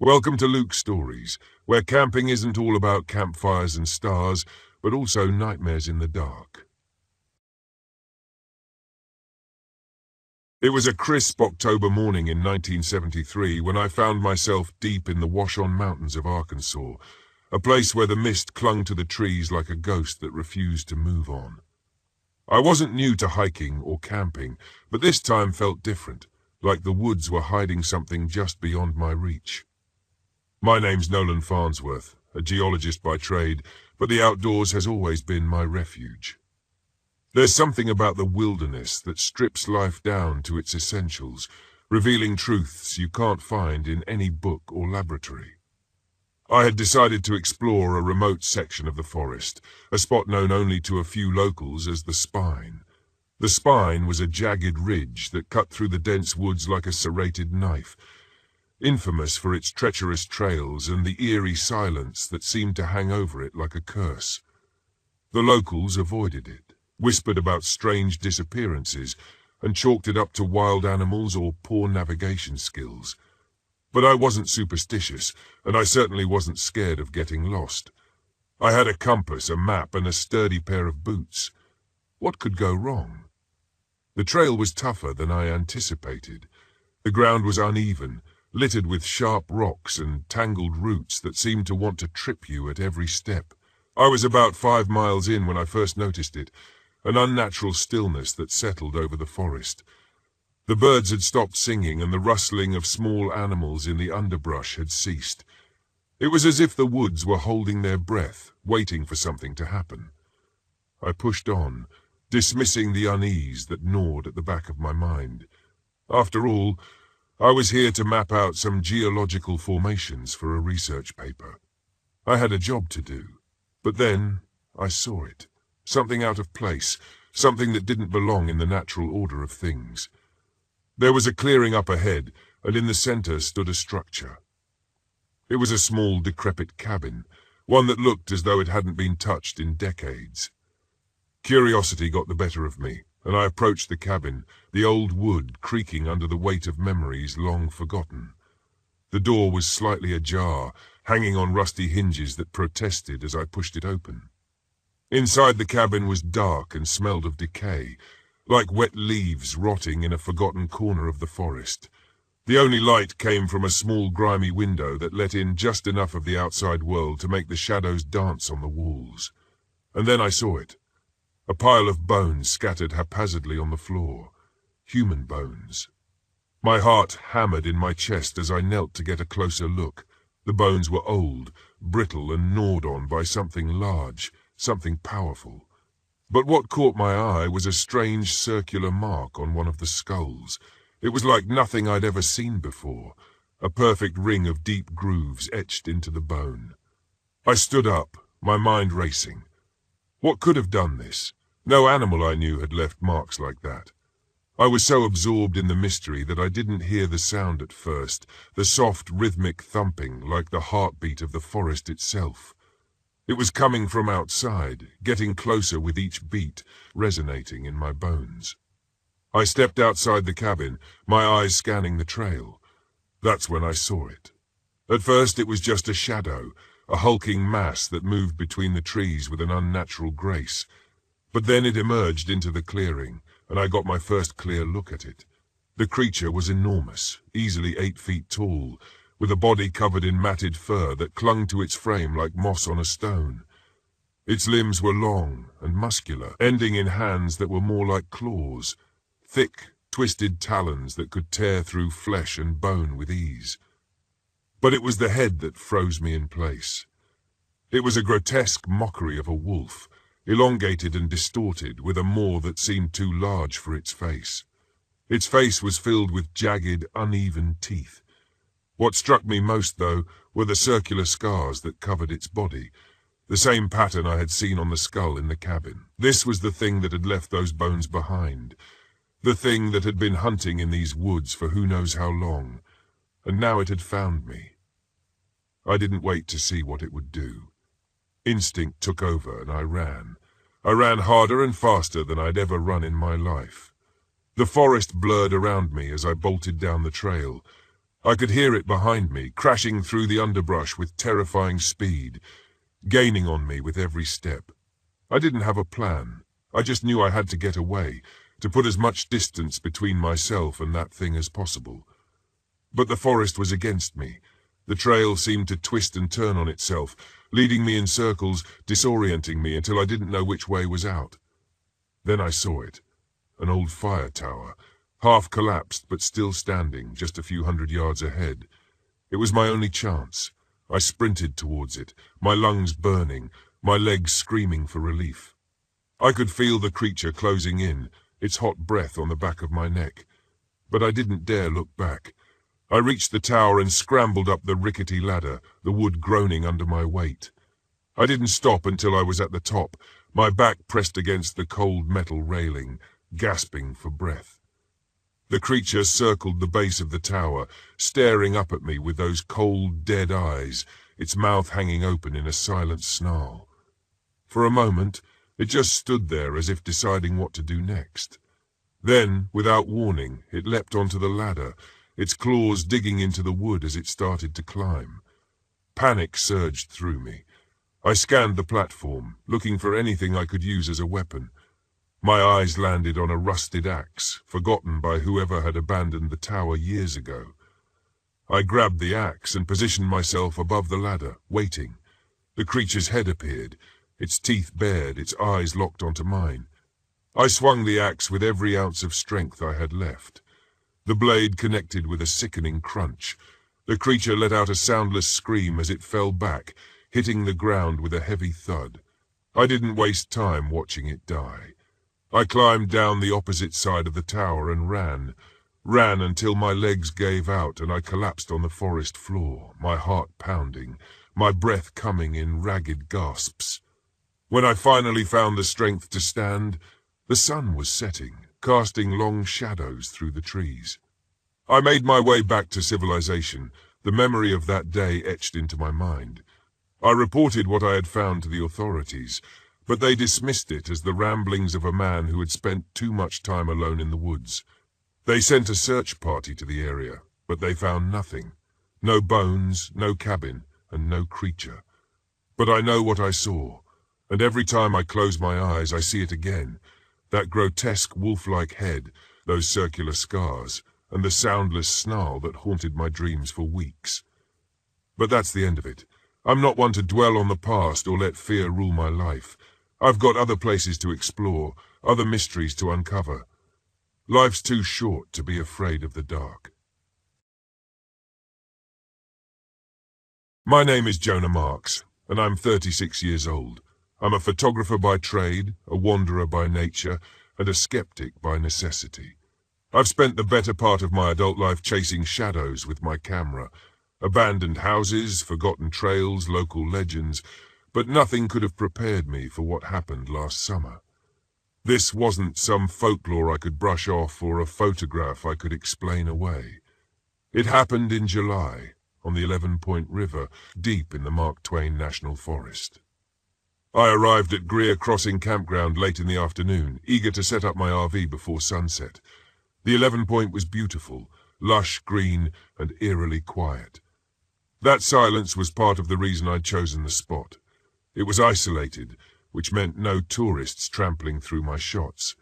Welcome to Luke's Stories, where camping isn't all about campfires and stars, but also nightmares in the dark. It was a crisp October morning in 1973 when I found myself deep in the Washoe Mountains of Arkansas, a place where the mist clung to the trees like a ghost that refused to move on. I wasn't new to hiking or camping, but this time felt different, like the woods were hiding something just beyond my reach. My name's Nolan Farnsworth, a geologist by trade, but the outdoors has always been my refuge. There's something about the wilderness that strips life down to its essentials, revealing truths you can't find in any book or laboratory. I had decided to explore a remote section of the forest, a spot known only to a few locals as the Spine. The Spine was a jagged ridge that cut through the dense woods like a serrated knife, infamous for its treacherous trails and the eerie silence that seemed to hang over it like a curse. The locals avoided it, whispered about strange disappearances, and chalked it up to wild animals or poor navigation skills. But I wasn't superstitious, and I certainly wasn't scared of getting lost. I had a compass, a map, and a sturdy pair of boots. What could go wrong? The trail was tougher than I anticipated. The ground was uneven, littered with sharp rocks and tangled roots that seemed to want to trip you at every step. I was about 5 miles in when I first noticed it, an unnatural stillness that settled over the forest. The birds had stopped singing and the rustling of small animals in the underbrush had ceased. It was as if the woods were holding their breath, waiting for something to happen. I pushed on, dismissing the unease that gnawed at the back of my mind. After all, I was here to map out some geological formations for a research paper. I had a job to do, but then I saw it. Something out of place, something that didn't belong in the natural order of things. There was a clearing up ahead, and in the center stood a structure. It was a small, decrepit cabin, one that looked as though it hadn't been touched in decades. Curiosity got the better of me, and I approached the cabin, the old wood creaking under the weight of memories long forgotten. The door was slightly ajar, hanging on rusty hinges that protested as I pushed it open. Inside the cabin was dark and smelled of decay, like wet leaves rotting in a forgotten corner of the forest. The only light came from a small grimy window that let in just enough of the outside world to make the shadows dance on the walls. And then I saw it. A pile of bones scattered haphazardly on the floor. Human bones. My heart hammered in my chest as I knelt to get a closer look. The bones were old, brittle and gnawed on by something large, something powerful. But what caught my eye was a strange circular mark on one of the skulls. It was like nothing I'd ever seen before, a perfect ring of deep grooves etched into the bone. I stood up, my mind racing. What could have done this? No animal I knew had left marks like that. I was so absorbed in the mystery that I didn't hear the sound at first, the soft rhythmic thumping like the heartbeat of the forest itself. It was coming from outside, getting closer with each beat, resonating in my bones. I stepped outside the cabin, my eyes scanning the trail. That's when I saw it. At first it was just a shadow, a hulking mass that moved between the trees with an unnatural grace. But then it emerged into the clearing, and I got my first clear look at it. The creature was enormous, easily 8 feet tall, with a body covered in matted fur that clung to its frame like moss on a stone. Its limbs were long and muscular, ending in hands that were more like claws, thick, twisted talons that could tear through flesh and bone with ease. But it was the head that froze me in place. It was a grotesque mockery of a wolf, elongated and distorted, with a maw that seemed too large for its face. Its face was filled with jagged, uneven teeth. What struck me most, though, were the circular scars that covered its body, the same pattern I had seen on the skull in the cabin. This was the thing that had left those bones behind, the thing that had been hunting in these woods for who knows how long, and now it had found me. I didn't wait to see what it would do. Instinct took over and I ran. I ran harder and faster than I'd ever run in my life. The forest blurred around me as I bolted down the trail. I could hear it behind me, crashing through the underbrush with terrifying speed, gaining on me with every step. I didn't have a plan. I just knew I had to get away, to put as much distance between myself and that thing as possible. But the forest was against me. The trail seemed to twist and turn on itself, leading me in circles, disorienting me until I didn't know which way was out. Then I saw it. An old fire tower, half collapsed but still standing, just a few hundred yards ahead. It was my only chance. I sprinted towards it, my lungs burning, my legs screaming for relief. I could feel the creature closing in, its hot breath on the back of my neck. But I didn't dare look back. I reached the tower and scrambled up the rickety ladder, the wood groaning under my weight. I didn't stop until I was at the top, my back pressed against the cold metal railing, gasping for breath. The creature circled the base of the tower, staring up at me with those cold, dead eyes, its mouth hanging open in a silent snarl. For a moment, it just stood there as if deciding what to do next. Then, without warning, it leapt onto the ladder, its claws digging into the wood as it started to climb. Panic surged through me. I scanned the platform, looking for anything I could use as a weapon. My eyes landed on a rusted axe, forgotten by whoever had abandoned the tower years ago. I grabbed the axe and positioned myself above the ladder, waiting. The creature's head appeared, its teeth bared, its eyes locked onto mine. I swung the axe with every ounce of strength I had left. The blade connected with a sickening crunch. The creature let out a soundless scream as it fell back, hitting the ground with a heavy thud. I didn't waste time watching it die. I climbed down the opposite side of the tower and ran until my legs gave out and I collapsed on the forest floor, my heart pounding, my breath coming in ragged gasps. When I finally found the strength to stand, the sun was setting, casting long shadows through the trees. I made my way back to civilization, the memory of that day etched into my mind. I reported what I had found to the authorities, but they dismissed it as the ramblings of a man who had spent too much time alone in the woods. They sent a search party to the area, but they found nothing. No bones, no cabin, and no creature. But I know what I saw, and every time I close my eyes I see it again. That grotesque wolf-like head, those circular scars, and the soundless snarl that haunted my dreams for weeks. But that's the end of it. I'm not one to dwell on the past or let fear rule my life. I've got other places to explore, other mysteries to uncover. Life's too short to be afraid of the dark. My name is Jonah Marks, and I'm 36 years old. I'm a photographer by trade, a wanderer by nature, and a skeptic by necessity. I've spent the better part of my adult life chasing shadows with my camera. Abandoned houses, forgotten trails, local legends, but nothing could have prepared me for what happened last summer. This wasn't some folklore I could brush off or a photograph I could explain away. It happened in July, on the 11-Point River, deep in the Mark Twain National Forest. I arrived at Greer Crossing Campground late in the afternoon, eager to set up my RV before sunset. The 11-Point was beautiful, lush green and eerily quiet. That silence was part of the reason I'd chosen the spot. It was isolated, which meant no tourists trampling through my shots.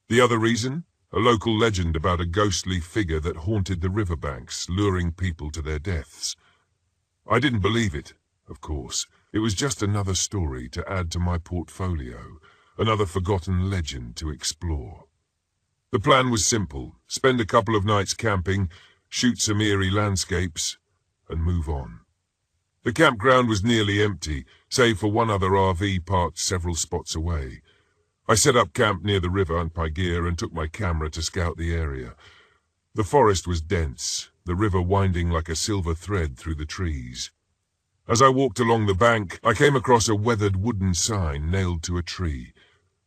The other reason? A local legend about a ghostly figure that haunted the riverbanks, luring people to their deaths. I didn't believe it, of course. It was just another story to add to my portfolio, another forgotten legend to explore. The plan was simple: spend a couple of nights camping, shoot some eerie landscapes, and move on. The campground was nearly empty, save for one other RV parked several spots away. I set up camp near the river and my gear and took my camera to scout the area. The forest was dense, the river winding like a silver thread through the trees. As I walked along the bank, I came across a weathered wooden sign nailed to a tree.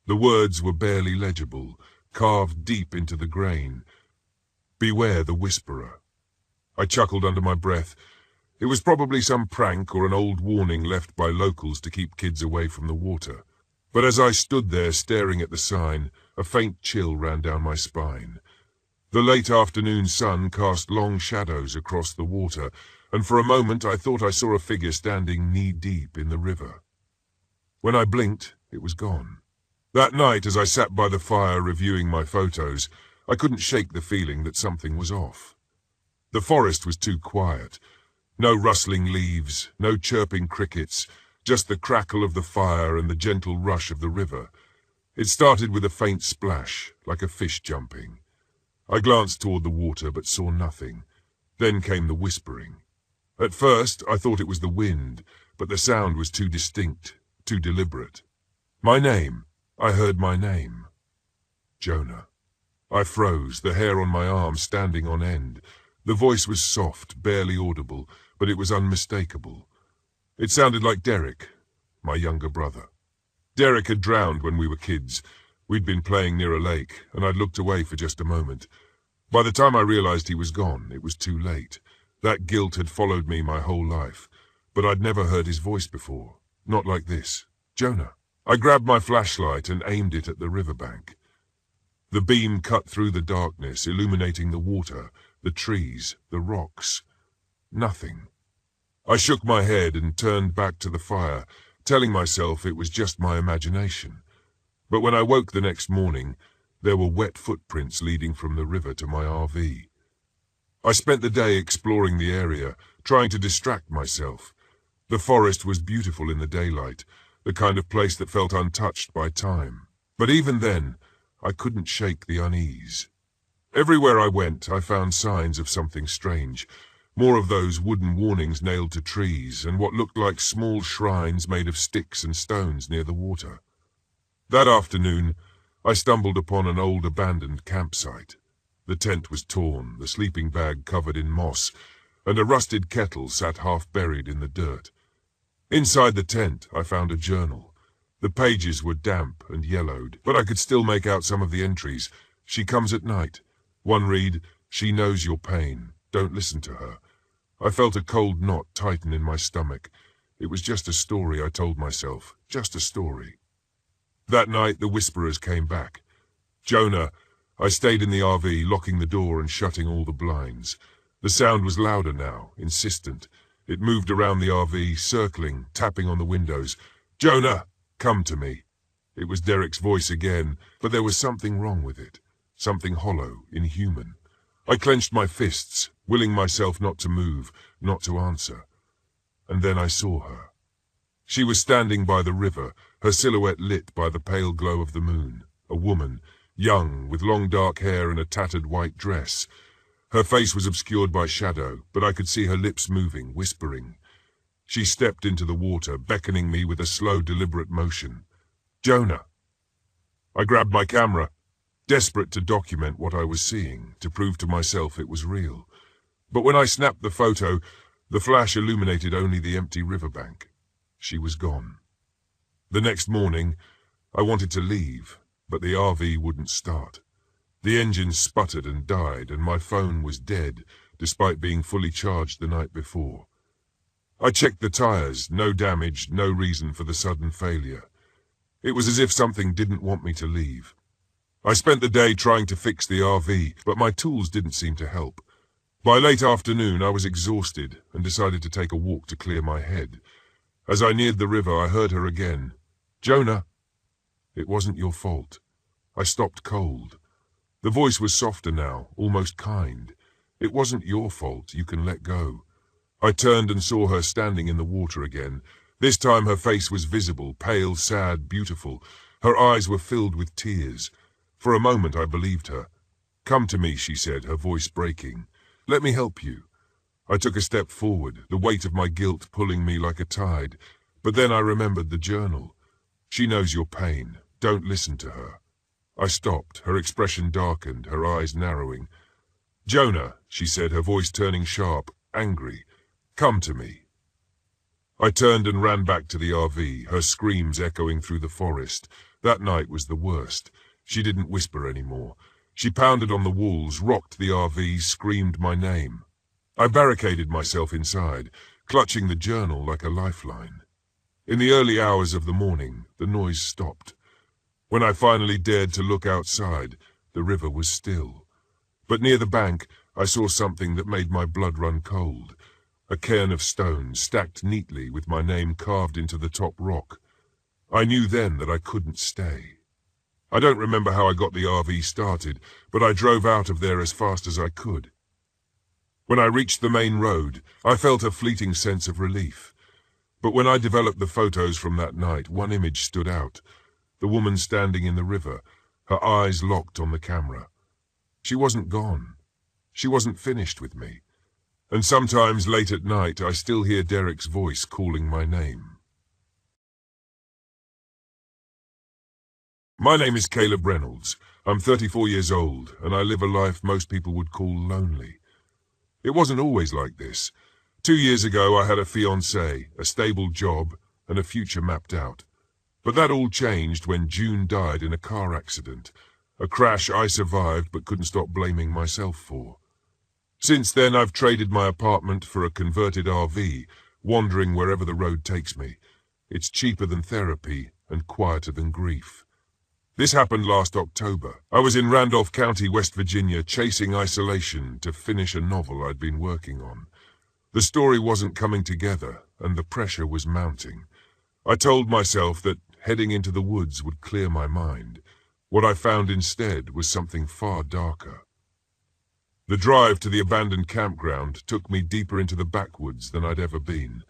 The words were barely legible, carved deep into the grain. "Beware the Whisperer." I chuckled under my breath. It was probably some prank or an old warning left by locals to keep kids away from the water. But as I stood there staring at the sign, a faint chill ran down my spine. The late afternoon sun cast long shadows across the water, and for a moment I thought I saw a figure standing knee-deep in the river. When I blinked, it was gone. That night, as I sat by the fire reviewing my photos, I couldn't shake the feeling that something was off. The forest was too quiet. No rustling leaves, no chirping crickets, just the crackle of the fire and the gentle rush of the river. It started with a faint splash, like a fish jumping. I glanced toward the water but saw nothing. Then came the whispering. At first, I thought it was the wind, but the sound was too distinct, too deliberate. My name. I heard my name. Jonah. I froze, the hair on my arm standing on end. The voice was soft, barely audible, but it was unmistakable. It sounded like Derek, my younger brother. Derek had drowned when we were kids. We'd been playing near a lake, and I'd looked away for just a moment. By the time I realized he was gone, it was too late. That guilt had followed me my whole life, but I'd never heard his voice before. Not like this. Jonah. I grabbed my flashlight and aimed it at the riverbank. The beam cut through the darkness, illuminating the water, the trees, the rocks. Nothing. I shook my head and turned back to the fire, telling myself it was just my imagination. But when I woke the next morning, there were wet footprints leading from the river to my RV. I spent the day exploring the area, trying to distract myself. The forest was beautiful in the daylight, the kind of place that felt untouched by time. But even then, I couldn't shake the unease. Everywhere I went, I found signs of something strange. More of those wooden warnings nailed to trees, and what looked like small shrines made of sticks and stones near the water. That afternoon, I stumbled upon an old abandoned campsite. The tent was torn, the sleeping bag covered in moss, and a rusted kettle sat half buried in the dirt. Inside the tent, I found a journal. The pages were damp and yellowed, but I could still make out some of the entries. She comes at night. One read, "She knows your pain. Don't listen to her." I felt a cold knot tighten in my stomach. It was just a story, I told myself. Just a story. That night, the whisperers came back. Jonah. I stayed in the RV, locking the door and shutting all the blinds. The sound was louder now, insistent. It moved around the RV, circling, tapping on the windows. "Jonah, come to me." It was Derek's voice again, but there was something wrong with it. Something hollow, inhuman. I clenched my fists, willing myself not to move, not to answer. And then I saw her. She was standing by the river, her silhouette lit by the pale glow of the moon. A woman, young, with long dark hair and a tattered white dress. Her face was obscured by shadow, but I could see her lips moving, whispering. She stepped into the water, beckoning me with a slow, deliberate motion. "Jonah." I grabbed my camera, desperate to document what I was seeing, to prove to myself it was real. But when I snapped the photo, the flash illuminated only the empty riverbank. She was gone. The next morning, I wanted to leave, but the RV wouldn't start. The engine sputtered and died, and my phone was dead, despite being fully charged the night before. I checked the tires, no damage, no reason for the sudden failure. It was as if something didn't want me to leave. I spent the day trying to fix the RV, but my tools didn't seem to help. By late afternoon, I was exhausted and decided to take a walk to clear my head. As I neared the river, I heard her again. "Jonah." "It wasn't your fault." I stopped cold. The voice was softer now, almost kind. "It wasn't your fault, you can let go." I turned and saw her standing in the water again. This time her face was visible, pale, sad, beautiful. Her eyes were filled with tears. For a moment I believed her. "Come to me," she said, her voice breaking. "Let me help you." I took a step forward, the weight of my guilt pulling me like a tide. But then I remembered the journal. "She knows your pain. Don't listen to her." I stopped, her expression darkened, her eyes narrowing. "Jonah," she said, her voice turning sharp, angry. "Come to me." I turned and ran back to the RV, her screams echoing through the forest. That night was the worst. She didn't whisper anymore. She pounded on the walls, rocked the RV, screamed my name. I barricaded myself inside, clutching the journal like a lifeline. In the early hours of the morning, the noise stopped. When I finally dared to look outside, the river was still. But near the bank, I saw something that made my blood run cold. A cairn of stones stacked neatly with my name carved into the top rock. I knew then that I couldn't stay. I don't remember how I got the RV started, but I drove out of there as fast as I could. When I reached the main road, I felt a fleeting sense of relief. But when I developed the photos from that night, one image stood out. The woman standing in the river, her eyes locked on the camera. She wasn't gone. She wasn't finished with me. And sometimes late at night, I still hear Derek's voice calling my name. My name is Caleb Reynolds. I'm 34 years old, and I live a life most people would call lonely. It wasn't always like this. 2 years ago, I had a fiancée, a stable job, and a future mapped out. But that all changed when June died in a car accident, a crash I survived but couldn't stop blaming myself for. Since then, I've traded my apartment for a converted RV, wandering wherever the road takes me. It's cheaper than therapy and quieter than grief. This happened last October. I was in Randolph County, West Virginia, chasing isolation to finish a novel I'd been working on. The story wasn't coming together, and the pressure was mounting. I told myself that heading into the woods would clear my mind. What I found instead was something far darker. The drive to the abandoned campground took me deeper into the backwoods than I'd ever been.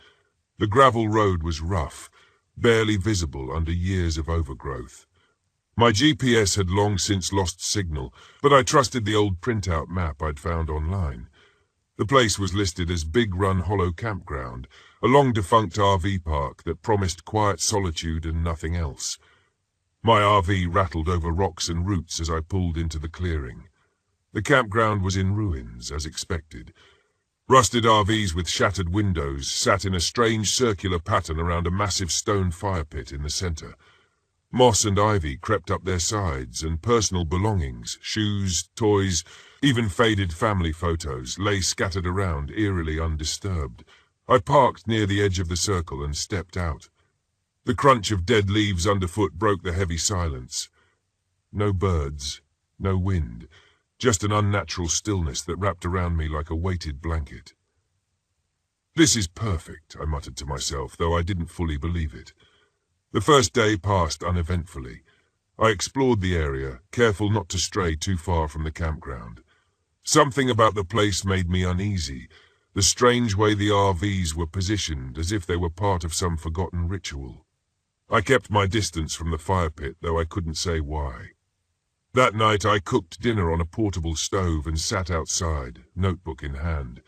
The gravel road was rough, barely visible under years of overgrowth. My GPS had long since lost signal, but I trusted the old printout map I'd found online. The place was listed as Big Run Hollow Campground, a long-defunct RV park that promised quiet solitude and nothing else. My RV rattled over rocks and roots as I pulled into the clearing. The campground was in ruins, as expected. Rusted RVs with shattered windows sat in a strange circular pattern around a massive stone fire pit in the center. Moss and ivy crept up their sides, and personal belongings, shoes, toys, even faded family photos, lay scattered around, eerily undisturbed. I parked near the edge of the circle and stepped out. The crunch of dead leaves underfoot broke the heavy silence. No birds, no wind. Just an unnatural stillness that wrapped around me like a weighted blanket. This is perfect, I muttered to myself, though I didn't fully believe it. The first day passed uneventfully. I explored the area, careful not to stray too far from the campground. Something about the place made me uneasy, the strange way the RVs were positioned, as if they were part of some forgotten ritual. I kept my distance from the fire pit, though I couldn't say why. That night I cooked dinner on a portable stove and sat outside, notebook in hand.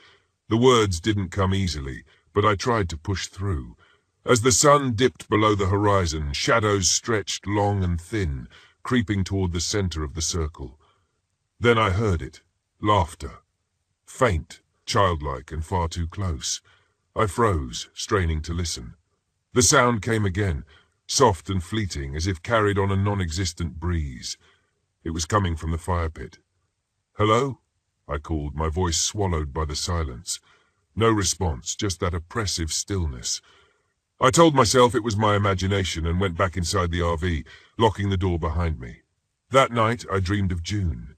The words didn't come easily, but I tried to push through. As the sun dipped below the horizon, shadows stretched long and thin, creeping toward the center of the circle. Then I heard it. Laughter. Faint, childlike, and far too close. I froze, straining to listen. The sound came again, soft and fleeting, as if carried on a non-existent breeze. It was coming from the fire pit. "Hello?" I called, my voice swallowed by the silence. No response, just that oppressive stillness. I told myself it was my imagination and went back inside the RV, locking the door behind me. That night I dreamed of June.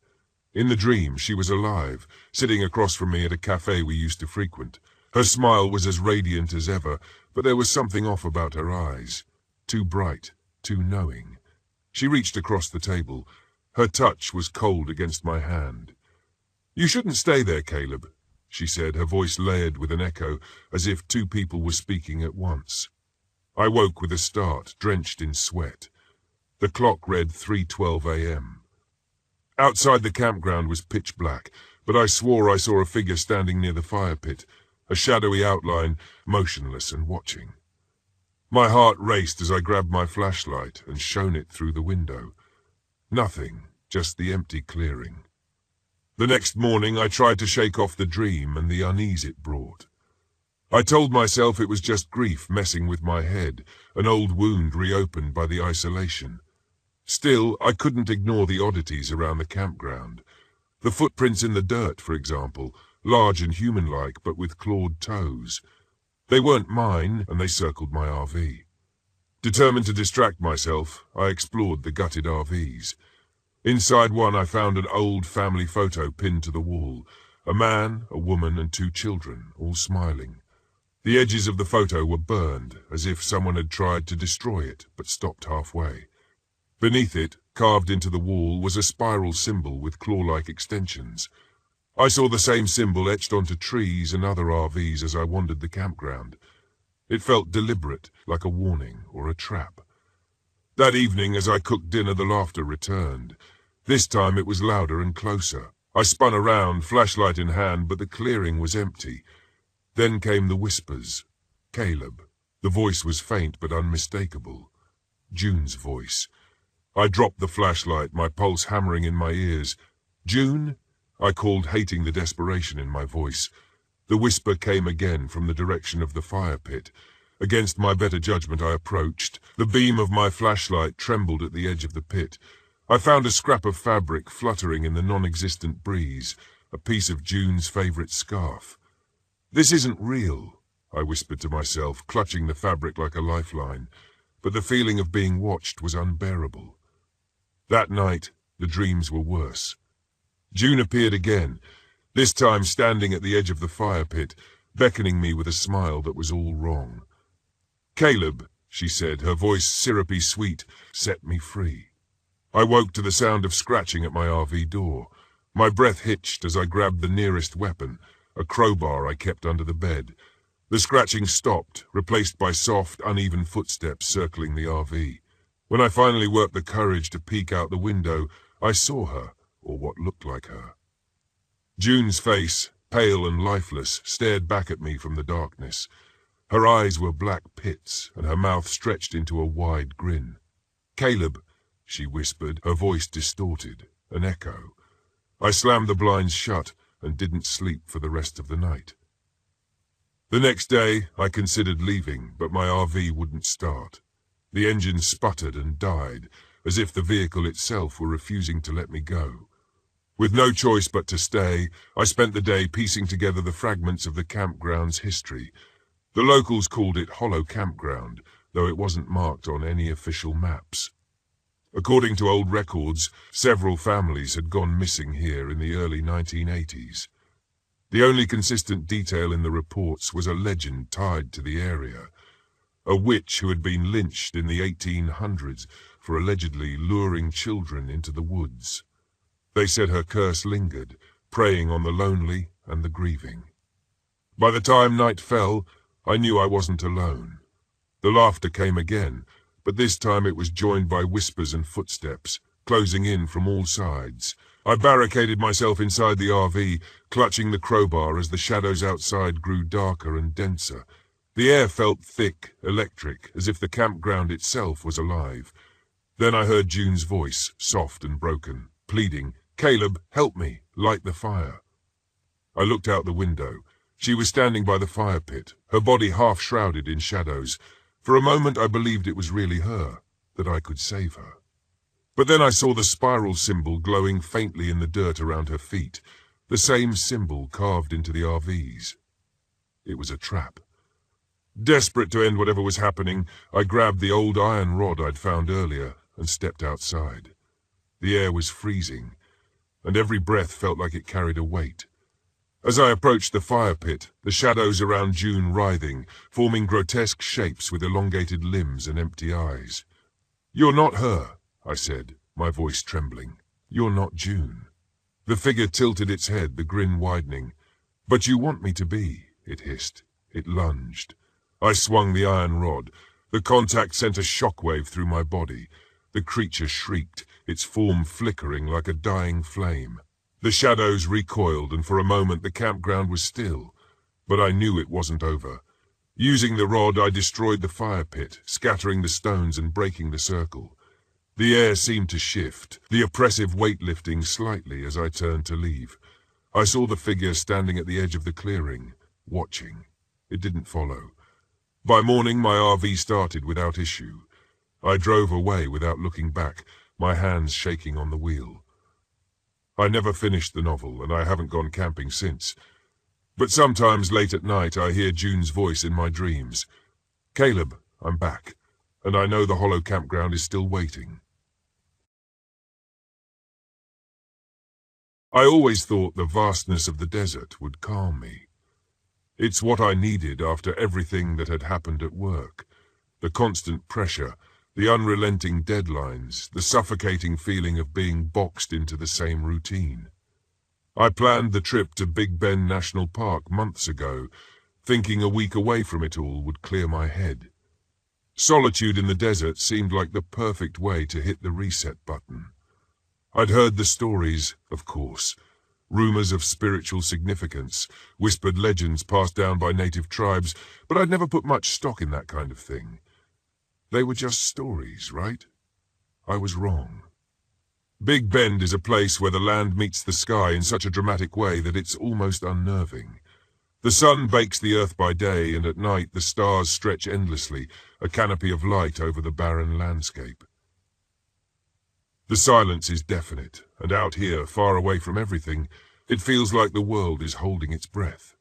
In the dream, she was alive, sitting across from me at a cafe we used to frequent. Her smile was as radiant as ever, but there was something off about her eyes. Too bright, too knowing. She reached across the table. Her touch was cold against my hand. "You shouldn't stay there, Caleb," she said, her voice layered with an echo, as if two people were speaking at once. I woke with a start, drenched in sweat. The clock read 3:12 a.m. Outside the campground was pitch black, but I swore I saw a figure standing near the fire pit, a shadowy outline, motionless and watching. My heart raced as I grabbed my flashlight and shone it through the window. Nothing, just the empty clearing. The next morning I tried to shake off the dream and the unease it brought. I told myself it was just grief messing with my head, an old wound reopened by the isolation. Still, I couldn't ignore the oddities around the campground. The footprints in the dirt, for example, large and human-like but with clawed toes. They weren't mine, and they circled my RV. Determined to distract myself, I explored the gutted RVs. Inside one, I found an old family photo pinned to the wall. A man, a woman, and 2 children, all smiling. The edges of the photo were burned, as if someone had tried to destroy it, but stopped halfway. Beneath it, carved into the wall, was a spiral symbol with claw-like extensions. I saw the same symbol etched onto trees and other RVs as I wandered the campground. It felt deliberate, like a warning or a trap. That evening, as I cooked dinner, the laughter returned. This time it was louder and closer. I spun around, flashlight in hand, but the clearing was empty. Then came the whispers. Caleb. The voice was faint but unmistakable. June's voice. I dropped the flashlight, my pulse hammering in my ears. "June?" I called, hating the desperation in my voice. The whisper came again from the direction of the fire pit. Against my better judgment, I approached. The beam of my flashlight trembled at the edge of the pit. I found a scrap of fabric fluttering in the non-existent breeze, a piece of June's favorite scarf. "This isn't real," I whispered to myself, clutching the fabric like a lifeline, but the feeling of being watched was unbearable. That night, the dreams were worse. June appeared again, this time standing at the edge of the fire pit, beckoning me with a smile that was all wrong. "Caleb," she said, her voice syrupy sweet, "set me free." I woke to the sound of scratching at my RV door. My breath hitched as I grabbed the nearest weapon, a crowbar I kept under the bed. The scratching stopped, replaced by soft, uneven footsteps circling the RV. When I finally worked the courage to peek out the window, I saw her, or what looked like her. June's face, pale and lifeless, stared back at me from the darkness. Her eyes were black pits, and her mouth stretched into a wide grin. "Caleb," she whispered, her voice distorted, an echo. I slammed the blinds shut and didn't sleep for the rest of the night. The next day, I considered leaving, but my RV wouldn't start. The engine sputtered and died, as if the vehicle itself were refusing to let me go. With no choice but to stay, I spent the day piecing together the fragments of the campground's history. The locals called it Hollow Campground, though it wasn't marked on any official maps. According to old records, several families had gone missing here in the early 1980s. The only consistent detail in the reports was a legend tied to the area. A witch who had been lynched in the 1800s for allegedly luring children into the woods. They said her curse lingered, preying on the lonely and the grieving. By the time night fell, I knew I wasn't alone. The laughter came again, but this time it was joined by whispers and footsteps, closing in from all sides. I barricaded myself inside the RV, clutching the crowbar as the shadows outside grew darker and denser. The air felt thick, electric, as if the campground itself was alive. Then I heard June's voice, soft and broken, pleading, "Caleb, help me, light the fire." I looked out the window. She was standing by the fire pit, her body half shrouded in shadows. For a moment I believed it was really her, that I could save her. But then I saw the spiral symbol glowing faintly in the dirt around her feet, the same symbol carved into the RVs. It was a trap. Desperate to end whatever was happening, I grabbed the old iron rod I'd found earlier and stepped outside. The air was freezing, and every breath felt like it carried a weight. As I approached the fire pit, the shadows around June writhing, forming grotesque shapes with elongated limbs and empty eyes. "You're not her," I said, my voice trembling. "You're not June." The figure tilted its head, the grin widening. "But you want me to be," it hissed. It lunged. I swung the iron rod. The contact sent a shockwave through my body. The creature shrieked, its form flickering like a dying flame. The shadows recoiled, and for a moment the campground was still. But I knew it wasn't over. Using the rod, I destroyed the fire pit, scattering the stones and breaking the circle. The air seemed to shift, the oppressive weight lifting slightly as I turned to leave. I saw the figure standing at the edge of the clearing, watching. It didn't follow. By morning, my RV started without issue. I drove away without looking back, my hands shaking on the wheel. I never finished the novel, and I haven't gone camping since. But sometimes late at night I hear June's voice in my dreams. "Caleb, I'm back, and I know the Hollow Campground is still waiting." I always thought the vastness of the desert would calm me. It's what I needed after everything that had happened at work. The constant pressure, the unrelenting deadlines, the suffocating feeling of being boxed into the same routine. I planned the trip to Big Bend National Park months ago, thinking a week away from it all would clear my head. Solitude in the desert seemed like the perfect way to hit the reset button. I'd heard the stories, of course, rumors of spiritual significance, whispered legends passed down by native tribes, but I'd never put much stock in that kind of thing. They were just stories, right? I was wrong. Big Bend is a place where the land meets the sky in such a dramatic way that it's almost unnerving. The sun bakes the earth by day, and at night the stars stretch endlessly, a canopy of light over the barren landscape. The silence is definite, and out here, far away from everything, it feels like the world is holding its breath.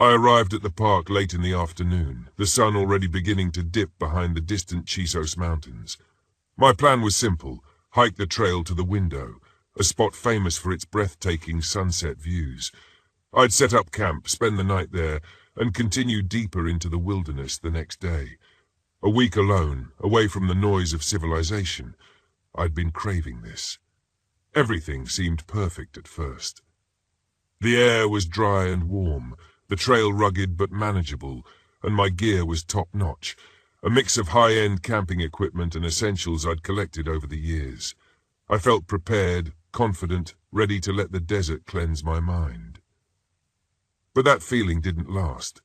I arrived at the park late in the afternoon, the sun already beginning to dip behind the distant Chisos Mountains. My plan was simple: hike the trail to the window, a spot famous for its breathtaking sunset views. I'd set up camp, spend the night there, and continue deeper into the wilderness the next day. A week alone, away from the noise of civilization. I'd been craving this. Everything seemed perfect at first. The air was dry and warm, the trail rugged but manageable, and my gear was top-notch, a mix of high-end camping equipment and essentials I'd collected over the years. I felt prepared, confident, ready to let the desert cleanse my mind. But that feeling didn't last.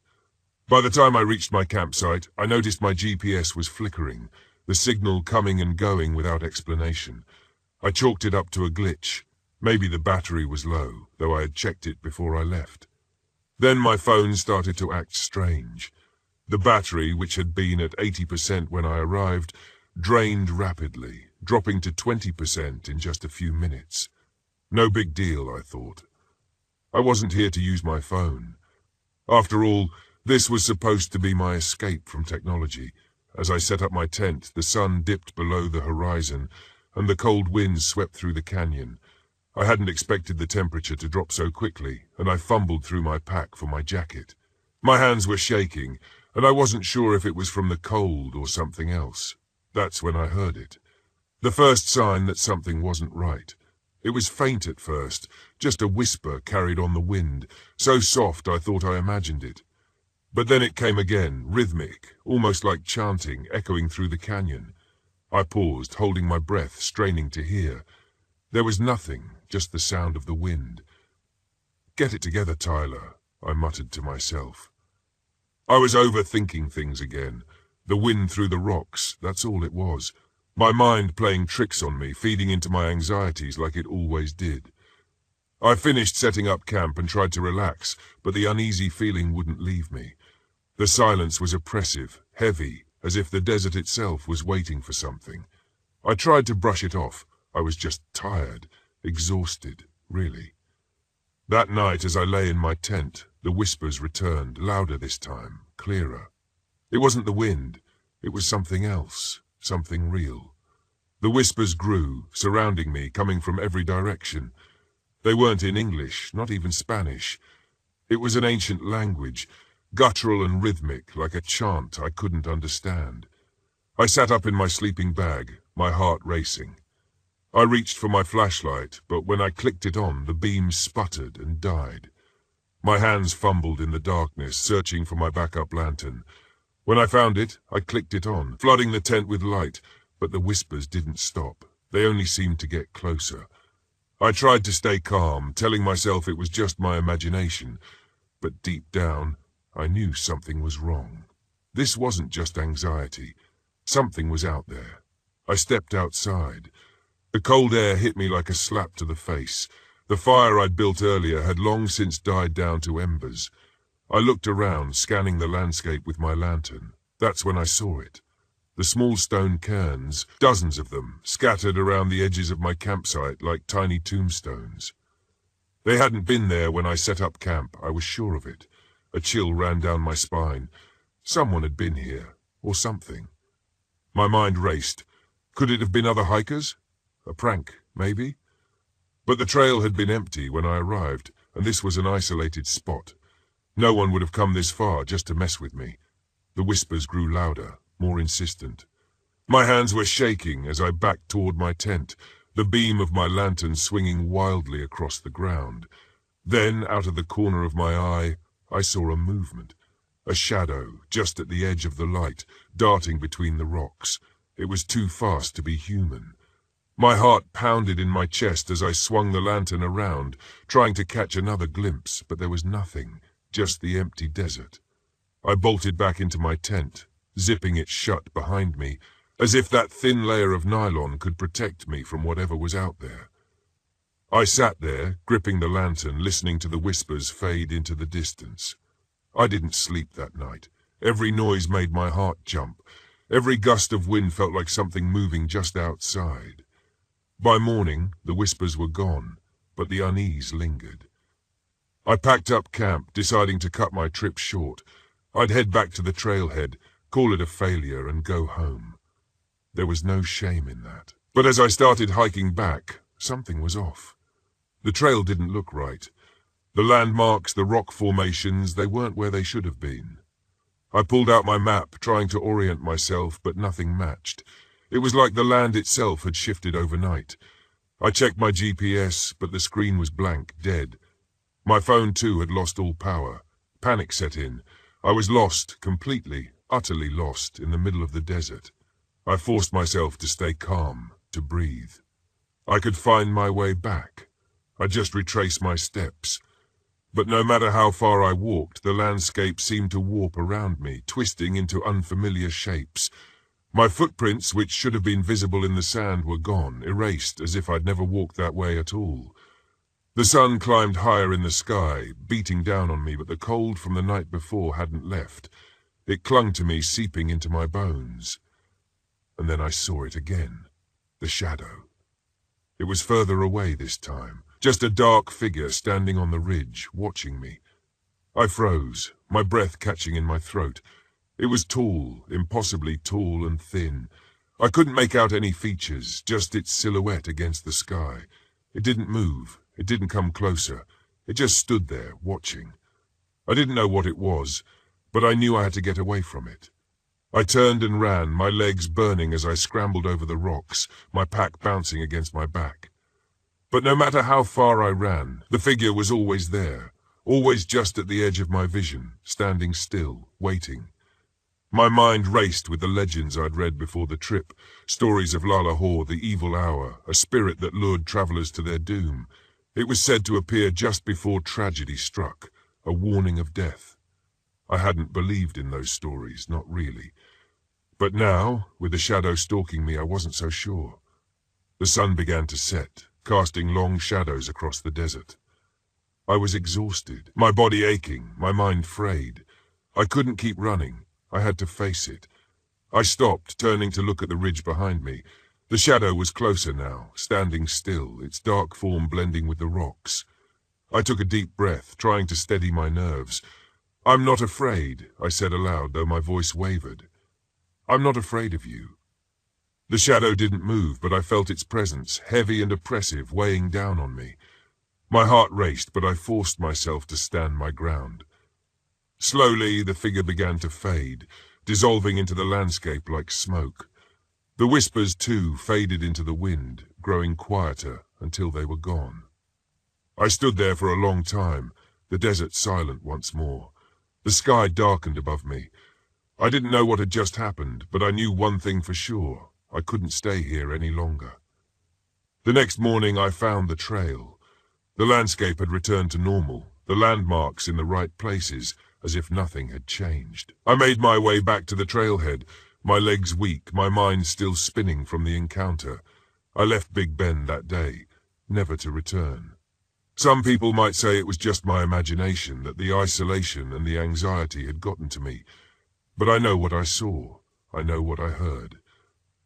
By the time I reached my campsite, I noticed my GPS was flickering, the signal coming and going without explanation. I chalked it up to a glitch. Maybe the battery was low, though I had checked it before I left. Then my phone started to act strange. The battery, which had been at 80% when I arrived, drained rapidly, dropping to 20% in just a few minutes. No big deal, I thought. I wasn't here to use my phone. After all, this was supposed to be my escape from technology. As I set up my tent, the sun dipped below the horizon, and the cold winds swept through the canyon. I hadn't expected the temperature to drop so quickly, and I fumbled through my pack for my jacket. My hands were shaking, and I wasn't sure if it was from the cold or something else. That's when I heard it. The first sign that something wasn't right. It was faint at first, just a whisper carried on the wind, so soft I thought I imagined it. But then it came again, rhythmic, almost like chanting, echoing through the canyon. I paused, holding my breath, straining to hear. There was nothing, just the sound of the wind. "Get it together, Tyler," I muttered to myself. I was overthinking things again. The wind through the rocks, that's all it was. My mind playing tricks on me, feeding into my anxieties like it always did. I finished setting up camp and tried to relax, but the uneasy feeling wouldn't leave me. The silence was oppressive, heavy, as if the desert itself was waiting for something. I tried to brush it off. I was just tired, exhausted, really. That night, as I lay in my tent, the whispers returned, louder this time, clearer. It wasn't the wind. It was something else, something real. The whispers grew, surrounding me, coming from every direction. They weren't in English, not even Spanish. It was an ancient language, guttural and rhythmic, like a chant I couldn't understand. I sat up in my sleeping bag, my heart racing. I reached for my flashlight, but when I clicked it on, the beam sputtered and died. My hands fumbled in the darkness, searching for my backup lantern. When I found it, I clicked it on, flooding the tent with light, but the whispers didn't stop. They only seemed to get closer. I tried to stay calm, telling myself it was just my imagination, but deep down, I knew something was wrong. This wasn't just anxiety. Something was out there. I stepped outside. The cold air hit me like a slap to the face. The fire I'd built earlier had long since died down to embers. I looked around, scanning the landscape with my lantern. That's when I saw it. The small stone cairns, dozens of them, scattered around the edges of my campsite like tiny tombstones. They hadn't been there when I set up camp, I was sure of it. A chill ran down my spine. Someone had been here, or something. My mind raced. Could it have been other hikers? A prank, maybe? But the trail had been empty when I arrived, and this was an isolated spot. No one would have come this far just to mess with me. The whispers grew louder, more insistent. My hands were shaking as I backed toward my tent, the beam of my lantern swinging wildly across the ground. Then, out of the corner of my eye, I saw a movement. A shadow, just at the edge of the light, darting between the rocks. It was too fast to be human. My heart pounded in my chest as I swung the lantern around, trying to catch another glimpse, but there was nothing, just the empty desert. I bolted back into my tent, zipping it shut behind me, as if that thin layer of nylon could protect me from whatever was out there. I sat there, gripping the lantern, listening to the whispers fade into the distance. I didn't sleep that night. Every noise made my heart jump. Every gust of wind felt like something moving just outside. By morning, the whispers were gone, but the unease lingered. I packed up camp, deciding to cut my trip short. I'd head back to the trailhead, call it a failure, and go home. There was no shame in that. But as I started hiking back, something was off. The trail didn't look right. The landmarks, the rock formations, they weren't where they should have been. I pulled out my map, trying to orient myself, but nothing matched. It was like the land itself had shifted overnight. I checked my GPS, but the screen was blank, dead. My phone, too, had lost all power. Panic set in. I was lost, completely, utterly lost, in the middle of the desert. I forced myself to stay calm, to breathe. I could find my way back. I just retraced my steps. But no matter how far I walked, the landscape seemed to warp around me, twisting into unfamiliar shapes. My footprints, which should have been visible in the sand, were gone, erased, as if I'd never walked that way at all. The sun climbed higher in the sky, beating down on me, but the cold from the night before hadn't left. It clung to me, seeping into my bones. And then I saw it again. The shadow. It was further away this time, just a dark figure standing on the ridge, watching me. I froze, my breath catching in my throat. It was tall, impossibly tall and thin. I couldn't make out any features, just its silhouette against the sky. It didn't move. It didn't come closer. It just stood there, watching. I didn't know what it was, but I knew I had to get away from it. I turned and ran, my legs burning as I scrambled over the rocks, my pack bouncing against my back. But no matter how far I ran, the figure was always there, always just at the edge of my vision, standing still, waiting. My mind raced with the legends I'd read before the trip, stories of Lalahor, the evil hour, a spirit that lured travelers to their doom. It was said to appear just before tragedy struck, a warning of death. I hadn't believed in those stories, not really. But now, with the shadow stalking me, I wasn't so sure. The sun began to set, casting long shadows across the desert. I was exhausted, my body aching, my mind frayed. I couldn't keep running. I had to face it. I stopped, turning to look at the ridge behind me. The shadow was closer now, standing still, its dark form blending with the rocks. I took a deep breath, trying to steady my nerves. "I'm not afraid," I said aloud, though my voice wavered. "I'm not afraid of you." The shadow didn't move, but I felt its presence, heavy and oppressive, weighing down on me. My heart raced, but I forced myself to stand my ground. Slowly, the figure began to fade, dissolving into the landscape like smoke. The whispers, too, faded into the wind, growing quieter until they were gone. I stood there for a long time, the desert silent once more. The sky darkened above me. I didn't know what had just happened, but I knew one thing for sure. I couldn't stay here any longer. The next morning I found the trail. The landscape had returned to normal, the landmarks in the right places, as if nothing had changed. I made my way back to the trailhead, my legs weak, my mind still spinning from the encounter. I left Big Bend that day, never to return. Some people might say it was just my imagination, that the isolation and the anxiety had gotten to me. But I know what I saw. I know what I heard.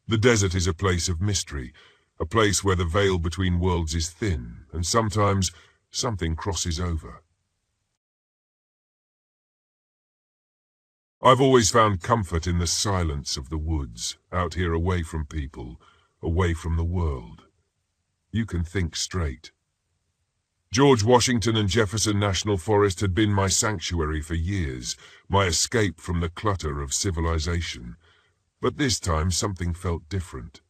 The desert is a place of mystery, a place where the veil between worlds is thin, and sometimes something crosses over. I've always found comfort in the silence of the woods, out here away from people, away from the world. You can think straight. George Washington and Jefferson National Forest had been my sanctuary for years, my escape from the clutter of civilization. But this time something felt different.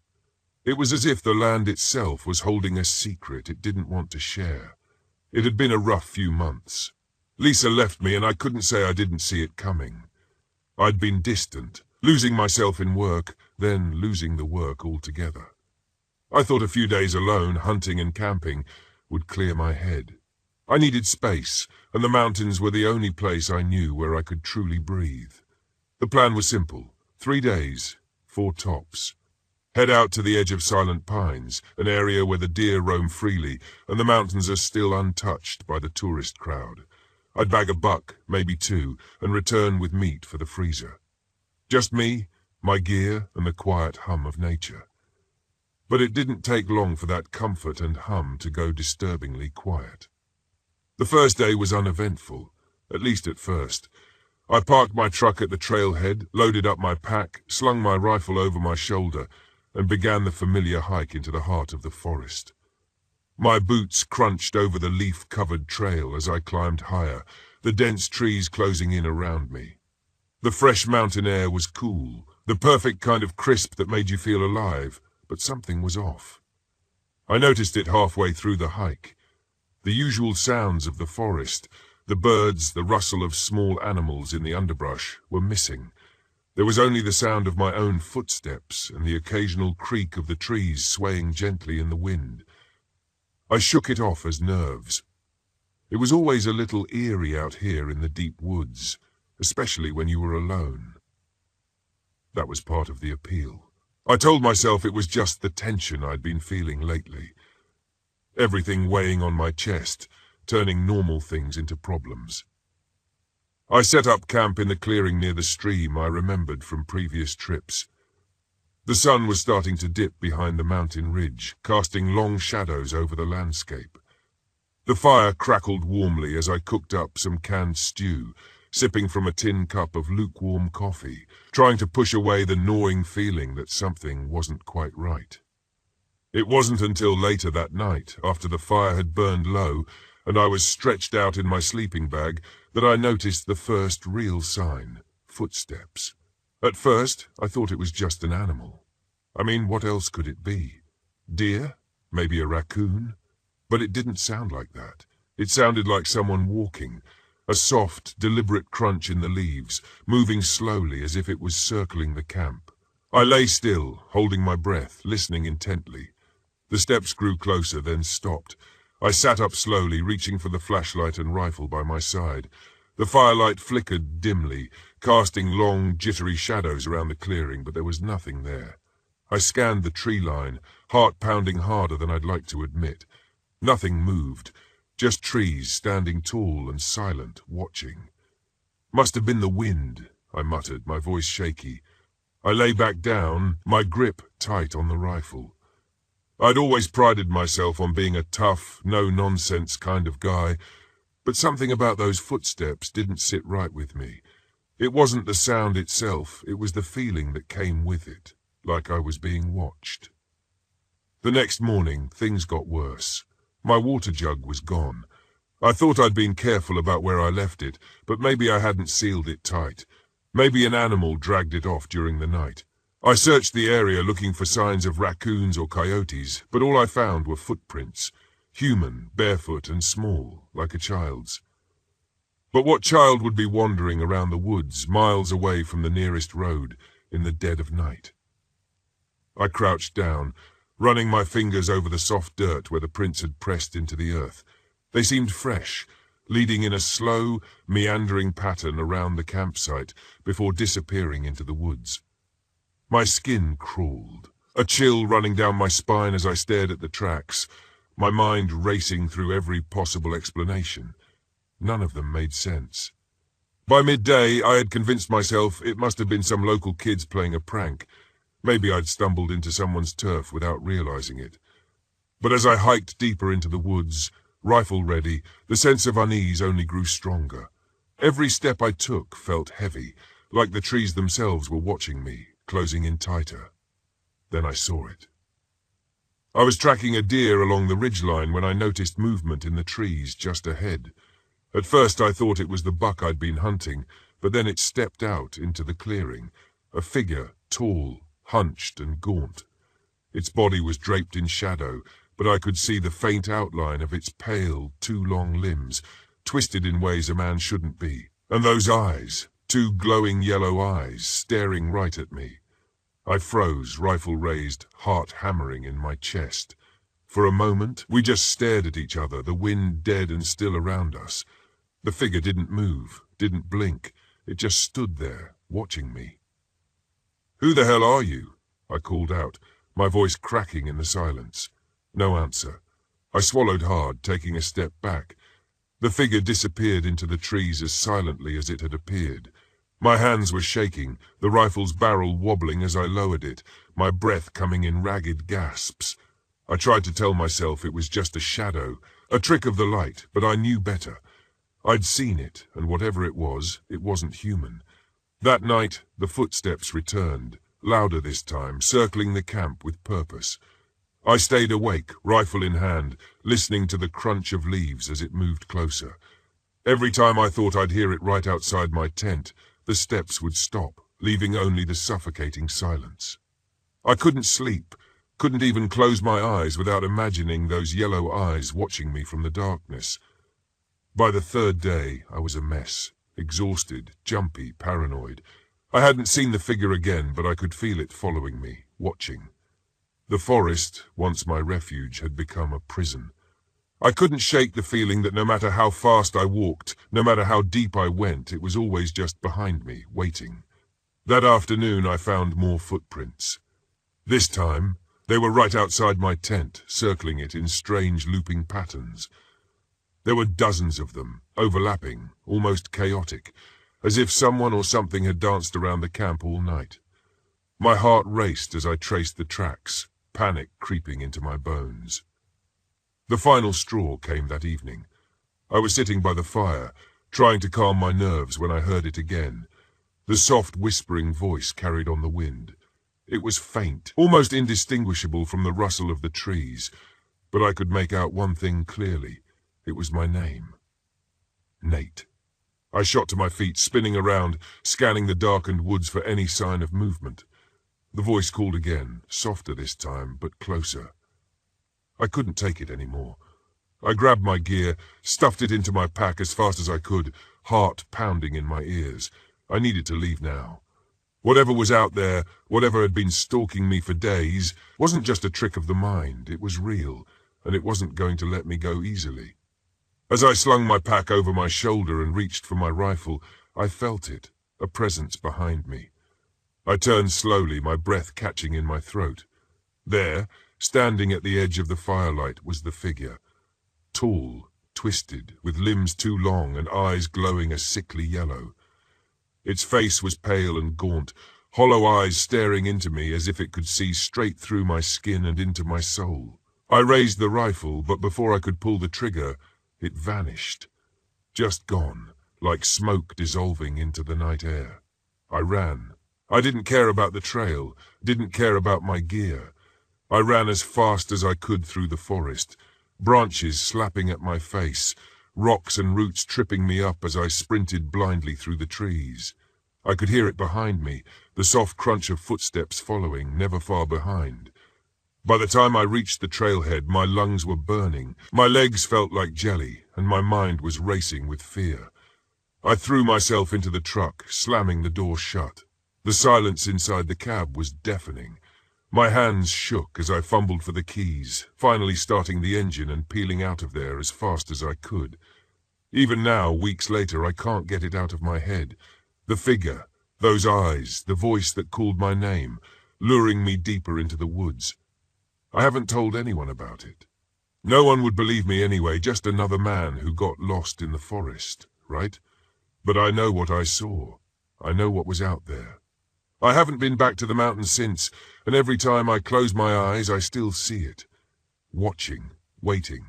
It was as if the land itself was holding a secret it didn't want to share. It had been a rough few months. Lisa left me and I couldn't say I didn't see it coming. I'd been distant, losing myself in work, then losing the work altogether. I thought a few days alone, hunting and camping, would clear my head. I needed space, and the mountains were the only place I knew where I could truly breathe. The plan was simple. 3 days, 4 tops. Head out to the edge of Silent Pines, an area where the deer roam freely, and the mountains are still untouched by the tourist crowd. I'd bag a buck, maybe 2, and return with meat for the freezer. Just me, my gear, and the quiet hum of nature. But it didn't take long for that comfort and hum to go disturbingly quiet. The first day was uneventful, at least at first. I parked my truck at the trailhead, loaded up my pack, slung my rifle over my shoulder, and began the familiar hike into the heart of the forest. My boots crunched over the leaf-covered trail as I climbed higher, the dense trees closing in around me. The fresh mountain air was cool, the perfect kind of crisp that made you feel alive, but something was off. I noticed it halfway through the hike. The usual sounds of the forest, the birds, the rustle of small animals in the underbrush, were missing. There was only the sound of my own footsteps and the occasional creak of the trees swaying gently in the wind. I shook it off as nerves. It was always a little eerie out here in the deep woods, especially when you were alone. That was part of the appeal. I told myself it was just the tension I'd been feeling lately. Everything weighing on my chest, turning normal things into problems. I set up camp in the clearing near the stream I remembered from previous trips. The sun was starting to dip behind the mountain ridge, casting long shadows over the landscape. The fire crackled warmly as I cooked up some canned stew, sipping from a tin cup of lukewarm coffee, trying to push away the gnawing feeling that something wasn't quite right. It wasn't until later that night, after the fire had burned low, and I was stretched out in my sleeping bag, that I noticed the first real sign: footsteps. At first, I thought it was just an animal. I mean, what else could it be? Deer? Maybe a raccoon? But it didn't sound like that. It sounded like someone walking, a soft, deliberate crunch in the leaves, moving slowly as if it was circling the camp. I lay still, holding my breath, listening intently. The steps grew closer, then stopped. I sat up slowly, reaching for the flashlight and rifle by my side. The firelight flickered dimly, casting long, jittery shadows around the clearing, but there was nothing there. I scanned the tree line, heart pounding harder than I'd like to admit. Nothing moved, just trees standing tall and silent, watching. Must have been the wind, I muttered, my voice shaky. I lay back down, my grip tight on the rifle. I'd always prided myself on being a tough, no-nonsense kind of guy, but something about those footsteps didn't sit right with me. It wasn't the sound itself, it was the feeling that came with it, like I was being watched. The next morning, things got worse. My water jug was gone. I thought I'd been careful about where I left it, but maybe I hadn't sealed it tight. Maybe an animal dragged it off during the night. I searched the area looking for signs of raccoons or coyotes, but all I found were footprints, human, barefoot and small, like a child's. But what child would be wandering around the woods, miles away from the nearest road, in the dead of night? I crouched down, running my fingers over the soft dirt where the prints had pressed into the earth. They seemed fresh, leading in a slow, meandering pattern around the campsite before disappearing into the woods. My skin crawled, a chill running down my spine as I stared at the tracks, my mind racing through every possible explanation. None of them made sense. By midday, I had convinced myself it must have been some local kids playing a prank. Maybe I'd stumbled into someone's turf without realizing it. But as I hiked deeper into the woods, rifle ready, the sense of unease only grew stronger. Every step I took felt heavy, like the trees themselves were watching me, closing in tighter. Then I saw it. I was tracking a deer along the ridgeline when I noticed movement in the trees just ahead. At first I thought it was the buck I'd been hunting, but then it stepped out into the clearing, a figure, tall, hunched and gaunt. Its body was draped in shadow, but I could see the faint outline of its pale, too long limbs, twisted in ways a man shouldn't be. And those eyes, two glowing yellow eyes, staring right at me. I froze, rifle raised, heart hammering in my chest. For a moment, we just stared at each other, the wind dead and still around us. The figure didn't move, didn't blink. It just stood there, watching me. "Who the hell are you?" I called out, my voice cracking in the silence. No answer. I swallowed hard, taking a step back. The figure disappeared into the trees as silently as it had appeared. My hands were shaking, the rifle's barrel wobbling as I lowered it, my breath coming in ragged gasps. I tried to tell myself it was just a shadow, a trick of the light, but I knew better. I'd seen it, and whatever it wasn't human. That night, the footsteps returned, louder this time, circling the camp with purpose. I stayed awake, rifle in hand, listening to the crunch of leaves as it moved closer. Every time I thought I'd hear it right outside my tent, the steps would stop, leaving only the suffocating silence. I couldn't sleep, couldn't even close my eyes without imagining those yellow eyes watching me from the darkness. By the third day, I was a mess, exhausted, jumpy, paranoid. I hadn't seen the figure again, but I could feel it following me, watching. The forest, once my refuge, had become a prison. I couldn't shake the feeling that no matter how fast I walked, no matter how deep I went, it was always just behind me, waiting. That afternoon I found more footprints. This time, they were right outside my tent, circling it in strange looping patterns. There were dozens of them, overlapping, almost chaotic, as if someone or something had danced around the camp all night. My heart raced as I traced the tracks, panic creeping into my bones. The final straw came that evening. I was sitting by the fire, trying to calm my nerves when I heard it again. The soft whispering voice carried on the wind. It was faint, almost indistinguishable from the rustle of the trees, but I could make out one thing clearly. It was my name. Nate. I shot to my feet, spinning around, scanning the darkened woods for any sign of movement. The voice called again, softer this time, but closer. I couldn't take it anymore. I grabbed my gear, stuffed it into my pack as fast as I could, heart pounding in my ears. I needed to leave now. Whatever was out there, whatever had been stalking me for days, wasn't just a trick of the mind. It was real, and it wasn't going to let me go easily. As I slung my pack over my shoulder and reached for my rifle, I felt it, a presence behind me. I turned slowly, my breath catching in my throat. There, standing at the edge of the firelight, was the figure. Tall, twisted, with limbs too long and eyes glowing a sickly yellow. Its face was pale and gaunt, hollow eyes staring into me as if it could see straight through my skin and into my soul. I raised the rifle, but before I could pull the trigger, it vanished. Just gone, like smoke dissolving into the night air. I ran. I didn't care about the trail, didn't care about my gear. I ran as fast as I could through the forest, branches slapping at my face, rocks and roots tripping me up as I sprinted blindly through the trees. I could hear it behind me, the soft crunch of footsteps following, never far behind. By the time I reached the trailhead, my lungs were burning, my legs felt like jelly, and my mind was racing with fear. I threw myself into the truck, slamming the door shut. The silence inside the cab was deafening. My hands shook as I fumbled for the keys, finally starting the engine and peeling out of there as fast as I could. Even now, weeks later, I can't get it out of my head. The figure, those eyes, the voice that called my name, luring me deeper into the woods. I haven't told anyone about it. No one would believe me anyway, just another man who got lost in the forest, right? But I know what I saw. I know what was out there. I haven't been back to the mountains since, and every time I close my eyes, I still see it. Watching, waiting.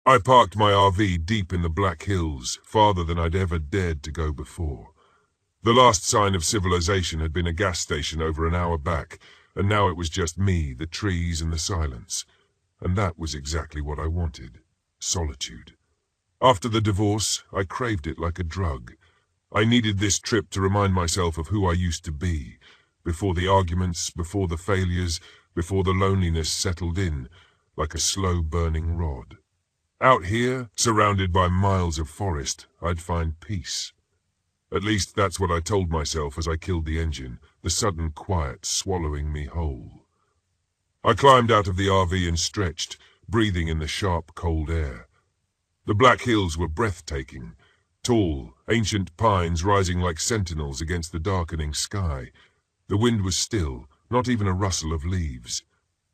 I parked my RV deep in the Black Hills, farther than I'd ever dared to go before. The last sign of civilization had been a gas station over an hour back, and now it was just me, the trees, and the silence. And that was exactly what I wanted. Solitude. After the divorce, I craved it like a drug. I needed this trip to remind myself of who I used to be, before the arguments, before the failures, before the loneliness settled in, like a slow-burning rod. Out here, surrounded by miles of forest, I'd find peace. At least that's what I told myself as I killed the engine, the sudden quiet swallowing me whole. I climbed out of the RV and stretched, breathing in the sharp, cold air. The Black Hills were breathtaking, tall, ancient pines rising like sentinels against the darkening sky. The wind was still, not even a rustle of leaves,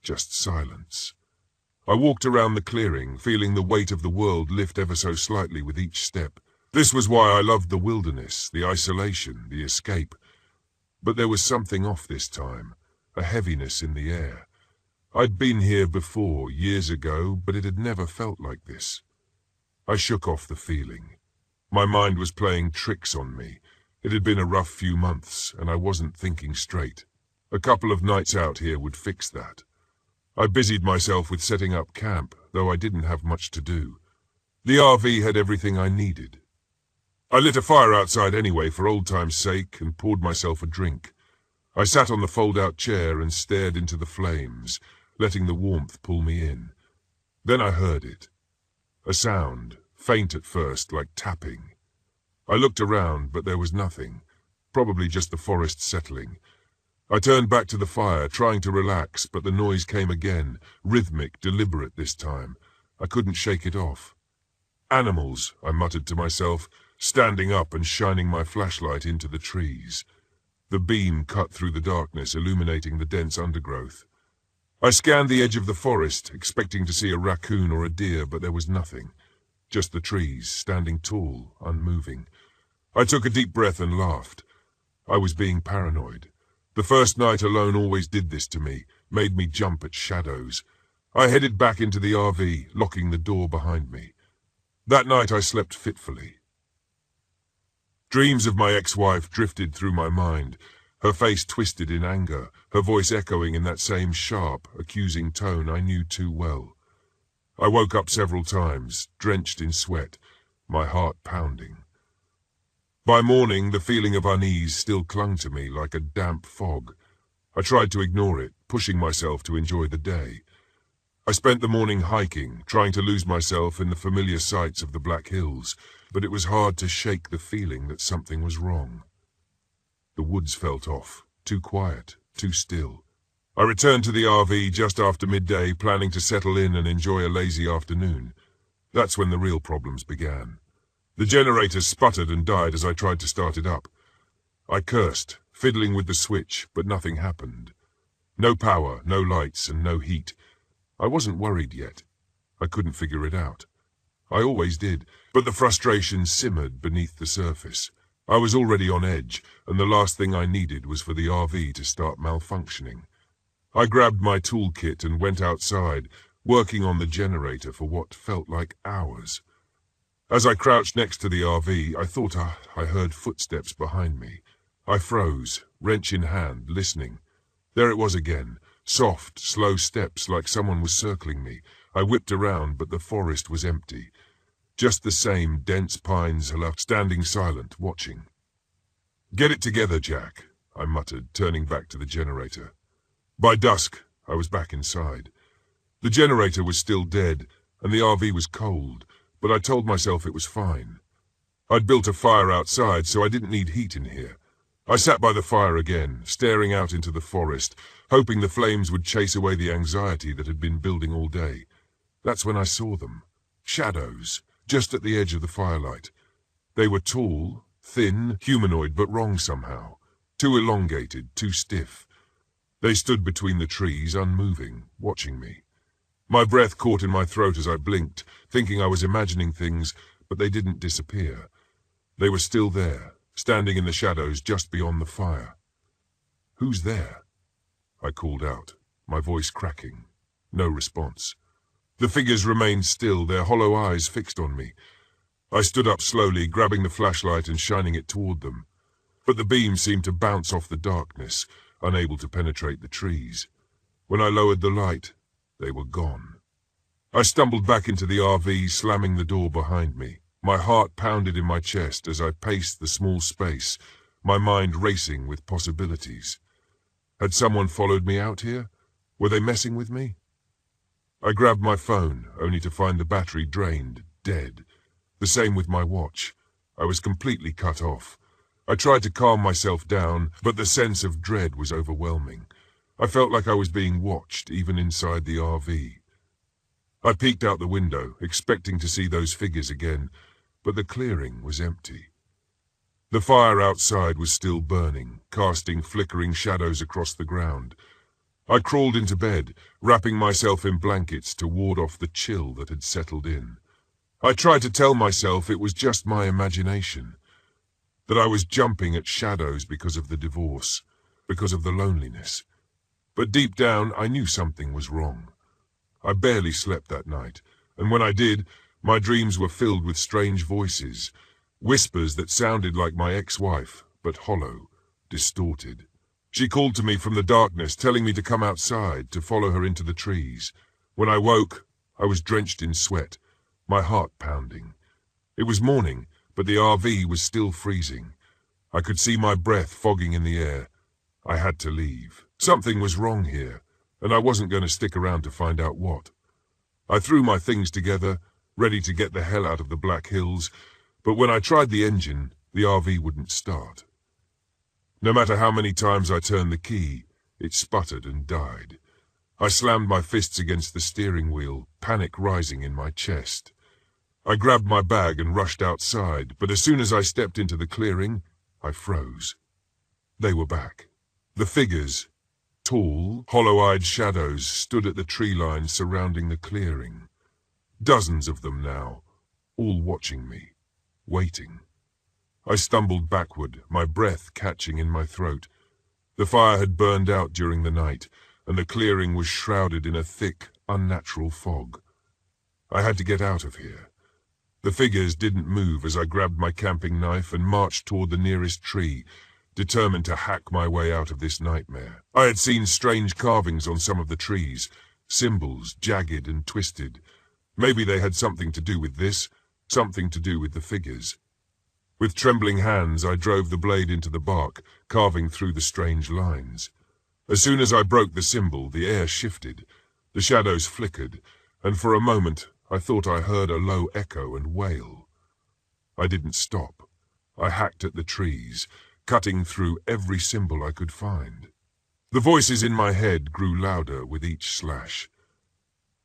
just silence. I walked around the clearing, feeling the weight of the world lift ever so slightly with each step. This was why I loved the wilderness, the isolation, the escape. But there was something off this time, a heaviness in the air. I'd been here before, years ago, but it had never felt like this. I shook off the feeling. My mind was playing tricks on me. It had been a rough few months, and I wasn't thinking straight. A couple of nights out here would fix that. I busied myself with setting up camp, though I didn't have much to do. The RV had everything I needed. I lit a fire outside anyway for old time's sake and poured myself a drink. I sat on the fold-out chair and stared into the flames, letting the warmth pull me in. Then I heard it. A sound, faint at first, like tapping. I looked around, but there was nothing. Probably just the forest settling. I turned back to the fire, trying to relax, but the noise came again, rhythmic, deliberate this time. I couldn't shake it off. Animals, I muttered to myself, standing up and shining my flashlight into the trees. The beam cut through the darkness, illuminating the dense undergrowth. I scanned the edge of the forest, expecting to see a raccoon or a deer, but there was nothing. Just the trees, standing tall, unmoving. I took a deep breath and laughed. I was being paranoid. The first night alone always did this to me, made me jump at shadows. I headed back into the RV, locking the door behind me. That night I slept fitfully. Dreams of my ex-wife drifted through my mind, her face twisted in anger, her voice echoing in that same sharp, accusing tone I knew too well. I woke up several times, drenched in sweat, my heart pounding. By morning, the feeling of unease still clung to me like a damp fog. I tried to ignore it, pushing myself to enjoy the day. I spent the morning hiking, trying to lose myself in the familiar sights of the Black Hills, but it was hard to shake the feeling that something was wrong. The woods felt off, too quiet, too still. I returned to the RV just after midday, planning to settle in and enjoy a lazy afternoon. That's when the real problems began. The generator sputtered and died as I tried to start it up. I cursed, fiddling with the switch, but nothing happened. No power, no lights, and no heat. I wasn't worried yet. I couldn't figure it out. I always did, but the frustration simmered beneath the surface. I was already on edge, and the last thing I needed was for the RV to start malfunctioning. I grabbed my toolkit and went outside, working on the generator for what felt like hours. As I crouched next to the RV, I thought I heard footsteps behind me. I froze, wrench in hand, listening. There it was again, soft, slow steps like someone was circling me. I whipped around, but the forest was empty. Just the same dense pines left standing silent, watching. "Get it together, Jack," I muttered, turning back to the generator. By dusk, I was back inside. The generator was still dead, and the RV was cold, but I told myself it was fine. I'd built a fire outside, so I didn't need heat in here. I sat by the fire again, staring out into the forest, hoping the flames would chase away the anxiety that had been building all day. That's when I saw them. Shadows, just at the edge of the firelight. They were tall, thin, humanoid, but wrong somehow. Too elongated, too stiff. They stood between the trees, unmoving, watching me. My breath caught in my throat as I blinked, thinking I was imagining things, but they didn't disappear. They were still there, standing in the shadows just beyond the fire. "Who's there?" I called out, my voice cracking. No response. The figures remained still, their hollow eyes fixed on me. I stood up slowly, grabbing the flashlight and shining it toward them. But the beam seemed to bounce off the darkness. unable to penetrate the trees. When I lowered the light, they were gone. I stumbled back into the RV, slamming the door behind me. My heart pounded in my chest as I paced the small space, my mind racing with possibilities. Had someone followed me out here? Were they messing with me? I grabbed my phone, only to find the battery drained, dead. The same with my watch. I was completely cut off. I tried to calm myself down, but the sense of dread was overwhelming. I felt like I was being watched, even inside the RV. I peeked out the window, expecting to see those figures again, but the clearing was empty. The fire outside was still burning, casting flickering shadows across the ground. I crawled into bed, wrapping myself in blankets to ward off the chill that had settled in. I tried to tell myself it was just my imagination, that I was jumping at shadows because of the divorce, because of the loneliness. But deep down, I knew something was wrong. I barely slept that night, and when I did, my dreams were filled with strange voices, whispers that sounded like my ex-wife, but hollow, distorted. She called to me from the darkness, telling me to come outside, to follow her into the trees. When I woke, I was drenched in sweat, my heart pounding. It was morning, but the RV was still freezing. I could see my breath fogging in the air. I had to leave. Something was wrong here, and I wasn't going to stick around to find out what. I threw my things together, ready to get the hell out of the Black Hills, but when I tried the engine, the RV wouldn't start. No matter how many times I turned the key, it sputtered and died. I slammed my fists against the steering wheel, panic rising in my chest. I grabbed my bag and rushed outside, but as soon as I stepped into the clearing, I froze. They were back. The figures, tall, hollow-eyed shadows, stood at the tree line surrounding the clearing. Dozens of them now, all watching me, waiting. I stumbled backward, my breath catching in my throat. The fire had burned out during the night, and the clearing was shrouded in a thick, unnatural fog. I had to get out of here. The figures didn't move as I grabbed my camping knife and marched toward the nearest tree, determined to hack my way out of this nightmare. I had seen strange carvings on some of the trees, symbols jagged and twisted. Maybe they had something to do with this, something to do with the figures. With trembling hands, I drove the blade into the bark, carving through the strange lines. As soon as I broke the symbol, the air shifted, the shadows flickered, and for a moment I thought I heard a low echo and wail. I didn't stop. I hacked at the trees, cutting through every symbol I could find. The voices in my head grew louder with each slash.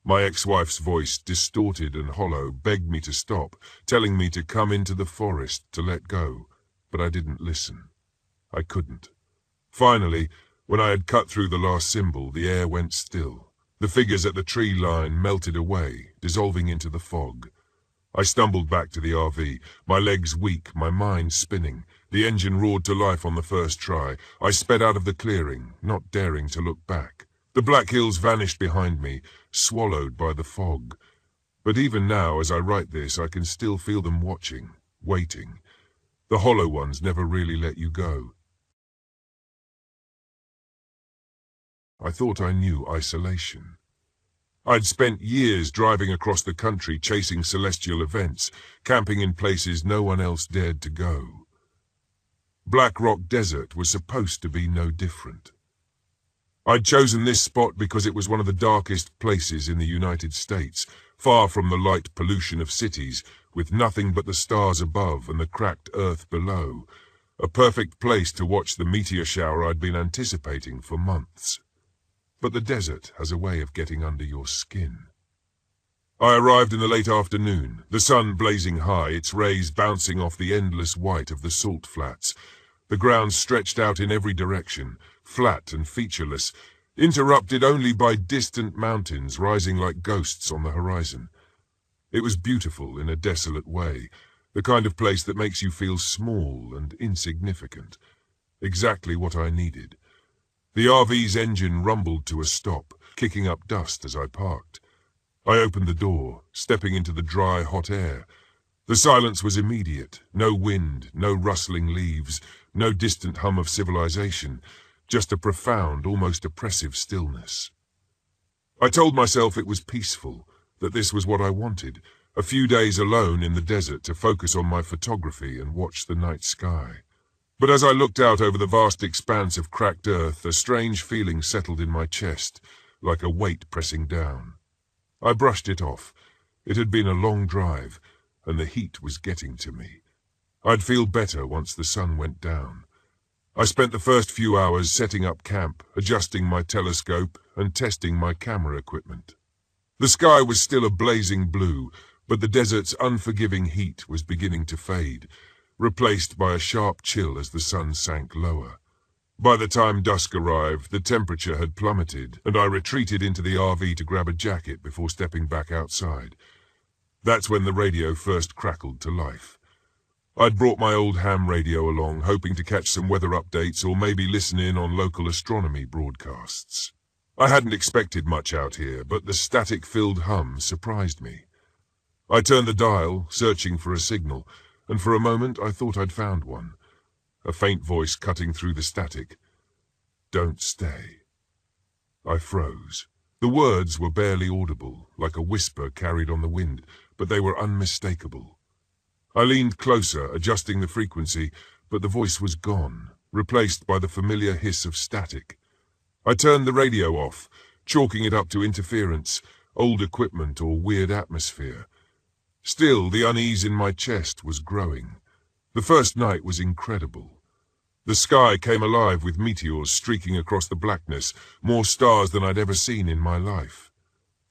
My ex-wife's voice, distorted and hollow, begged me to stop, telling me to come into the forest, to let go, but I didn't listen. I couldn't. Finally, when I had cut through the last symbol, the air went still. The figures at the tree line melted away, dissolving into the fog. I stumbled back to the RV, my legs weak, my mind spinning. The engine roared to life on the first try. I sped out of the clearing, not daring to look back. The Black Hills vanished behind me, swallowed by the fog. But even now, as I write this, I can still feel them watching, waiting. The hollow ones never really let you go. I thought I knew isolation. I'd spent years driving across the country chasing celestial events, camping in places no one else dared to go. Black Rock Desert was supposed to be no different. I'd chosen this spot because it was one of the darkest places in the United States, far from the light pollution of cities, with nothing but the stars above and the cracked earth below. A perfect place to watch the meteor shower I'd been anticipating for months. But the desert has a way of getting under your skin. I arrived in the late afternoon, the sun blazing high, its rays bouncing off the endless white of the salt flats. The ground stretched out in every direction, flat and featureless, interrupted only by distant mountains rising like ghosts on the horizon. It was beautiful in a desolate way, the kind of place that makes you feel small and insignificant. Exactly what I needed. The RV's engine rumbled to a stop, kicking up dust as I parked. I opened the door, stepping into the dry, hot air. The silence was immediate. No wind, no rustling leaves, no distant hum of civilization. just a profound, almost oppressive stillness. I told myself it was peaceful, that this was what I wanted, a few days alone in the desert to focus on my photography and watch the night sky. But as I looked out over the vast expanse of cracked earth, a strange feeling settled in my chest, like a weight pressing down. I brushed it off. It had been a long drive, and the heat was getting to me. I'd feel better once the sun went down. I spent the first few hours setting up camp, adjusting my telescope, and testing my camera equipment. The sky was still a blazing blue, but the desert's unforgiving heat was beginning to fade, replaced by a sharp chill as the sun sank lower. By the time dusk arrived, the temperature had plummeted, and I retreated into the RV to grab a jacket before stepping back outside. That's when the radio first crackled to life. I'd brought my old ham radio along, hoping to catch some weather updates or maybe listen in on local astronomy broadcasts. I hadn't expected much out here, but the static-filled hum surprised me. I turned the dial, searching for a signal, and for a moment I thought I'd found one. A faint voice cutting through the static. "Don't stay." I froze. The words were barely audible, like a whisper carried on the wind, but they were unmistakable. I leaned closer, adjusting the frequency, but the voice was gone, replaced by the familiar hiss of static. I turned the radio off, chalking it up to interference, old equipment, or weird atmosphere. Still, the unease in my chest was growing. The first night was incredible. The sky came alive with meteors streaking across the blackness, more stars than I'd ever seen in my life.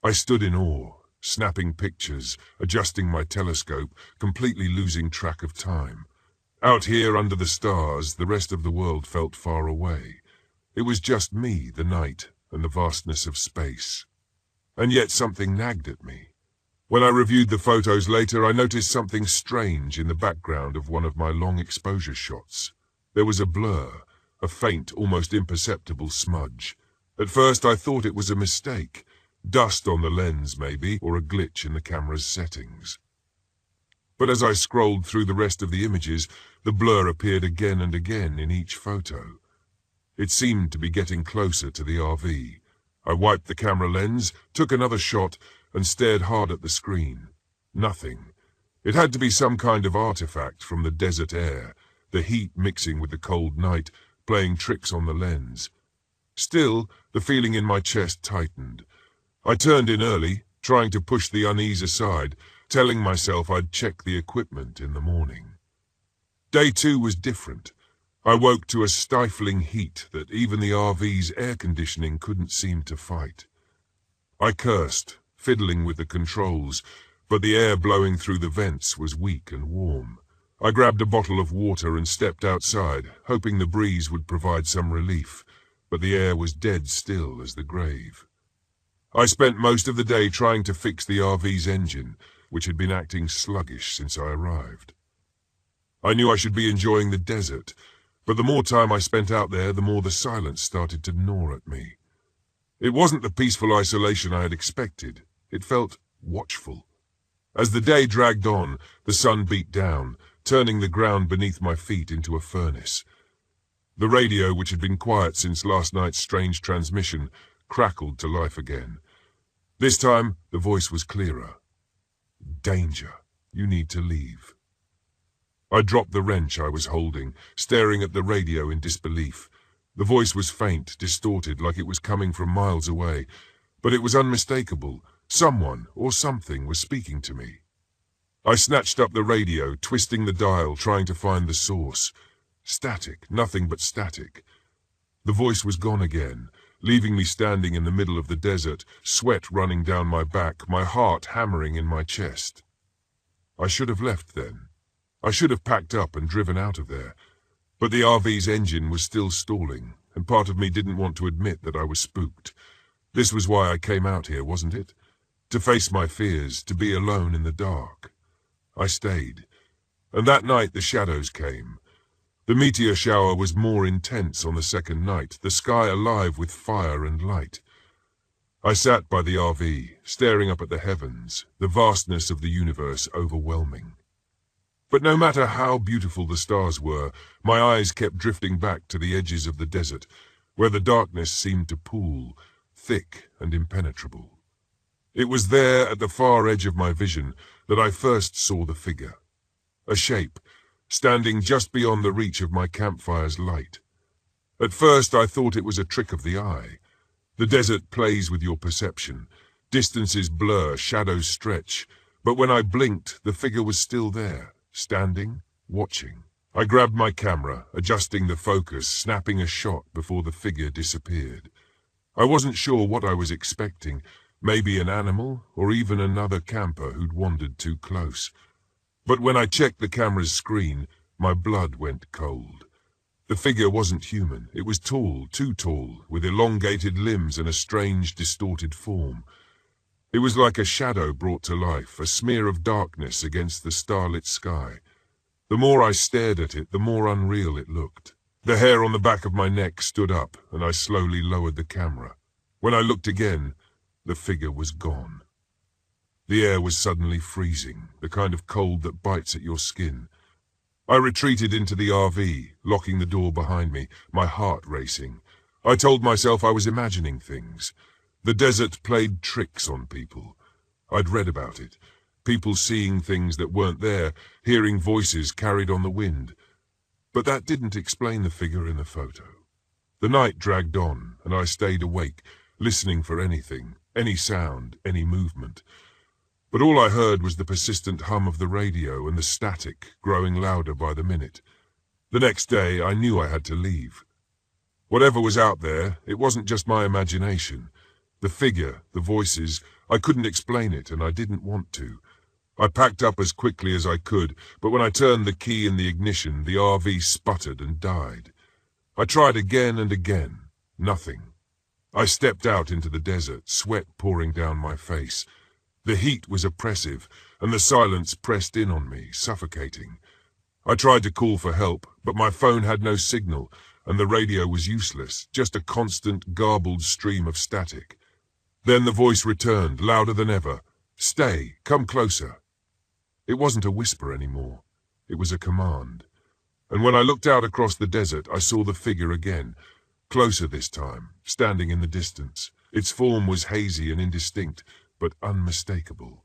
I stood in awe, snapping pictures, adjusting my telescope, completely losing track of time. Out here under the stars, the rest of the world felt far away. It was just me, the night, and the vastness of space. And yet something nagged at me. When I reviewed the photos later, I noticed something strange in the background of one of my long exposure shots. There was a blur, a faint, almost imperceptible smudge. At first I thought it was a mistake. Dust on the lens, maybe, or a glitch in the camera's settings. But as I scrolled through the rest of the images, the blur appeared again and again in each photo. It seemed to be getting closer to the RV. I wiped the camera lens, took another shot, and stared hard at the screen. Nothing. It had to be some kind of artifact from the desert air, the heat mixing with the cold night, playing tricks on the lens. Still, the feeling in my chest tightened. I turned in early, trying to push the unease aside, telling myself I'd check the equipment in the morning. Day 2 was different. I woke to a stifling heat that even the RV's air conditioning couldn't seem to fight. I cursed, fiddling with the controls, but the air blowing through the vents was weak and warm. I grabbed a bottle of water and stepped outside, hoping the breeze would provide some relief, but the air was dead still as the grave. I spent most of the day trying to fix the RV's engine, which had been acting sluggish since I arrived. I knew I should be enjoying the desert, but the more time I spent out there, the more the silence started to gnaw at me. It wasn't the peaceful isolation I had expected. It felt watchful. As the day dragged on, the sun beat down, turning the ground beneath my feet into a furnace. The radio, which had been quiet since last night's strange transmission, crackled to life again. This time, the voice was clearer. "Danger. You need to leave." I dropped the wrench I was holding, staring at the radio in disbelief. The voice was faint, distorted, like it was coming from miles away, but it was unmistakable. Someone or something was speaking to me. I snatched up the radio, twisting the dial, trying to find the source. Static, nothing but static. The voice was gone again, leaving me standing in the middle of the desert, sweat running down my back, my heart hammering in my chest. I should have left then. I should have packed up and driven out of there. But the RV's engine was still stalling, and part of me didn't want to admit that I was spooked. This was why I came out here, wasn't it? To face my fears, to be alone in the dark. I stayed. And that night the shadows came. The meteor shower was more intense on the second night, the sky alive with fire and light. I sat by the RV, staring up at the heavens, the vastness of the universe overwhelming. But no matter how beautiful the stars were, my eyes kept drifting back to the edges of the desert, where the darkness seemed to pool, thick and impenetrable. It was there, at the far edge of my vision, that I first saw the figure. A shape, standing just beyond the reach of my campfire's light. At first I thought it was a trick of the eye. The desert plays with your perception. Distances blur, shadows stretch. But when I blinked, the figure was still there, standing, watching. I grabbed my camera, adjusting the focus, snapping a shot before the figure disappeared. I wasn't sure what I was expecting, maybe an animal or even another camper who'd wandered too close. But when I checked the camera's screen, my blood went cold. The figure wasn't human. It was tall, too tall, with elongated limbs and a strange, distorted form. It was like a shadow brought to life, a smear of darkness against the starlit sky. The more I stared at it, the more unreal it looked. The hair on the back of my neck stood up, and I slowly lowered the camera. When I looked again, the figure was gone. The air was suddenly freezing, the kind of cold that bites at your skin. I retreated into the RV, locking the door behind me, my heart racing. I told myself I was imagining things. The desert played tricks on people. I'd read about it. People seeing things that weren't there, hearing voices carried on the wind. But that didn't explain the figure in the photo. The night dragged on, and I stayed awake, listening for anything, any sound, any movement. But all I heard was the persistent hum of the radio and the static growing louder by the minute. The next day, I knew I had to leave. Whatever was out there, it wasn't just my imagination. The figure, the voices, I couldn't explain it, and I didn't want to. I packed up as quickly as I could, but when I turned the key in the ignition, the RV sputtered and died. I tried again and again. Nothing. I stepped out into the desert, sweat pouring down my face. The heat was oppressive, and the silence pressed in on me, suffocating. I tried to call for help, but my phone had no signal, and the radio was useless, just a constant, garbled stream of static. Then the voice returned, louder than ever. "Stay, come closer." It wasn't a whisper anymore. It was a command. And when I looked out across the desert, I saw the figure again, closer this time, standing in the distance. Its form was hazy and indistinct, but unmistakable.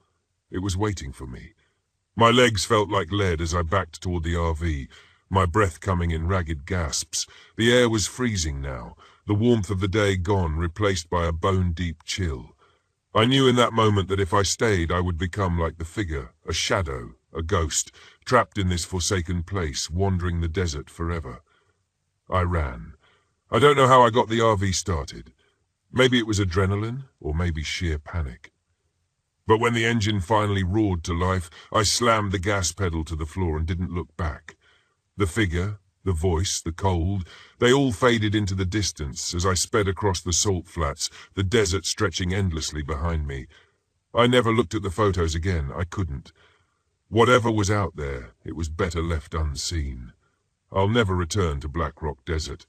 It was waiting for me. My legs felt like lead as I backed toward the RV, my breath coming in ragged gasps. The air was freezing now, the warmth of the day gone, replaced by a bone-deep chill. I knew in that moment that if I stayed, I would become like the figure, a shadow, a ghost, trapped in this forsaken place, wandering the desert forever. I ran. I don't know how I got the RV started. Maybe it was adrenaline, or maybe sheer panic. But when the engine finally roared to life, I slammed the gas pedal to the floor and didn't look back. The figure, the voice, the cold, they all faded into the distance as I sped across the salt flats, the desert stretching endlessly behind me. I never looked at the photos again. I couldn't. Whatever was out there, it was better left unseen. I'll never return to Black Rock Desert.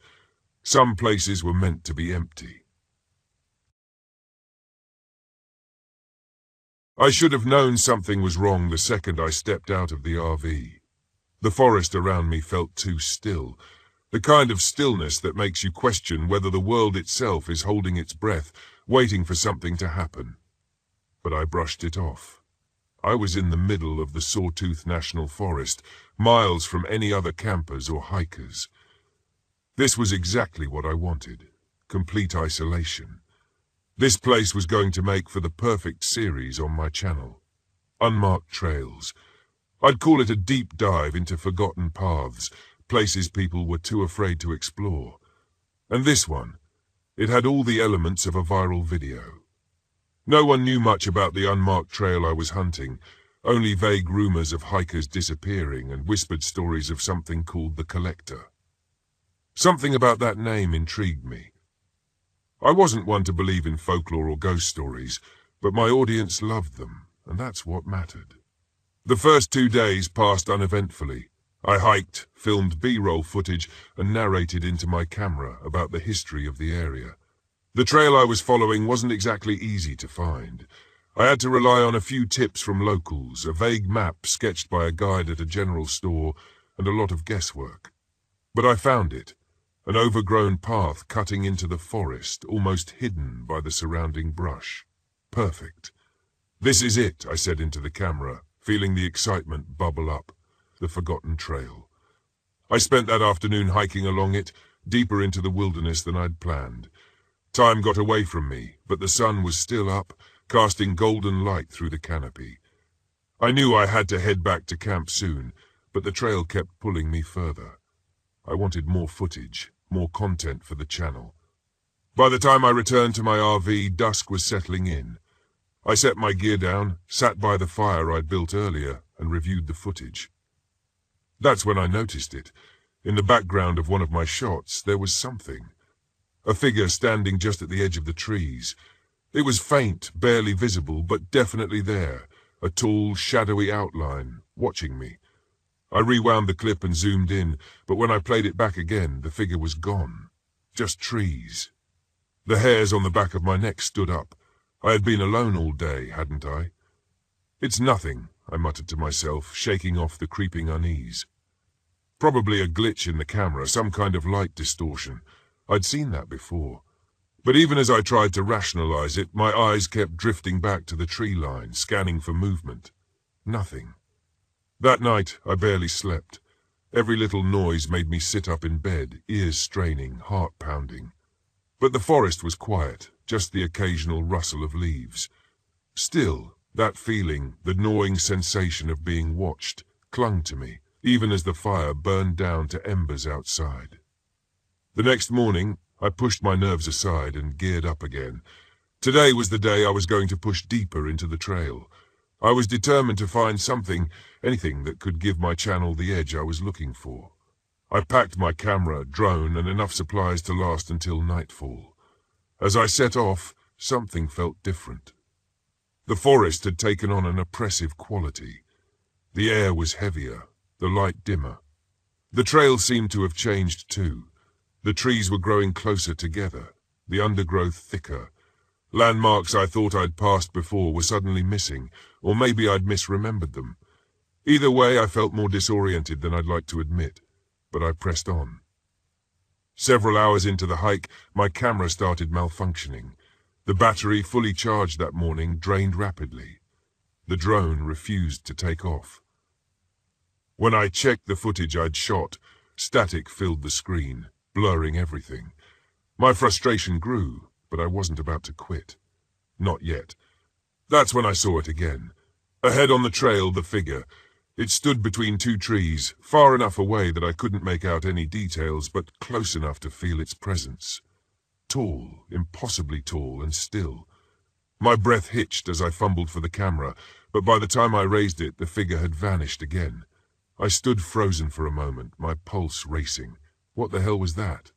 Some places were meant to be empty. I should have known something was wrong the second I stepped out of the RV. The forest around me felt too still, the kind of stillness that makes you question whether the world itself is holding its breath, waiting for something to happen. But I brushed it off. I was in the middle of the Sawtooth National Forest, miles from any other campers or hikers. This was exactly what I wanted, complete isolation. This place was going to make for the perfect series on my channel. Unmarked Trails. I'd call it a deep dive into forgotten paths, places people were too afraid to explore. And this one, it had all the elements of a viral video. No one knew much about the unmarked trail I was hunting, only vague rumors of hikers disappearing and whispered stories of something called the Collector. Something about that name intrigued me. I wasn't one to believe in folklore or ghost stories, but my audience loved them, and that's what mattered. The first 2 days passed uneventfully. I hiked, filmed B-roll footage, and narrated into my camera about the history of the area. The trail I was following wasn't exactly easy to find. I had to rely on a few tips from locals, a vague map sketched by a guide at a general store, and a lot of guesswork. But I found it, an overgrown path cutting into the forest, almost hidden by the surrounding brush. Perfect. "This is it," I said into the camera, feeling the excitement bubble up. The forgotten trail. I spent that afternoon hiking along it, deeper into the wilderness than I'd planned. Time got away from me, but the sun was still up, casting golden light through the canopy. I knew I had to head back to camp soon, but the trail kept pulling me further. I wanted more footage, more content for the channel. By the time I returned to my RV, dusk was settling in. I set my gear down, sat by the fire I'd built earlier, and reviewed the footage. That's when I noticed it. In the background of one of my shots, there was something. A figure standing just at the edge of the trees. It was faint, barely visible, but definitely there. A tall, shadowy outline, watching me. I rewound the clip and zoomed in, but when I played it back again, the figure was gone. Just trees. The hairs on the back of my neck stood up. I had been alone all day, hadn't I? "It's nothing," I muttered to myself, shaking off the creeping unease. Probably a glitch in the camera, some kind of light distortion. I'd seen that before. But even as I tried to rationalize it, my eyes kept drifting back to the tree line, scanning for movement. Nothing. That night, I barely slept. Every little noise made me sit up in bed, ears straining, heart pounding. But the forest was quiet, just the occasional rustle of leaves. Still, that feeling, the gnawing sensation of being watched, clung to me, even as the fire burned down to embers outside. The next morning, I pushed my nerves aside and geared up again. Today was the day I was going to push deeper into the trail. I was determined to find something, anything that could give my channel the edge I was looking for. I packed my camera, drone, and enough supplies to last until nightfall. As I set off, something felt different. The forest had taken on an oppressive quality. The air was heavier, the light dimmer. The trail seemed to have changed too. The trees were growing closer together, the undergrowth thicker. Landmarks I thought I'd passed before were suddenly missing, or maybe I'd misremembered them. Either way, I felt more disoriented than I'd like to admit, but I pressed on. Several hours into the hike, my camera started malfunctioning. The battery, fully charged that morning, drained rapidly. The drone refused to take off. When I checked the footage I'd shot, static filled the screen, blurring everything. My frustration grew, but I wasn't about to quit. Not yet. That's when I saw it again. Ahead on the trail, the figure. It stood between two trees, far enough away that I couldn't make out any details, but close enough to feel its presence. Tall, impossibly tall and still. My breath hitched as I fumbled for the camera, but by the time I raised it, the figure had vanished again. I stood frozen for a moment, my pulse racing. What the hell was that?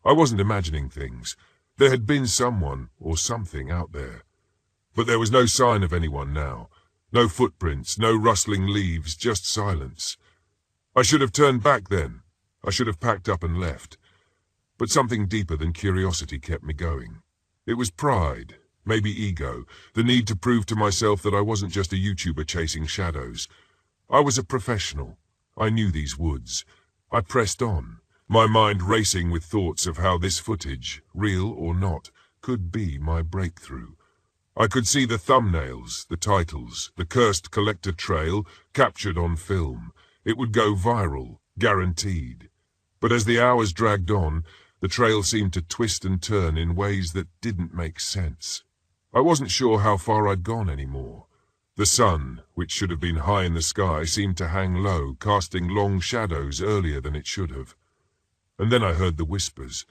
I wasn't imagining things. There had been someone or something out there. But there was no sign of anyone now. No footprints, no rustling leaves, just silence. I should have turned back then. I should have packed up and left. But something deeper than curiosity kept me going. It was pride, maybe ego, the need to prove to myself that I wasn't just a YouTuber chasing shadows. I was a professional. I knew these woods. I pressed on, my mind racing with thoughts of how this footage, real or not, could be my breakthrough. I could see the thumbnails, the titles, the cursed collector trail, captured on film. It would go viral, guaranteed. But as the hours dragged on, the trail seemed to twist and turn in ways that didn't make sense. I wasn't sure how far I'd gone anymore. The sun, which should have been high in the sky, seemed to hang low, casting long shadows earlier than it should have. And then I heard the whispers.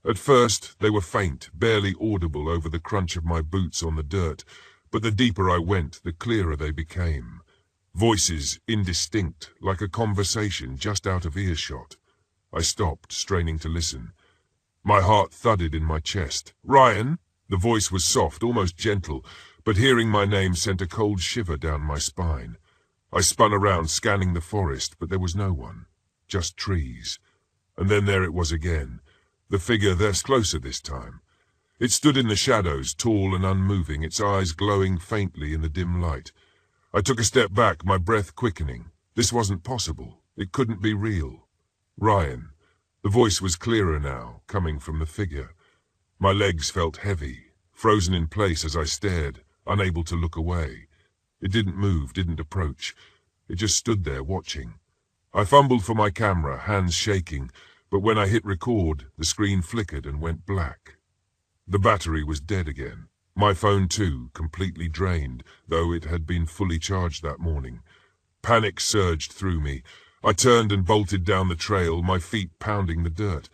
At first, they were faint, barely audible over the crunch of my boots on the dirt, but the deeper I went, the clearer they became. Voices, indistinct, like a conversation just out of earshot. I stopped, straining to listen. My heart thudded in my chest. "Ryan?" The voice was soft, almost gentle, but hearing my name sent a cold shiver down my spine. I spun around, scanning the forest, but there was no one. Just trees. And then there it was again. The figure there's closer this time. It stood in the shadows, tall and unmoving, its eyes glowing faintly in the dim light. I took a step back, my breath quickening. This wasn't possible. It couldn't be real. Ryan. The voice was clearer now, coming from the figure. My legs felt heavy, frozen in place as I stared, unable to look away. It didn't move, didn't approach. It just stood there watching. I fumbled for my camera, hands shaking, but when I hit record, the screen flickered and went black. The battery was dead again. My phone too, completely drained, though it had been fully charged that morning. Panic surged through me. I turned and bolted down the trail, my feet pounding the dirt.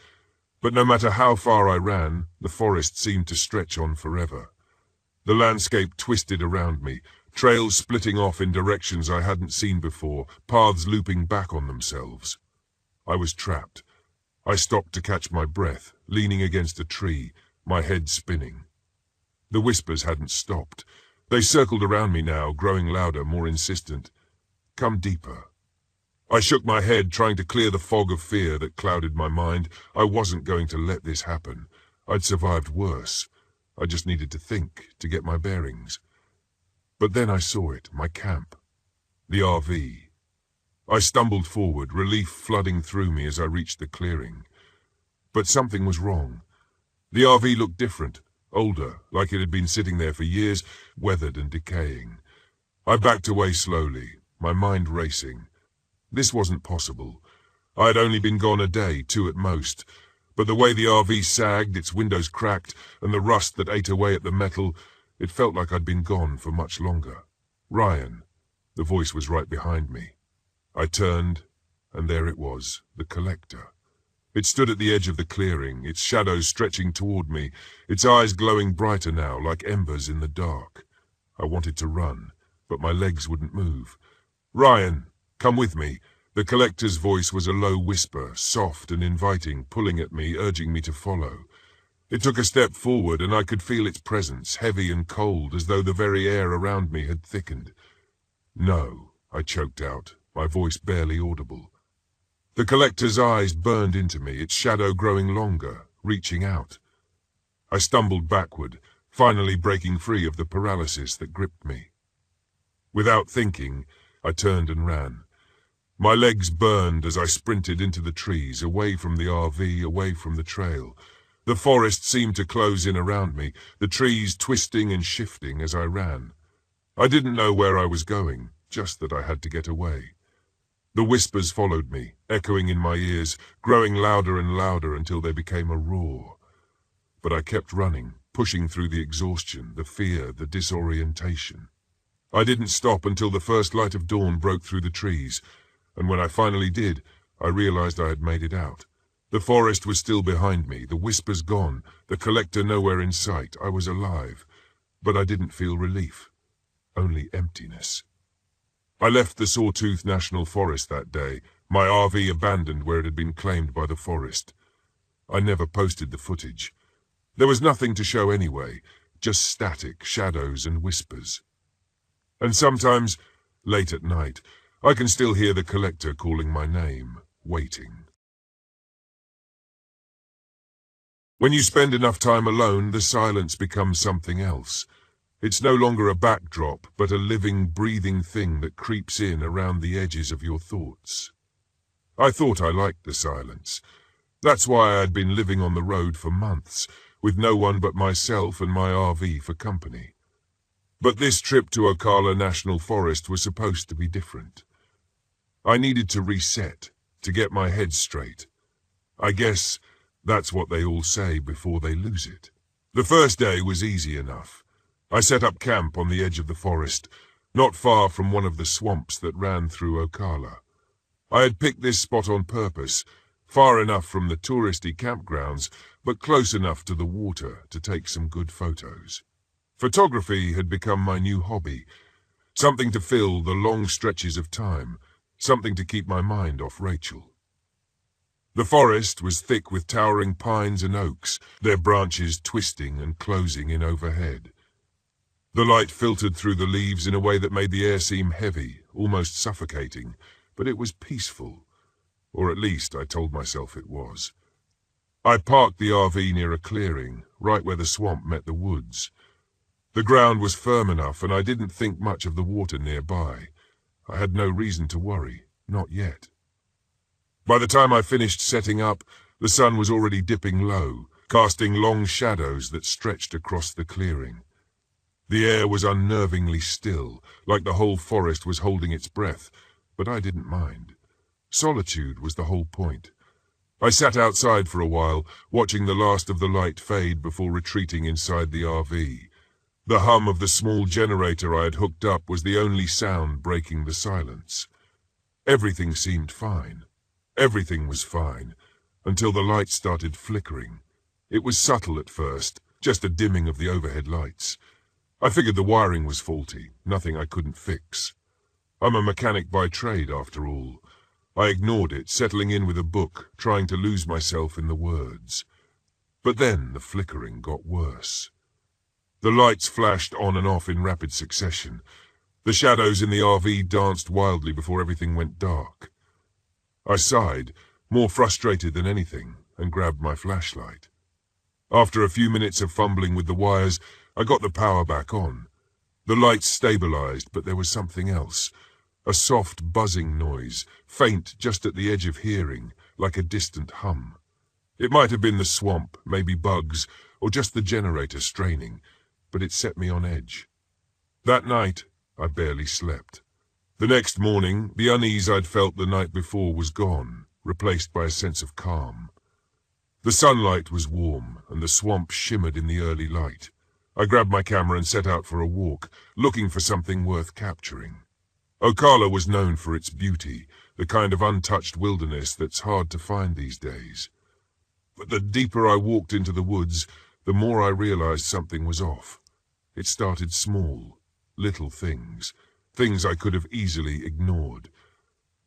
But no matter how far I ran, the forest seemed to stretch on forever. The landscape twisted around me, trails splitting off in directions I hadn't seen before, paths looping back on themselves. I was trapped. I stopped to catch my breath, leaning against a tree, my head spinning. The whispers hadn't stopped. They circled around me now, growing louder, more insistent. Come deeper. I shook my head, trying to clear the fog of fear that clouded my mind. I wasn't going to let this happen. I'd survived worse. I just needed to think, to get my bearings. But then I saw it, my camp. The RV. I stumbled forward, relief flooding through me as I reached the clearing. But something was wrong. The RV looked different, older, like it had been sitting there for years, weathered and decaying. I backed away slowly, my mind racing. This wasn't possible. I had only been gone a day, 2 at most, but the way the RV sagged, its windows cracked, and the rust that ate away at the metal, it felt like I'd been gone for much longer. Ryan. The voice was right behind me. I turned, and there it was, the collector. It stood at the edge of the clearing, its shadows stretching toward me, its eyes glowing brighter now, like embers in the dark. I wanted to run, but my legs wouldn't move. Ryan, come with me. The collector's voice was a low whisper, soft and inviting, pulling at me, urging me to follow. It took a step forward, and I could feel its presence, heavy and cold, as though the very air around me had thickened. No, I choked out, my voice barely audible. The collector's eyes burned into me, its shadow growing longer, reaching out. I stumbled backward, finally breaking free of the paralysis that gripped me. Without thinking, I turned and ran. My legs burned as I sprinted into the trees, away from the RV, away from the trail. The forest seemed to close in around me, the trees twisting and shifting as I ran. I didn't know where I was going, just that I had to get away. The whispers followed me, echoing in my ears, growing louder and louder until they became a roar. But I kept running, pushing through the exhaustion, the fear, the disorientation. I didn't stop until the first light of dawn broke through the trees, and when I finally did, I realized I had made it out. The forest was still behind me, the whispers gone, the collector nowhere in sight. I was alive, but I didn't feel relief, only emptiness. I left the Sawtooth National Forest that day, my RV abandoned where it had been claimed by the forest. I never posted the footage. There was nothing to show anyway, just static, shadows and whispers. And sometimes, late at night, I can still hear the collector calling my name, waiting. When you spend enough time alone, the silence becomes something else. It's no longer a backdrop, but a living, breathing thing that creeps in around the edges of your thoughts. I thought I liked the silence. That's why I had been living on the road for months, with no one but myself and my RV for company. But this trip to Ocala National Forest was supposed to be different. I needed to reset, to get my head straight. I guess that's what they all say before they lose it. The first day was easy enough. I set up camp on the edge of the forest, not far from one of the swamps that ran through Ocala. I had picked this spot on purpose, far enough from the touristy campgrounds, but close enough to the water to take some good photos. Photography had become my new hobby, something to fill the long stretches of time, something to keep my mind off Rachel. The forest was thick with towering pines and oaks, their branches twisting and closing in overhead. The light filtered through the leaves in a way that made the air seem heavy, almost suffocating, but it was peaceful, or at least I told myself it was. I parked the RV near a clearing, right where the swamp met the woods. The ground was firm enough, and I didn't think much of the water nearby. I had no reason to worry, not yet. By the time I finished setting up, The sun was already dipping low, casting long shadows that stretched across the clearing. The air was unnervingly still, like the whole forest was holding its breath, but I didn't mind. Solitude was the whole point. I sat outside for a while, watching the last of the light fade before retreating inside the RV. The hum of the small generator I had hooked up was the only sound breaking the silence. Everything seemed fine. Everything was fine, until the light started flickering. It was subtle at first, just a dimming of the overhead lights. I figured the wiring was faulty, nothing I couldn't fix. I'm a mechanic by trade, after all. I ignored it, settling in with a book, trying to lose myself in the words. But then the flickering got worse. The lights flashed on and off in rapid succession. The shadows in the RV danced wildly before everything went dark. I sighed, more frustrated than anything, and grabbed my flashlight. After a few minutes of fumbling with the wires, I got the power back on. The lights stabilized, but there was something else. A soft buzzing noise, faint just at the edge of hearing, like a distant hum. It might have been the swamp, maybe bugs, or just the generator straining, but it set me on edge. That night, I barely slept. The next morning, the unease I'd felt the night before was gone, replaced by a sense of calm. The sunlight was warm, and the swamp shimmered in the early light. I grabbed my camera and set out for a walk, looking for something worth capturing. Ocala was known for its beauty, the kind of untouched wilderness that's hard to find these days. But the deeper I walked into the woods, the more I realized something was off. It started small, little things I could have easily ignored.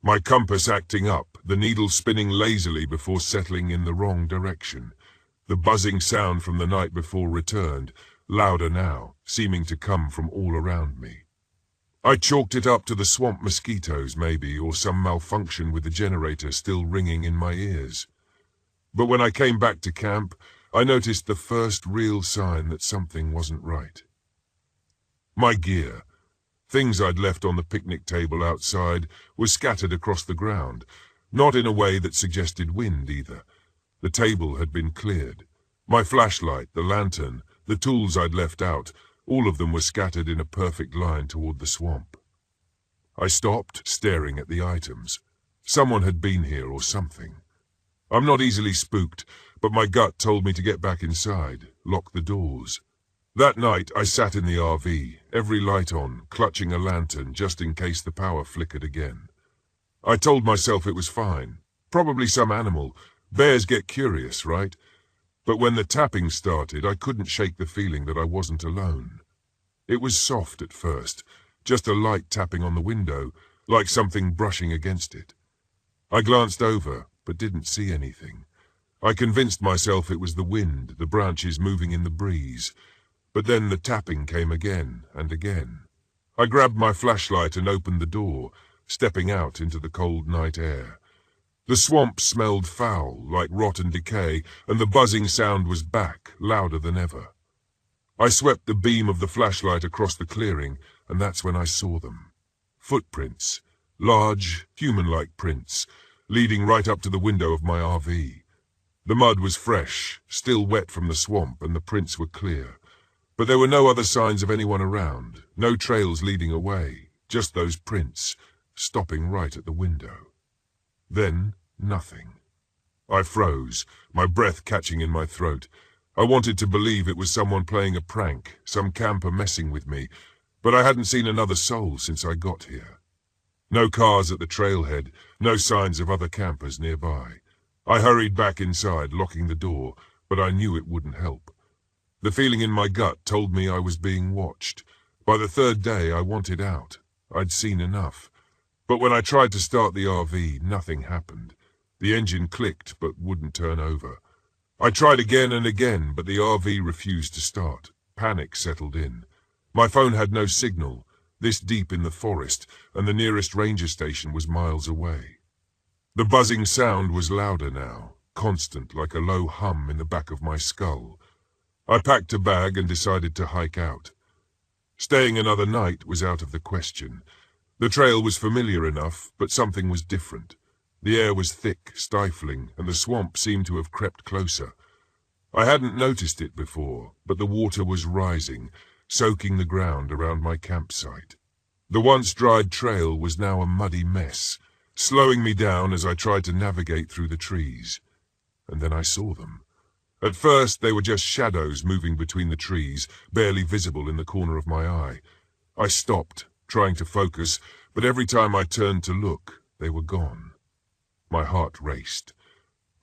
My compass acting up, the needle spinning lazily before settling in the wrong direction. The buzzing sound from the night before returned, louder now, seeming to come from all around me. I chalked it up to the swamp mosquitoes, maybe, or some malfunction with the generator still ringing in my ears. But when I came back to camp, I noticed the first real sign that something wasn't right. My gear, things I'd left on the picnic table outside, were scattered across the ground, not in a way that suggested wind either. The table had been cleared. My flashlight, the lantern, the tools I'd left out, all of them were scattered in a perfect line toward the swamp. I stopped, staring at the items. Someone had been here or something. I'm not easily spooked, but my gut told me to get back inside, lock the doors. That night I sat in the RV, every light on, clutching a lantern just in case the power flickered again. I told myself it was fine. Probably some animal. Bears get curious, right? But when the tapping started, I couldn't shake the feeling that I wasn't alone. It was soft at first, just a light tapping on the window, like something brushing against it. I glanced over, but didn't see anything. I convinced myself it was the wind, the branches moving in the breeze. But then the tapping came again and again. I grabbed my flashlight and opened the door, stepping out into the cold night air. The swamp smelled foul, like rot and decay, and the buzzing sound was back, louder than ever. I swept the beam of the flashlight across the clearing, and that's when I saw them. Footprints, large, human-like prints, leading right up to the window of my RV. The mud was fresh, still wet from the swamp, and the prints were clear. But there were no other signs of anyone around, no trails leading away, just those prints, stopping right at the window. Then, nothing. I froze, my breath catching in my throat. I wanted to believe it was someone playing a prank, some camper messing with me, but I hadn't seen another soul since I got here. No cars at the trailhead, no signs of other campers nearby. I hurried back inside, locking the door, but I knew it wouldn't help. The feeling in my gut told me I was being watched. By the third day, I wanted out. I'd seen enough. But when I tried to start the RV, nothing happened. The engine clicked, but wouldn't turn over. I tried again and again, but the RV refused to start. Panic settled in. My phone had no signal, this deep in the forest, and the nearest ranger station was miles away. The buzzing sound was louder now, constant, like a low hum in the back of my skull. I packed a bag and decided to hike out. Staying another night was out of the question. The trail was familiar enough, but something was different. The air was thick, stifling, and the swamp seemed to have crept closer. I hadn't noticed it before, but the water was rising, soaking the ground around my campsite. The once dried trail was now a muddy mess, slowing me down as I tried to navigate through the trees. And then I saw them. At first, they were just shadows moving between the trees, barely visible in the corner of my eye. I stopped, trying to focus, but every time I turned to look, they were gone. My heart raced.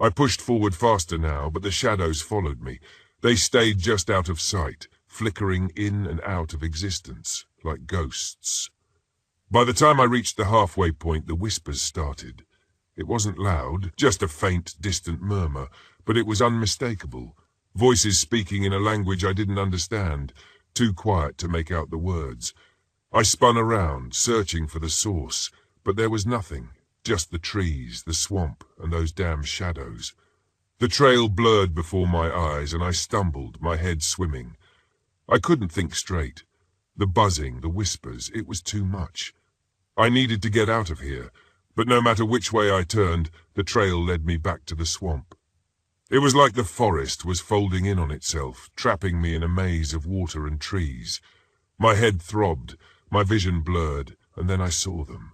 I pushed forward faster now, but the shadows followed me. They stayed just out of sight, flickering in and out of existence, like ghosts. By the time I reached the halfway point, the whispers started. It wasn't loud, just a faint, distant murmur, but it was unmistakable. Voices speaking in a language I didn't understand, too quiet to make out the words. I spun around, searching for the source, but there was nothing, just the trees, the swamp, and those damn shadows. The trail blurred before my eyes, and I stumbled, my head swimming. I couldn't think straight. The buzzing, the whispers, it was too much. I needed to get out of here, but no matter which way I turned, the trail led me back to the swamp. It was like the forest was folding in on itself, trapping me in a maze of water and trees. My head throbbed, my vision blurred, and then I saw them.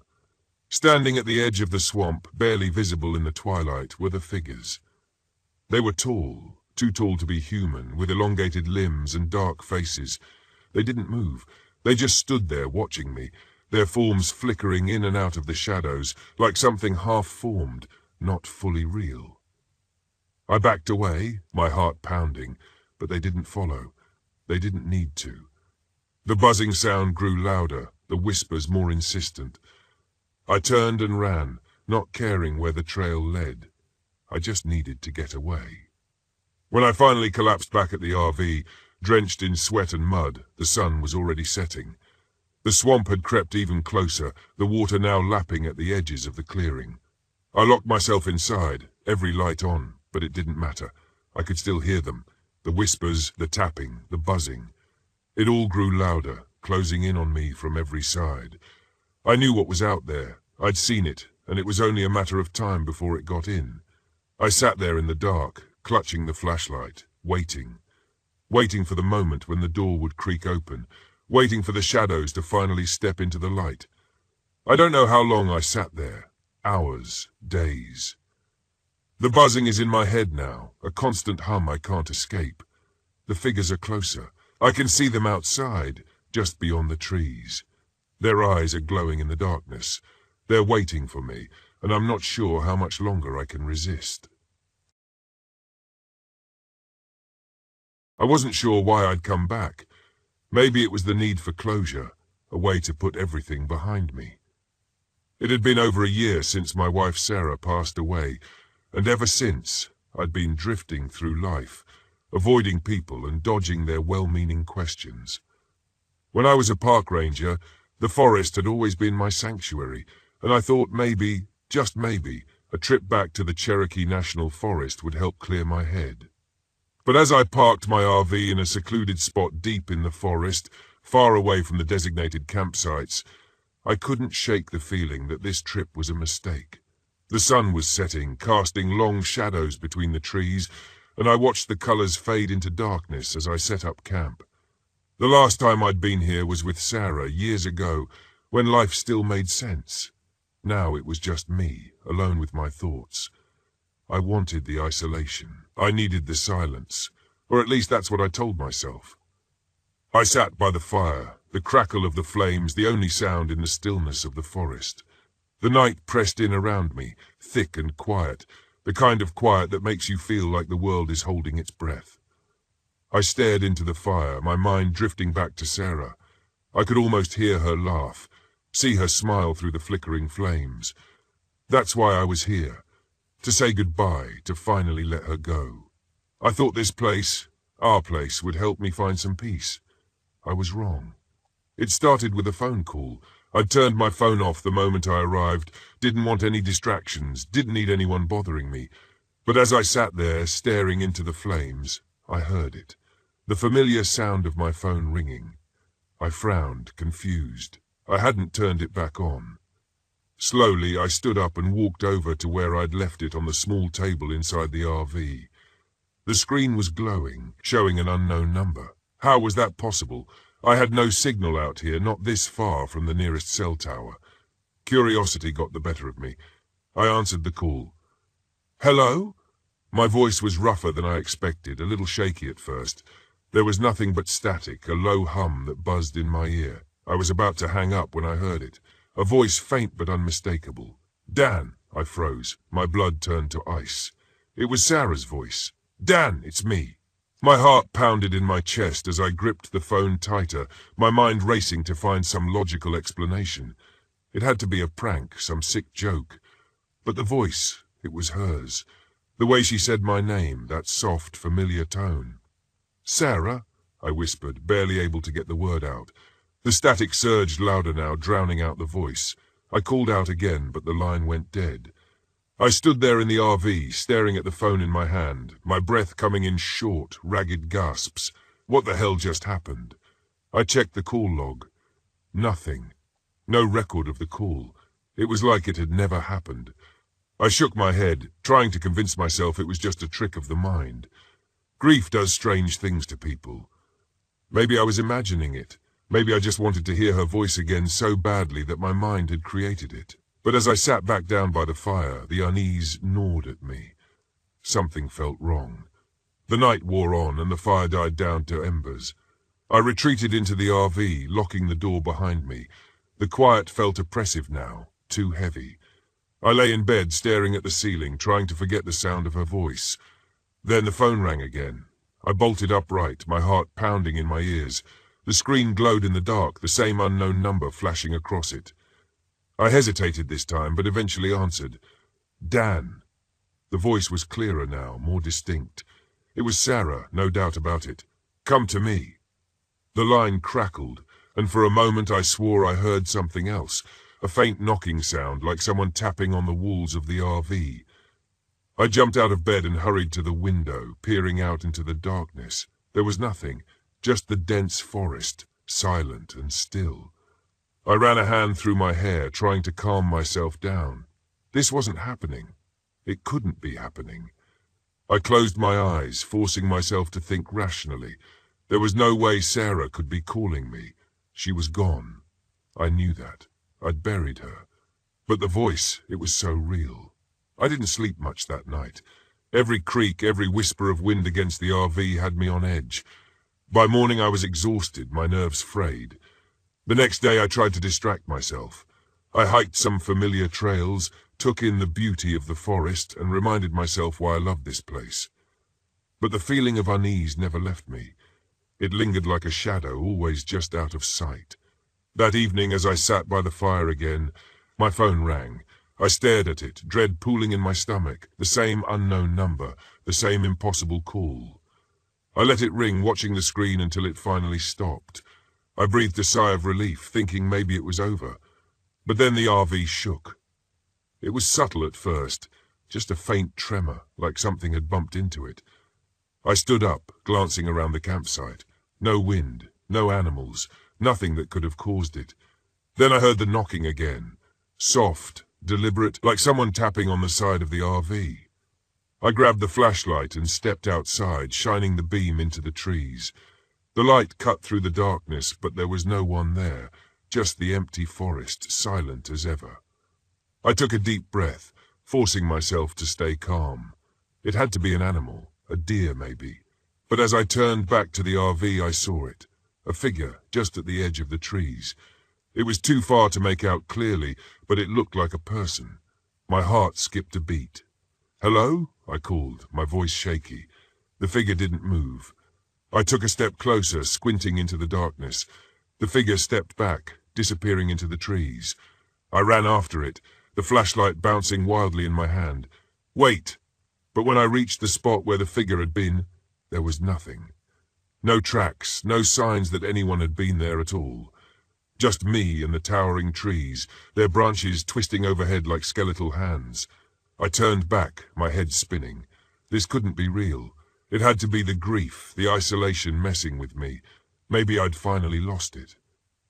Standing at the edge of the swamp, barely visible in the twilight, were the figures. They were tall, too tall to be human, with elongated limbs and dark faces. They didn't move. They just stood there watching me, their forms flickering in and out of the shadows, like something half-formed, not fully real. I backed away, my heart pounding, but they didn't follow. They didn't need to. The buzzing sound grew louder, the whispers more insistent. I turned and ran, not caring where the trail led. I just needed to get away. When I finally collapsed back at the RV, drenched in sweat and mud, the sun was already setting. The swamp had crept even closer, the water now lapping at the edges of the clearing. I locked myself inside, every light on, but it didn't matter. I could still hear them, the whispers, the tapping, the buzzing. It all grew louder, closing in on me from every side. I knew what was out there. I'd seen it, and it was only a matter of time before it got in. I sat there in the dark, clutching the flashlight, waiting for the moment when the door would creak open, waiting for the shadows to finally step into the light. I don't know how long I sat there. Hours, days. The buzzing is in my head now, a constant hum I can't escape. The figures are closer. I can see them outside, just beyond the trees. Their eyes are glowing in the darkness. They're waiting for me, and I'm not sure how much longer I can resist. I wasn't sure why I'd come back. Maybe it was the need for closure, a way to put everything behind me. It had been over a year since my wife Sarah passed away, and ever since I'd been drifting through life, avoiding people and dodging their well-meaning questions. When I was a park ranger, the forest had always been my sanctuary, and I thought maybe, just maybe, a trip back to the Cherokee National Forest would help clear my head. But as I parked my RV in a secluded spot deep in the forest, far away from the designated campsites, I couldn't shake the feeling that this trip was a mistake. The sun was setting, casting long shadows between the trees, and I watched the colors fade into darkness as I set up camp. The last time I'd been here was with Sarah years ago, when life still made sense. Now it was just me, alone with my thoughts. I wanted the isolation. I needed the silence, or at least that's what I told myself. I sat by the fire, the crackle of the flames the only sound in the stillness of the forest. The night pressed in around me, thick and quiet, the kind of quiet that makes you feel like the world is holding its breath. I stared into the fire, my mind drifting back to Sarah. I could almost hear her laugh, see her smile through the flickering flames. That's why I was here, to say goodbye, to finally let her go. I thought this place, our place, would help me find some peace. I was wrong. It started with a phone call. I'd turned my phone off the moment I arrived, didn't want any distractions, didn't need anyone bothering me. But as I sat there, staring into the flames, I heard it, the familiar sound of my phone ringing. I frowned, confused. I hadn't turned it back on. Slowly, I stood up and walked over to where I'd left it on the small table inside the RV. The screen was glowing, showing an unknown number. How was that possible? I had no signal out here, not this far from the nearest cell tower. Curiosity got the better of me. I answered the call. "Hello?" My voice was rougher than I expected, a little shaky at first. There was nothing but static, a low hum that buzzed in my ear. I was about to hang up when I heard it. A voice faint but unmistakable. "Dan!" I froze. My blood turned to ice. It was Sarah's voice. "Dan, it's me." My heart pounded in my chest as I gripped the phone tighter, my mind racing to find some logical explanation. It had to be a prank, some sick joke. But the voice, it was hers. The way she said my name, that soft, familiar tone. "Sarah?" I whispered, barely able to get the word out. The static surged louder now, drowning out the voice. I called out again, but the line went dead. I stood there in the RV, staring at the phone in my hand, my breath coming in short, ragged gasps. What the hell just happened? I checked the call log. Nothing. No record of the call. It was like it had never happened. I shook my head, trying to convince myself it was just a trick of the mind. Grief does strange things to people. Maybe I was imagining it. Maybe I just wanted to hear her voice again so badly that my mind had created it. But as I sat back down by the fire, the unease gnawed at me. Something felt wrong. The night wore on and the fire died down to embers. I retreated into the RV, locking the door behind me. The quiet felt oppressive now, too heavy. I lay in bed, staring at the ceiling, trying to forget the sound of her voice. Then the phone rang again. I bolted upright, my heart pounding in my ears. The screen glowed in the dark, the same unknown number flashing across it. I hesitated this time, but eventually answered. "Dan." The voice was clearer now, more distinct. It was Sarah, no doubt about it. "Come to me." The line crackled, and for a moment I swore I heard something else, a faint knocking sound, like someone tapping on the walls of the RV. I jumped out of bed and hurried to the window, peering out into the darkness. There was nothing, just the dense forest, silent and still. I ran a hand through my hair, trying to calm myself down. This wasn't happening. It couldn't be happening. I closed my eyes, forcing myself to think rationally. There was no way Sarah could be calling me. She was gone. I knew that. I'd buried her. But the voice, it was so real. I didn't sleep much that night. Every creak, every whisper of wind against the RV had me on edge. By morning I was exhausted, my nerves frayed. The next day I tried to distract myself. I hiked some familiar trails, took in the beauty of the forest, and reminded myself why I loved this place. But the feeling of unease never left me. It lingered like a shadow, always just out of sight. That evening, as I sat by the fire again, my phone rang. I stared at it, dread pooling in my stomach, the same unknown number, the same impossible call. I let it ring, watching the screen until it finally stopped. I breathed a sigh of relief, thinking maybe it was over. But then the RV shook. It was subtle at first, just a faint tremor, like something had bumped into it. I stood up, glancing around the campsite. No wind, no animals, nothing that could have caused it. Then I heard the knocking again. Soft, deliberate, like someone tapping on the side of the RV. I grabbed the flashlight and stepped outside, shining the beam into the trees. The light cut through the darkness, but there was no one there, just the empty forest, silent as ever. I took a deep breath, forcing myself to stay calm. It had to be an animal, a deer maybe. But as I turned back to the RV, I saw it, a figure just at the edge of the trees. It was too far to make out clearly, but it looked like a person. My heart skipped a beat. "Hello?" I called, my voice shaky. The figure didn't move. I took a step closer, squinting into the darkness. The figure stepped back, disappearing into the trees. I ran after it, the flashlight bouncing wildly in my hand. "Wait!" But when I reached the spot where the figure had been, there was nothing. No tracks, no signs that anyone had been there at all. Just me and the towering trees, their branches twisting overhead like skeletal hands. I turned back, my head spinning. This couldn't be real. It had to be the grief, the isolation messing with me. Maybe I'd finally lost it.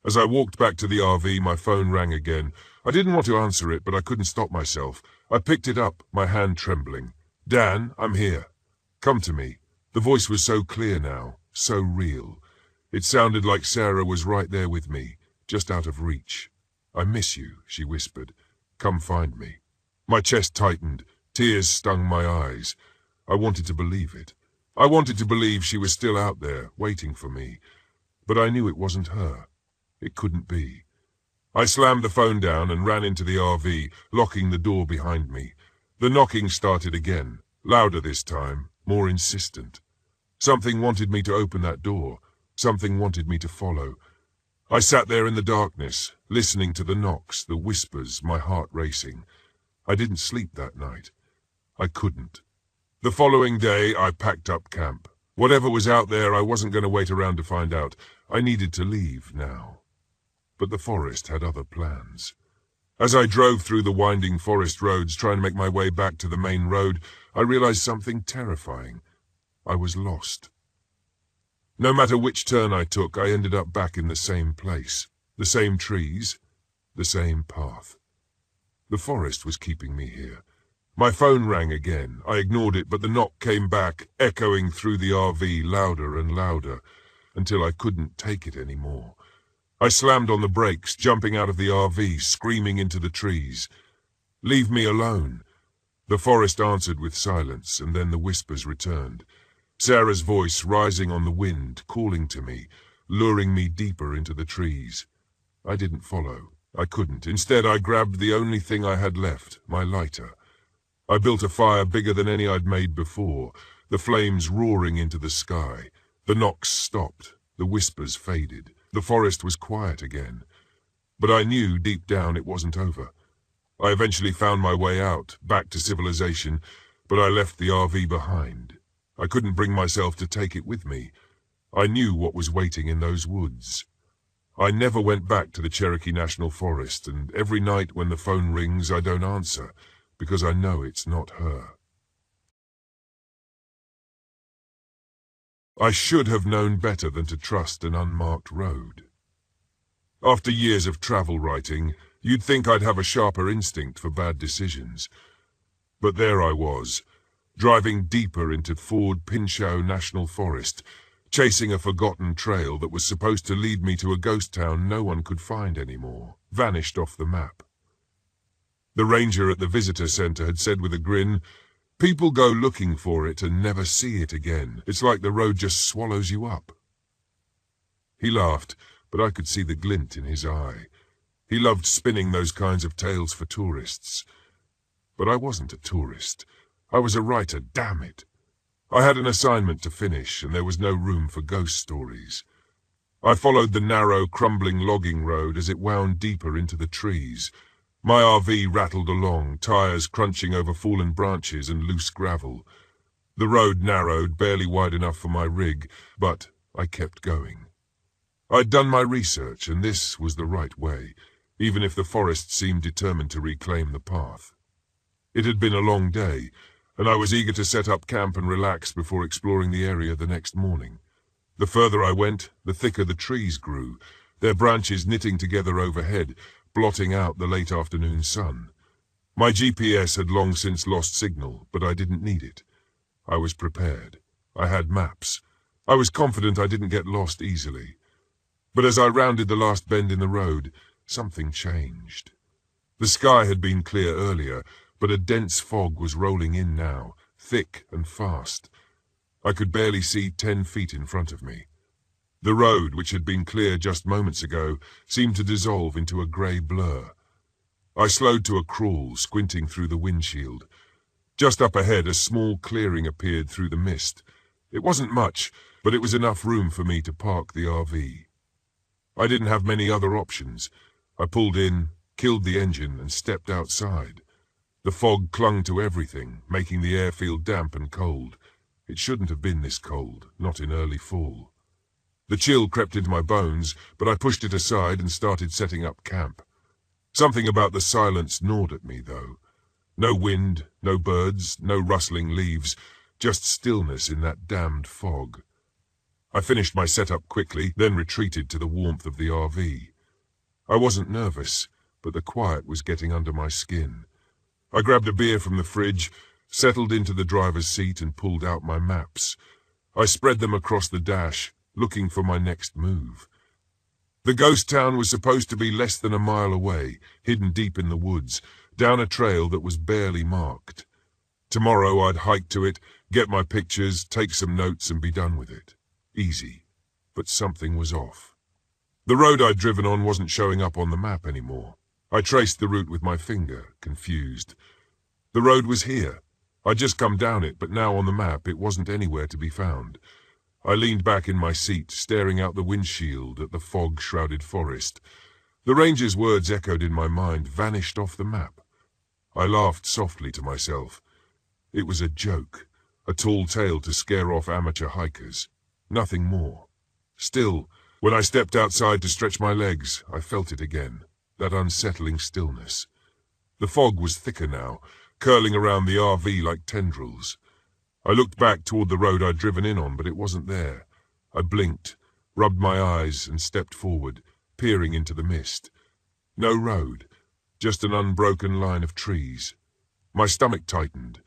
As I walked back to the RV, my phone rang again. I didn't want to answer it, but I couldn't stop myself. I picked it up, my hand trembling. "Dan, I'm here. Come to me." The voice was so clear now, so real. It sounded like Sarah was right there with me, just out of reach. "I miss you," she whispered. "Come find me." My chest tightened. Tears stung my eyes. I wanted to believe it. I wanted to believe she was still out there, waiting for me. But I knew it wasn't her. It couldn't be. I slammed the phone down and ran into the RV, locking the door behind me. The knocking started again, louder this time, more insistent. Something wanted me to open that door. Something wanted me to follow. I sat there in the darkness, listening to the knocks, the whispers, my heart racing. I didn't sleep that night. I couldn't. The following day, I packed up camp. Whatever was out there, I wasn't going to wait around to find out. I needed to leave now. But the forest had other plans. As I drove through the winding forest roads, trying to make my way back to the main road, I realized something terrifying. I was lost. No matter which turn I took, I ended up back in the same place. The same trees, the same path. The forest was keeping me here. My phone rang again. I ignored it, but the knock came back, echoing through the RV, louder and louder, until I couldn't take it anymore. I slammed on the brakes, jumping out of the RV, screaming into the trees. "Leave me alone." The forest answered with silence, and then the whispers returned. Sarah's voice rising on the wind, calling to me, luring me deeper into the trees. I didn't follow. I couldn't. Instead, I grabbed the only thing I had left, my lighter. I built a fire bigger than any I'd made before, the flames roaring into the sky. The knocks stopped. The whispers faded. The forest was quiet again. But I knew deep down it wasn't over. I eventually found my way out, back to civilization, but I left the RV behind. I couldn't bring myself to take it with me. I knew what was waiting in those woods. I never went back to the Cherokee National Forest, and every night when the phone rings I don't answer, because I know it's not her. I should have known better than to trust an unmarked road. After years of travel writing, you'd think I'd have a sharper instinct for bad decisions. But there I was, driving deeper into Fort Pinchot National Forest, chasing a forgotten trail that was supposed to lead me to a ghost town no one could find anymore, vanished off the map. The ranger at the visitor center had said with a grin, "People go looking for it and never see it again. It's like the road just swallows you up." He laughed, but I could see the glint in his eye. He loved spinning those kinds of tales for tourists. But I wasn't a tourist. I was a writer, damn it. I had an assignment to finish, and there was no room for ghost stories. I followed the narrow, crumbling logging road as it wound deeper into the trees. My RV rattled along, tires crunching over fallen branches and loose gravel. The road narrowed, barely wide enough for my rig, but I kept going. I'd done my research, and this was the right way, even if the forest seemed determined to reclaim the path. It had been a long day, and I was eager to set up camp and relax before exploring the area the next morning. The further I went, the thicker the trees grew, their branches knitting together overhead, blotting out the late afternoon sun. My GPS had long since lost signal, but I didn't need it. I was prepared. I had maps. I was confident I didn't get lost easily. But as I rounded the last bend in the road, something changed. The sky had been clear earlier, but a dense fog was rolling in now, thick and fast. I could barely see 10 feet in front of me. The road, which had been clear just moments ago, seemed to dissolve into a grey blur. I slowed to a crawl, squinting through the windshield. Just up ahead, a small clearing appeared through the mist. It wasn't much, but it was enough room for me to park the RV. I didn't have many other options. I pulled in, killed the engine, and stepped outside. The fog clung to everything, making the air feel damp and cold. It shouldn't have been this cold, not in early fall. The chill crept into my bones, but I pushed it aside and started setting up camp. Something about the silence gnawed at me, though. No wind, no birds, no rustling leaves, just stillness in that damned fog. I finished my setup quickly, then retreated to the warmth of the RV. I wasn't nervous, but the quiet was getting under my skin. I grabbed a beer from the fridge, settled into the driver's seat and pulled out my maps. I spread them across the dash, looking for my next move. The ghost town was supposed to be less than a mile away, hidden deep in the woods, down a trail that was barely marked. Tomorrow I'd hike to it, get my pictures, take some notes and be done with it. Easy. But something was off. The road I'd driven on wasn't showing up on the map anymore. I traced the route with my finger, confused. The road was here. I'd just come down it, but now on the map it wasn't anywhere to be found. I leaned back in my seat, staring out the windshield at the fog-shrouded forest. The ranger's words echoed in my mind, vanished off the map. I laughed softly to myself. It was a joke, a tall tale to scare off amateur hikers. Nothing more. Still, when I stepped outside to stretch my legs, I felt it again, that unsettling stillness. The fog was thicker now, curling around the RV like tendrils. I looked back toward the road I'd driven in on, but it wasn't there. I blinked, rubbed my eyes and stepped forward, peering into the mist. No road, just an unbroken line of trees. My stomach tightened.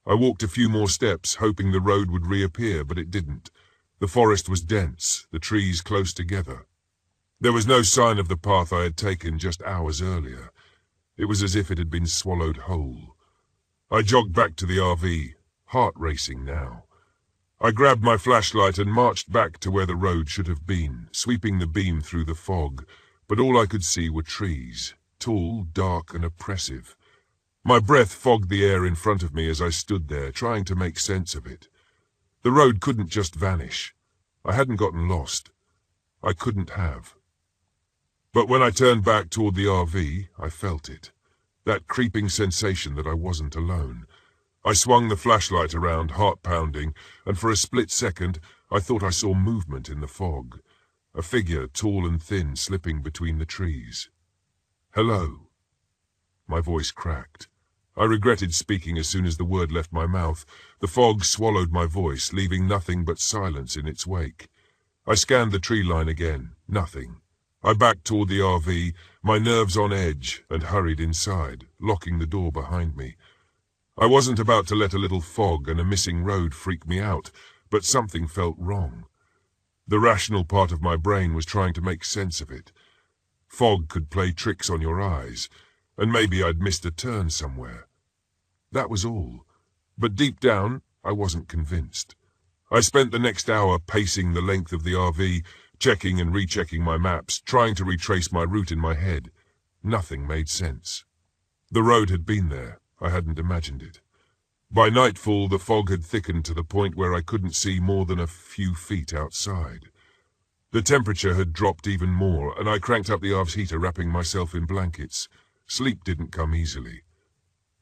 I walked a few more steps, hoping the road would reappear, but it didn't. The forest was dense, the trees close together. There was no sign of the path I had taken just hours earlier. It was as if it had been swallowed whole. I jogged back to the RV, heart racing now. I grabbed my flashlight and marched back to where the road should have been, sweeping the beam through the fog, but all I could see were trees, tall, dark, and oppressive. My breath fogged the air in front of me as I stood there, trying to make sense of it. The road couldn't just vanish. I hadn't gotten lost. I couldn't have. But when I turned back toward the RV, I felt it. That creeping sensation that I wasn't alone. I swung the flashlight around, heart pounding, and for a split second, I thought I saw movement in the fog. A figure, tall and thin, slipping between the trees. "Hello." My voice cracked. I regretted speaking as soon as the word left my mouth. The fog swallowed my voice, leaving nothing but silence in its wake. I scanned the tree line again. Nothing. I backed toward the RV, my nerves on edge, and hurried inside, locking the door behind me. I wasn't about to let a little fog and a missing road freak me out, but something felt wrong. The rational part of my brain was trying to make sense of it. Fog could play tricks on your eyes, and maybe I'd missed a turn somewhere. That was all. But deep down, I wasn't convinced. I spent the next hour pacing the length of the RV, checking and rechecking my maps, trying to retrace my route in my head. Nothing made sense. The road had been there. I hadn't imagined it. By nightfall, the fog had thickened to the point where I couldn't see more than a few feet outside. The temperature had dropped even more, and I cranked up the RV's heater, wrapping myself in blankets. Sleep didn't come easily.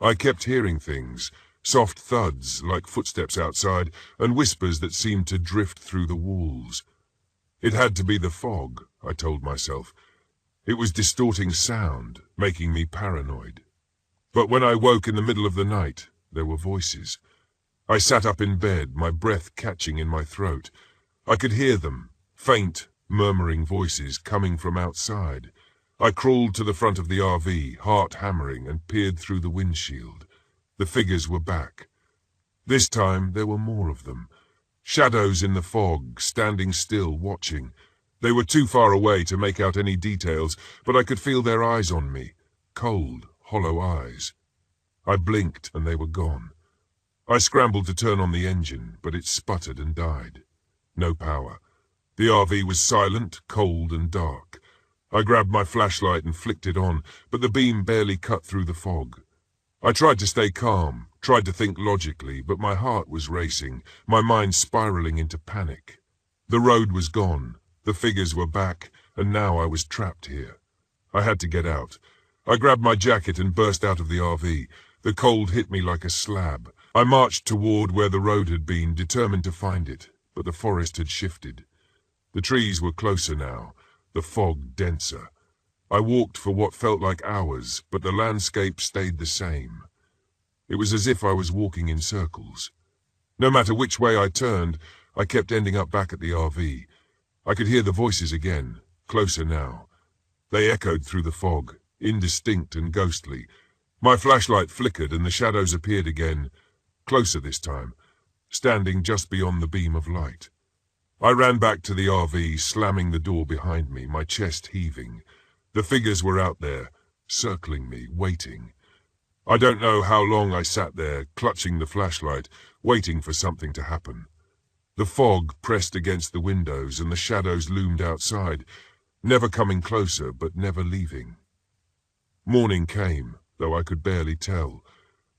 I kept hearing things, soft thuds like footsteps outside, and whispers that seemed to drift through the walls. It had to be the fog, I told myself. It was distorting sound, making me paranoid. But when I woke in the middle of the night, there were voices. I sat up in bed, my breath catching in my throat. I could hear them, faint, murmuring voices coming from outside. I crawled to the front of the RV, heart hammering, and peered through the windshield. The figures were back. This time there were more of them. Shadows in the fog, standing still, watching. They were too far away to make out any details, but I could feel their eyes on me. Cold, hollow eyes. I blinked and they were gone. I scrambled to turn on the engine, but it sputtered and died. No power. The RV was silent, cold and dark. I grabbed my flashlight and flicked it on, but the beam barely cut through the fog. I tried to stay calm, tried to think logically, but my heart was racing, my mind spiraling into panic. The road was gone, the figures were back, and now I was trapped here. I had to get out. I grabbed my jacket and burst out of the RV. The cold hit me like a slab. I marched toward where the road had been, determined to find it, but the forest had shifted. The trees were closer now, the fog denser. I walked for what felt like hours, but the landscape stayed the same. It was as if I was walking in circles. No matter which way I turned, I kept ending up back at the RV. I could hear the voices again, closer now. They echoed through the fog, indistinct and ghostly. My flashlight flickered and the shadows appeared again, closer this time, standing just beyond the beam of light. I ran back to the RV, slamming the door behind me, my chest heaving. The figures were out there, circling me, waiting. I don't know how long I sat there, clutching the flashlight, waiting for something to happen. The fog pressed against the windows and the shadows loomed outside, never coming closer but never leaving. Morning came, though I could barely tell.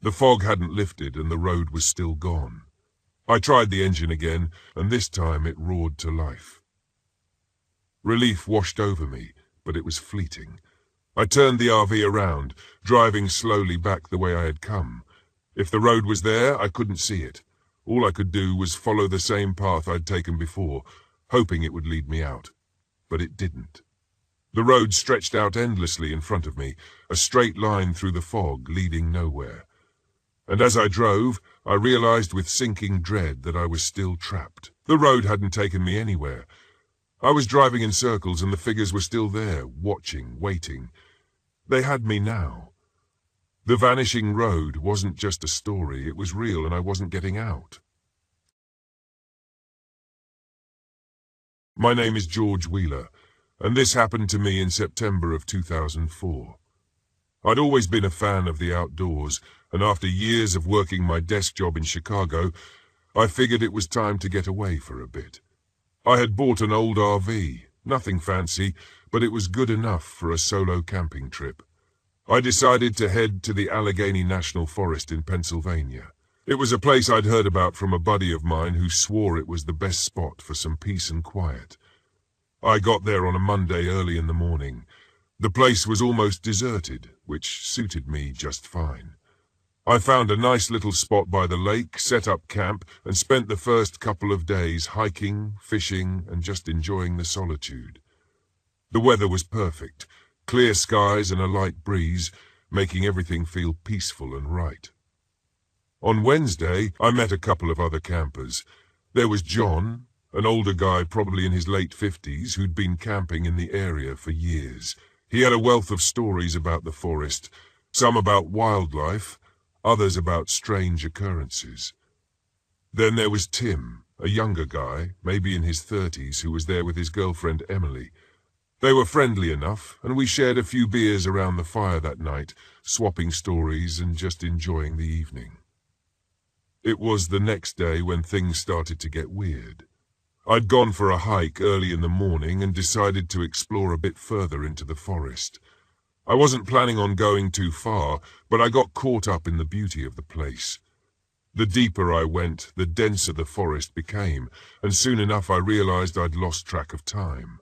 The fog hadn't lifted and the road was still gone. I tried the engine again, and this time it roared to life. Relief washed over me, but it was fleeting. I turned the RV around, driving slowly back the way I had come. If the road was there, I couldn't see it. All I could do was follow the same path I'd taken before, hoping it would lead me out. But it didn't. The road stretched out endlessly in front of me, a straight line through the fog leading nowhere. And as I drove, I realized with sinking dread that I was still trapped. The road hadn't taken me anywhere. I was driving in circles and the figures were still there, watching, waiting. They had me now. The vanishing road wasn't just a story, it was real and I wasn't getting out. My name is George Wheeler, and this happened to me in September of 2004. I'd always been a fan of the outdoors, and after years of working my desk job in Chicago, I figured it was time to get away for a bit. I had bought an old RV, nothing fancy, but it was good enough for a solo camping trip. I decided to head to the Allegheny National Forest in Pennsylvania. It was a place I'd heard about from a buddy of mine who swore it was the best spot for some peace and quiet. I got there on a Monday early in the morning. The place was almost deserted, which suited me just fine. I found a nice little spot by the lake, set up camp, and spent the first couple of days hiking, fishing, and just enjoying the solitude. The weather was perfect, clear skies and a light breeze, making everything feel peaceful and right. On Wednesday, I met a couple of other campers. There was John, an older guy probably in his late 50s who'd been camping in the area for years. He had a wealth of stories about the forest, some about wildlife, others about strange occurrences. Then there was Tim, a younger guy, maybe in his 30s, who was there with his girlfriend Emily. They were friendly enough, and we shared a few beers around the fire that night, swapping stories and just enjoying the evening. It was the next day when things started to get weird. I'd gone for a hike early in the morning and decided to explore a bit further into the forest. I wasn't planning on going too far, but I got caught up in the beauty of the place. The deeper I went, the denser the forest became, and soon enough I realized I'd lost track of time.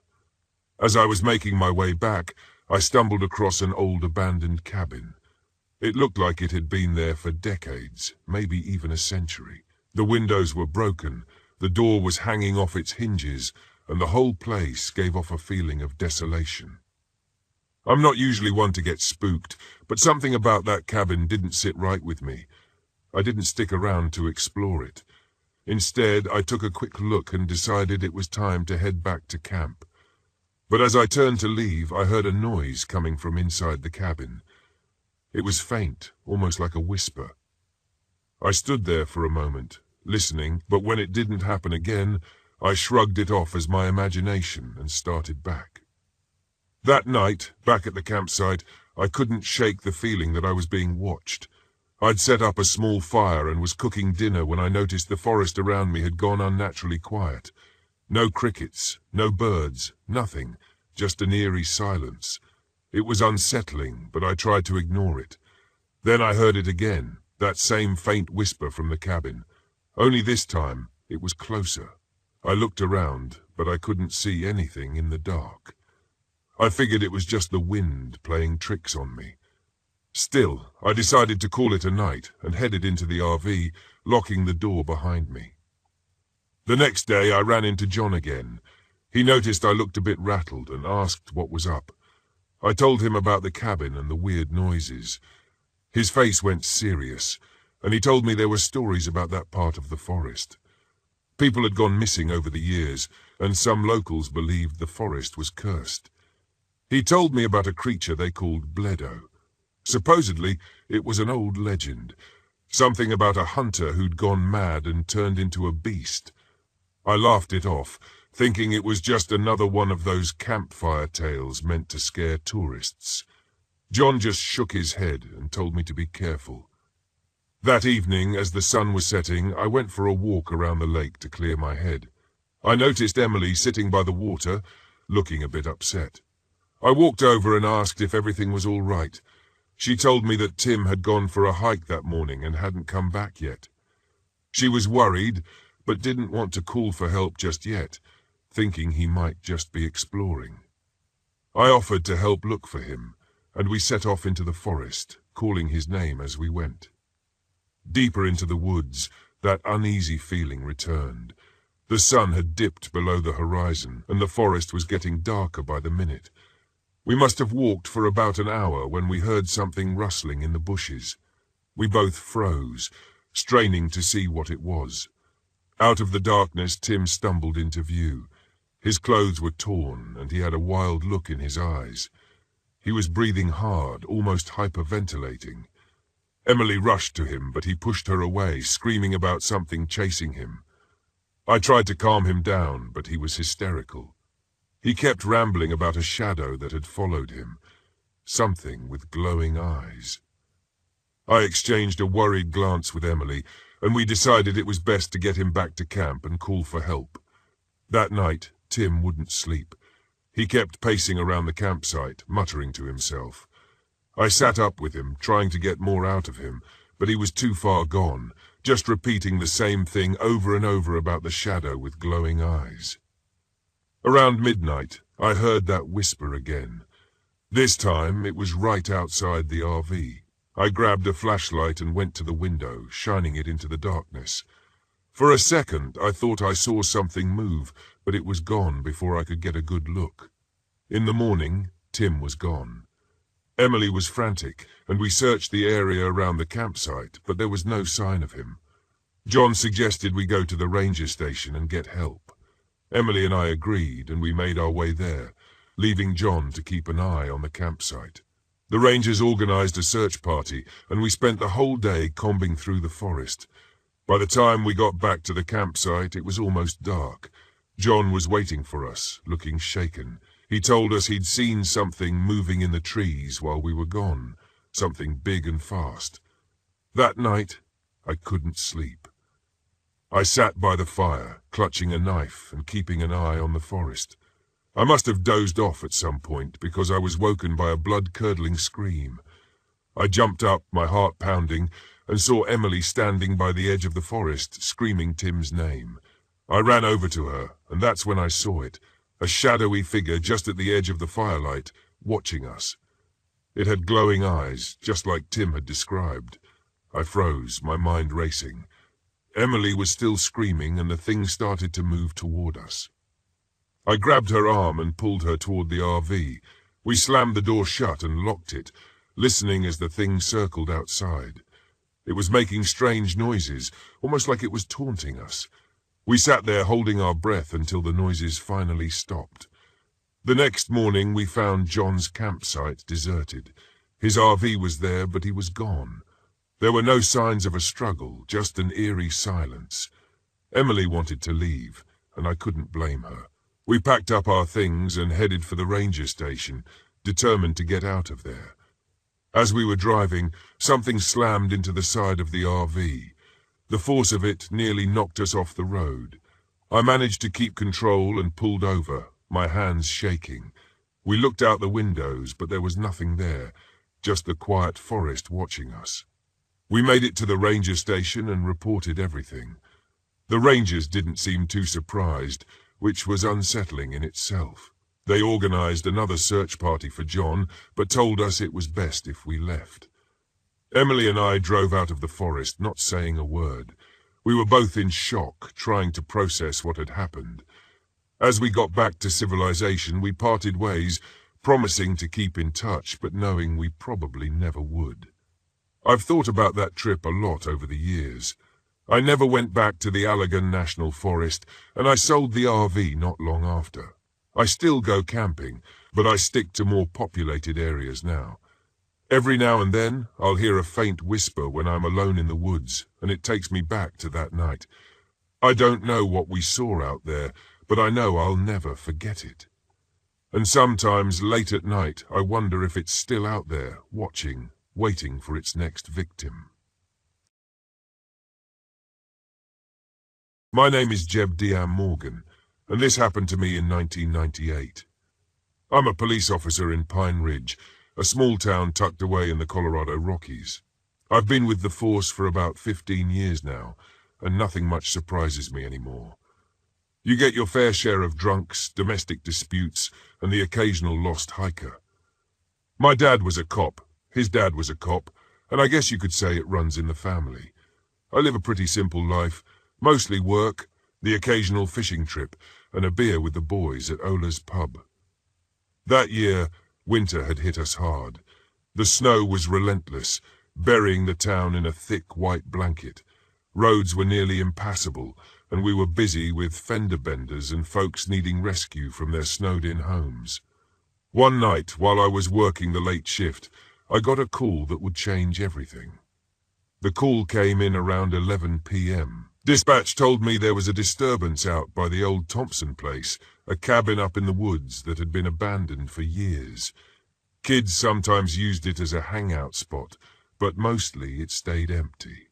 As I was making my way back, I stumbled across an old abandoned cabin. It looked like it had been there for decades, maybe even a century. The windows were broken, the door was hanging off its hinges, and the whole place gave off a feeling of desolation. I'm not usually one to get spooked, but something about that cabin didn't sit right with me. I didn't stick around to explore it. Instead, I took a quick look and decided it was time to head back to camp. But as I turned to leave, I heard a noise coming from inside the cabin. It was faint, almost like a whisper. I stood there for a moment, listening, but when it didn't happen again, I shrugged it off as my imagination and started back. That night, back at the campsite, I couldn't shake the feeling that I was being watched. I'd set up a small fire and was cooking dinner when I noticed the forest around me had gone unnaturally quiet. No crickets, no birds, nothing, just an eerie silence. It was unsettling, but I tried to ignore it. Then I heard it again, that same faint whisper from the cabin. Only this time, it was closer. I looked around, but I couldn't see anything in the dark. I figured it was just the wind playing tricks on me. Still, I decided to call it a night and headed into the RV, locking the door behind me. The next day I ran into John again. He noticed I looked a bit rattled and asked what was up. I told him about the cabin and the weird noises. His face went serious, and he told me there were stories about that part of the forest. People had gone missing over the years, and some locals believed the forest was cursed. He told me about a creature they called Bledo. Supposedly, it was an old legend, something about a hunter who'd gone mad and turned into a beast. I laughed it off, thinking it was just another one of those campfire tales meant to scare tourists. John just shook his head and told me to be careful. That evening, as the sun was setting, I went for a walk around the lake to clear my head. I noticed Emily sitting by the water, looking a bit upset. I walked over and asked if everything was all right. She told me that Tim had gone for a hike that morning and hadn't come back yet. She was worried, but didn't want to call for help just yet, thinking he might just be exploring. I offered to help look for him, and we set off into the forest, calling his name as we went. Deeper into the woods, that uneasy feeling returned. The sun had dipped below the horizon, and the forest was getting darker by the minute. We must have walked for about an hour when we heard something rustling in the bushes. We both froze, straining to see what it was. Out of the darkness, Tim stumbled into view. His clothes were torn, and he had a wild look in his eyes. He was breathing hard, almost hyperventilating. Emily rushed to him, but he pushed her away, screaming about something chasing him. I tried to calm him down, but he was hysterical. He kept rambling about a shadow that had followed him, something with glowing eyes. I exchanged a worried glance with Emily, and we decided it was best to get him back to camp and call for help. That night, Tim wouldn't sleep. He kept pacing around the campsite, muttering to himself. I sat up with him, trying to get more out of him, but he was too far gone, just repeating the same thing over and over about the shadow with glowing eyes. Around midnight, I heard that whisper again. This time, it was right outside the RV. I grabbed a flashlight and went to the window, shining it into the darkness. For a second, I thought I saw something move, but it was gone before I could get a good look. In the morning, Tim was gone. Emily was frantic, and we searched the area around the campsite, but there was no sign of him. John suggested we go to the ranger station and get help. Emily and I agreed, and we made our way there, leaving John to keep an eye on the campsite. The rangers organized a search party, and we spent the whole day combing through the forest. By the time we got back to the campsite, it was almost dark. John was waiting for us, looking shaken. He told us he'd seen something moving in the trees while we were gone, something big and fast. That night, I couldn't sleep. I sat by the fire, clutching a knife and keeping an eye on the forest. I must have dozed off at some point because I was woken by a blood-curdling scream. I jumped up, my heart pounding, and saw Emily standing by the edge of the forest, screaming Tim's name. I ran over to her, and that's when I saw it, a shadowy figure just at the edge of the firelight, watching us. It had glowing eyes, just like Tim had described. I froze, my mind racing. Emily was still screaming, and the thing started to move toward us. I grabbed her arm and pulled her toward the RV. We slammed the door shut and locked it, listening as the thing circled outside. It was making strange noises, almost like it was taunting us. We sat there holding our breath until the noises finally stopped. The next morning we found John's campsite deserted. His RV was there, but he was gone. There were no signs of a struggle, just an eerie silence. Emily wanted to leave, and I couldn't blame her. We packed up our things and headed for the ranger station, determined to get out of there. As we were driving, something slammed into the side of the RV. The force of it nearly knocked us off the road. I managed to keep control and pulled over, my hands shaking. We looked out the windows, but there was nothing there, just the quiet forest watching us. We made it to the ranger station and reported everything. The rangers didn't seem too surprised, which was unsettling in itself. They organized another search party for John, but told us it was best if we left. Emily and I drove out of the forest, not saying a word. We were both in shock, trying to process what had happened. As we got back to civilization, we parted ways, promising to keep in touch, but knowing we probably never would. I've thought about that trip a lot over the years. I never went back to the Allegan National Forest, and I sold the RV not long after. I still go camping, but I stick to more populated areas now. Every now and then, I'll hear a faint whisper when I'm alone in the woods, and it takes me back to that night. I don't know what we saw out there, but I know I'll never forget it. And sometimes, late at night, I wonder if it's still out there, watching, waiting for its next victim. My name is Jeb Diam Morgan, and this happened to me in 1998. I'm a police officer in Pine Ridge, a small town tucked away in the Colorado Rockies. I've been with the force for about 15 years now, and nothing much surprises me anymore. You get your fair share of drunks, domestic disputes, and the occasional lost hiker. My dad was a cop, his dad was a cop, and I guess you could say it runs in the family. I live a pretty simple life, mostly work, the occasional fishing trip, and a beer with the boys at Ola's pub. That year, winter had hit us hard. The snow was relentless, burying the town in a thick white blanket. Roads were nearly impassable, and we were busy with fender benders and folks needing rescue from their snowed-in homes. One night, while I was working the late shift, I got a call that would change everything. The call came in around 11 p.m. Dispatch told me there was a disturbance out by the old Thompson place, a cabin up in the woods that had been abandoned for years. Kids sometimes used it as a hangout spot, but mostly it stayed empty.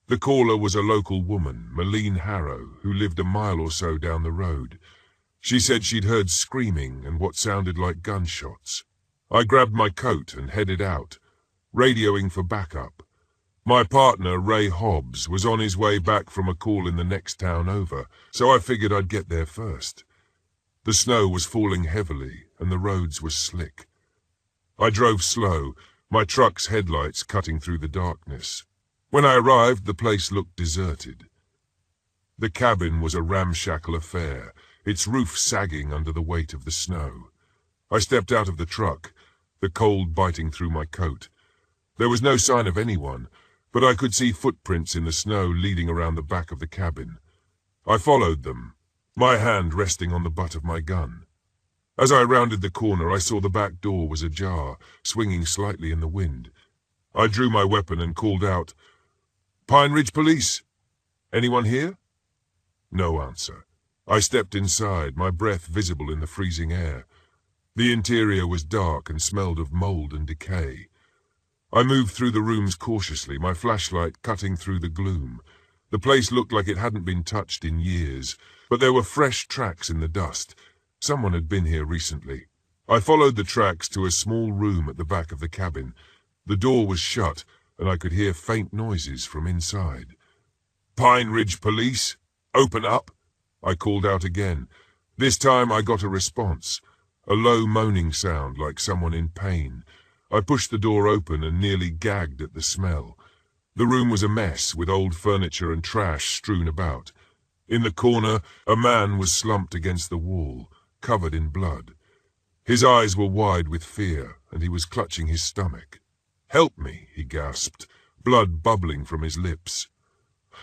The caller was a local woman, Malene Harrow, who lived a mile or so down the road. She said she'd heard screaming and what sounded like gunshots. I grabbed my coat and headed out, radioing for backup. My partner, Ray Hobbs, was on his way back from a call in the next town over, so I figured I'd get there first. The snow was falling heavily and the roads were slick. I drove slow, my truck's headlights cutting through the darkness. When I arrived, the place looked deserted. The cabin was a ramshackle affair, its roof sagging under the weight of the snow. I stepped out of the truck, the cold biting through my coat. There was no sign of anyone, but I could see footprints in the snow leading around the back of the cabin. I followed them, my hand resting on the butt of my gun. As I rounded the corner, I saw the back door was ajar, swinging slightly in the wind. I drew my weapon and called out, "Pine Ridge Police! Anyone here?" No answer. I stepped inside, my breath visible in the freezing air. The interior was dark and smelled of mold and decay. I moved through the rooms cautiously, my flashlight cutting through the gloom. The place looked like it hadn't been touched in years, but there were fresh tracks in the dust. Someone had been here recently. I followed the tracks to a small room at the back of the cabin. The door was shut, and I could hear faint noises from inside. "Pine Ridge Police, open up!" I called out again. This time I got a response, a low moaning sound like someone in pain. I pushed the door open and nearly gagged at the smell. The room was a mess, with old furniture and trash strewn about. In the corner, a man was slumped against the wall, covered in blood. His eyes were wide with fear, and he was clutching his stomach. "Help me," he gasped, blood bubbling from his lips.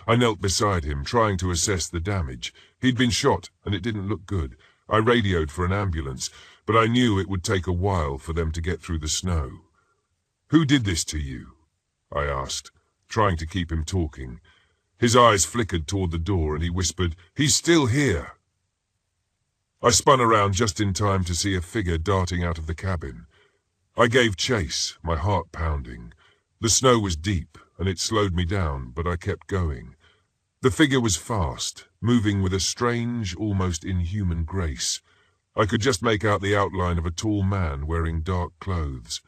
I knelt beside him, trying to assess the damage. He'd been shot, and it didn't look good. I radioed for an ambulance, but I knew it would take a while for them to get through the snow. "Who did this to you?" I asked, trying to keep him talking. His eyes flickered toward the door, and he whispered, "He's still here." I spun around just in time to see a figure darting out of the cabin. I gave chase, my heart pounding. The snow was deep, and it slowed me down, but I kept going. The figure was fast, moving with a strange, almost inhuman grace. I could just make out the outline of a tall man wearing dark clothes.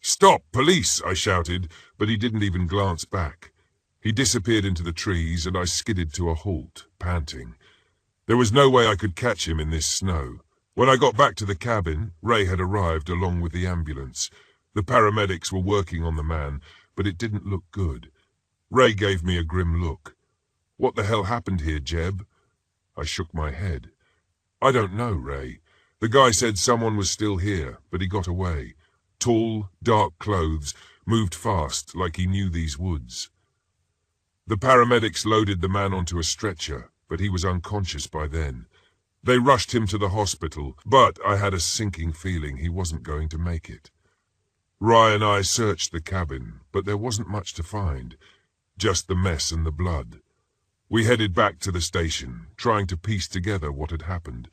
"Stop, police!" I shouted, but he didn't even glance back. He disappeared into the trees, and I skidded to a halt, panting. There was no way I could catch him in this snow. When I got back to the cabin, Ray had arrived along with the ambulance. The paramedics were working on the man, but it didn't look good. Ray gave me a grim look. "What the hell happened here, Jeb?" I shook my head. "I don't know, Ray. The guy said someone was still here, but he got away. Tall, dark clothes, moved fast, like he knew these woods." The paramedics loaded the man onto a stretcher, but he was unconscious by then. They rushed him to the hospital, but I had a sinking feeling he wasn't going to make it. Rye and I searched the cabin, but there wasn't much to find, just the mess and the blood. We headed back to the station, trying to piece together what had happened.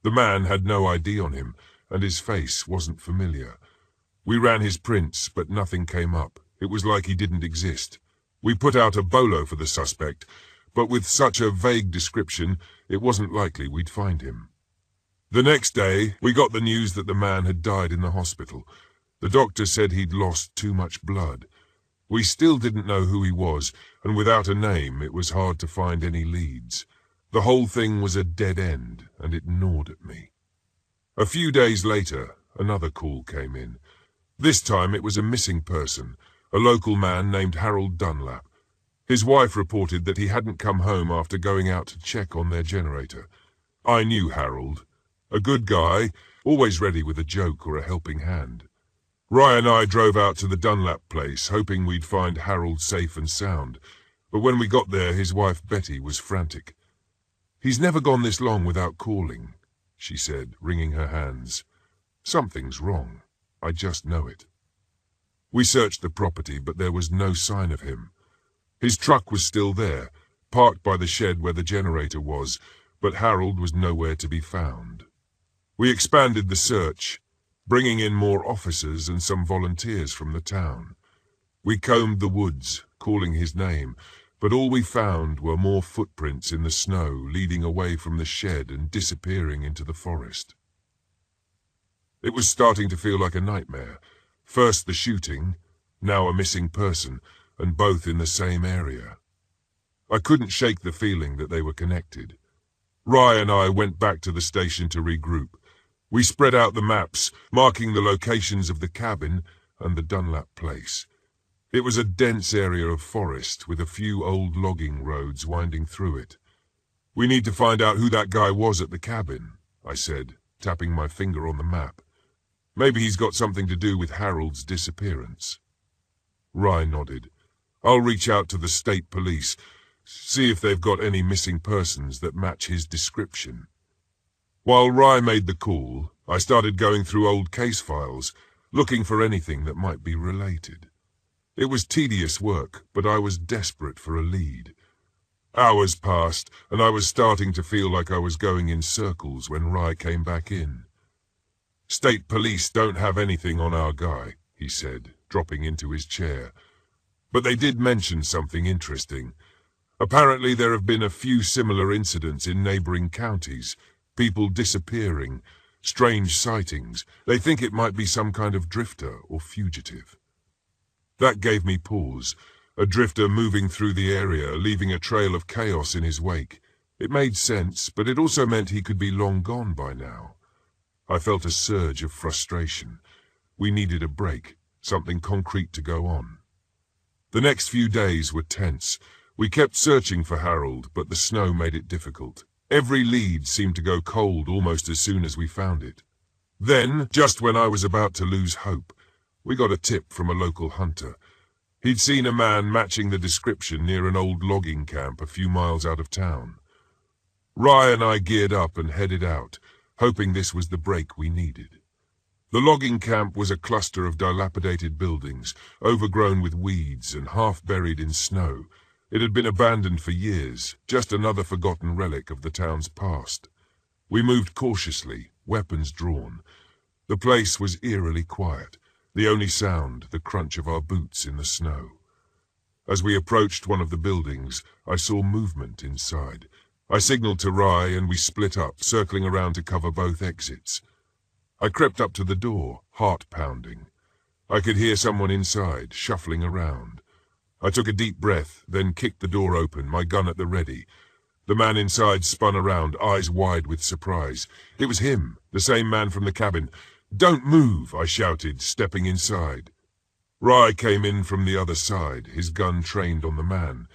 The man had no ID on him, and his face wasn't familiar. We ran his prints, but nothing came up. It was like he didn't exist. We put out a bolo for the suspect, but with such a vague description, it wasn't likely we'd find him. The next day, we got the news that the man had died in the hospital. The doctor said he'd lost too much blood. We still didn't know who he was, and without a name, it was hard to find any leads. The whole thing was a dead end, and it gnawed at me. A few days later, another call came in. This time it was a missing person, a local man named Harold Dunlap. His wife reported that he hadn't come home after going out to check on their generator. I knew Harold. A good guy, always ready with a joke or a helping hand. Rye and I drove out to the Dunlap place, hoping we'd find Harold safe and sound. But when we got there, his wife Betty was frantic. "He's never gone this long without calling," she said, wringing her hands. "Something's wrong. I just know it." We searched the property, but there was no sign of him. His truck was still there, parked by the shed where the generator was, but Harold was nowhere to be found. We expanded the search, bringing in more officers and some volunteers from the town. We combed the woods, calling his name, but all we found were more footprints in the snow leading away from the shed and disappearing into the forest. It was starting to feel like a nightmare. First the shooting, now a missing person, and both in the same area. I couldn't shake the feeling that they were connected. Rye and I went back to the station to regroup. We spread out the maps, marking the locations of the cabin and the Dunlap place. It was a dense area of forest with a few old logging roads winding through it. "We need to find out who that guy was at the cabin," I said, tapping my finger on the map. "Maybe he's got something to do with Harold's disappearance." Rye nodded. "I'll reach out to the state police, see if they've got any missing persons that match his description." While Rye made the call, I started going through old case files, looking for anything that might be related. It was tedious work, but I was desperate for a lead. Hours passed, and I was starting to feel like I was going in circles when Rye came back in. "State police don't have anything on our guy," he said, dropping into his chair. "But they did mention something interesting. Apparently there have been a few similar incidents in neighboring counties. People disappearing, strange sightings. They think it might be some kind of drifter or fugitive." That gave me pause. A drifter moving through the area, leaving a trail of chaos in his wake. It made sense, but it also meant he could be long gone by now. I felt a surge of frustration. We needed a break, something concrete to go on. The next few days were tense. We kept searching for Harold, but the snow made it difficult. Every lead seemed to go cold almost as soon as we found it. Then, just when I was about to lose hope, we got a tip from a local hunter. He'd seen a man matching the description near an old logging camp a few miles out of town. Rye and I geared up and headed out, hoping this was the break we needed. The logging camp was a cluster of dilapidated buildings, overgrown with weeds and half buried in snow. It had been abandoned for years, just another forgotten relic of the town's past. We moved cautiously, weapons drawn. The place was eerily quiet, the only sound the crunch of our boots in the snow. As we approached one of the buildings, I saw movement inside. I signaled to Rye and we split up, circling around to cover both exits. I crept up to the door, heart pounding. I could hear someone inside, shuffling around. I took a deep breath, then kicked the door open, my gun at the ready. The man inside spun around, eyes wide with surprise. It was him, the same man from the cabin. "Don't move," I shouted, stepping inside. Rye came in from the other side, his gun trained on the man.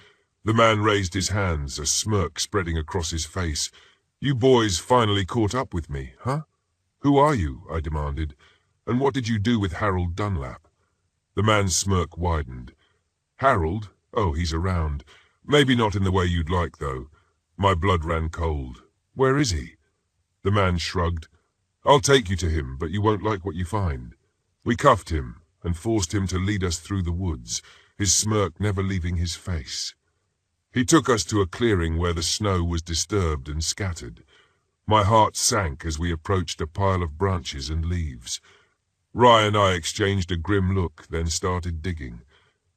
The man raised his hands, a smirk spreading across his face. "You boys finally caught up with me, huh? Who are you?" I demanded. "And what did you do with Harold Dunlap?" The man's smirk widened. "Harold? Oh, he's around. Maybe not in the way you'd like, though." My blood ran cold. "Where is he?" The man shrugged. "I'll take you to him, but you won't like what you find." We cuffed him and forced him to lead us through the woods, his smirk never leaving his face. He took us to a clearing where the snow was disturbed and scattered. My heart sank as we approached a pile of branches and leaves. Rye and I exchanged a grim look, then started digging.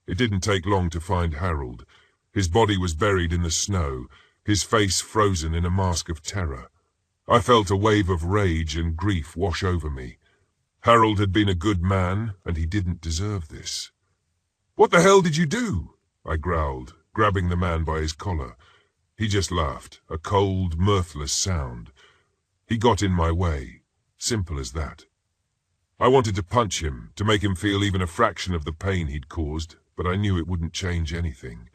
It didn't take long to find Harold. His body was buried in the snow, his face frozen in a mask of terror. I felt a wave of rage and grief wash over me. Harold had been a good man, and he didn't deserve this. "What the hell did you do?" I growled, grabbing the man by his collar. He just laughed, a cold, mirthless sound. He got in my way. Simple as that. I wanted to punch him, to make him feel even a fraction of the pain he'd caused, but I knew it wouldn't change anything.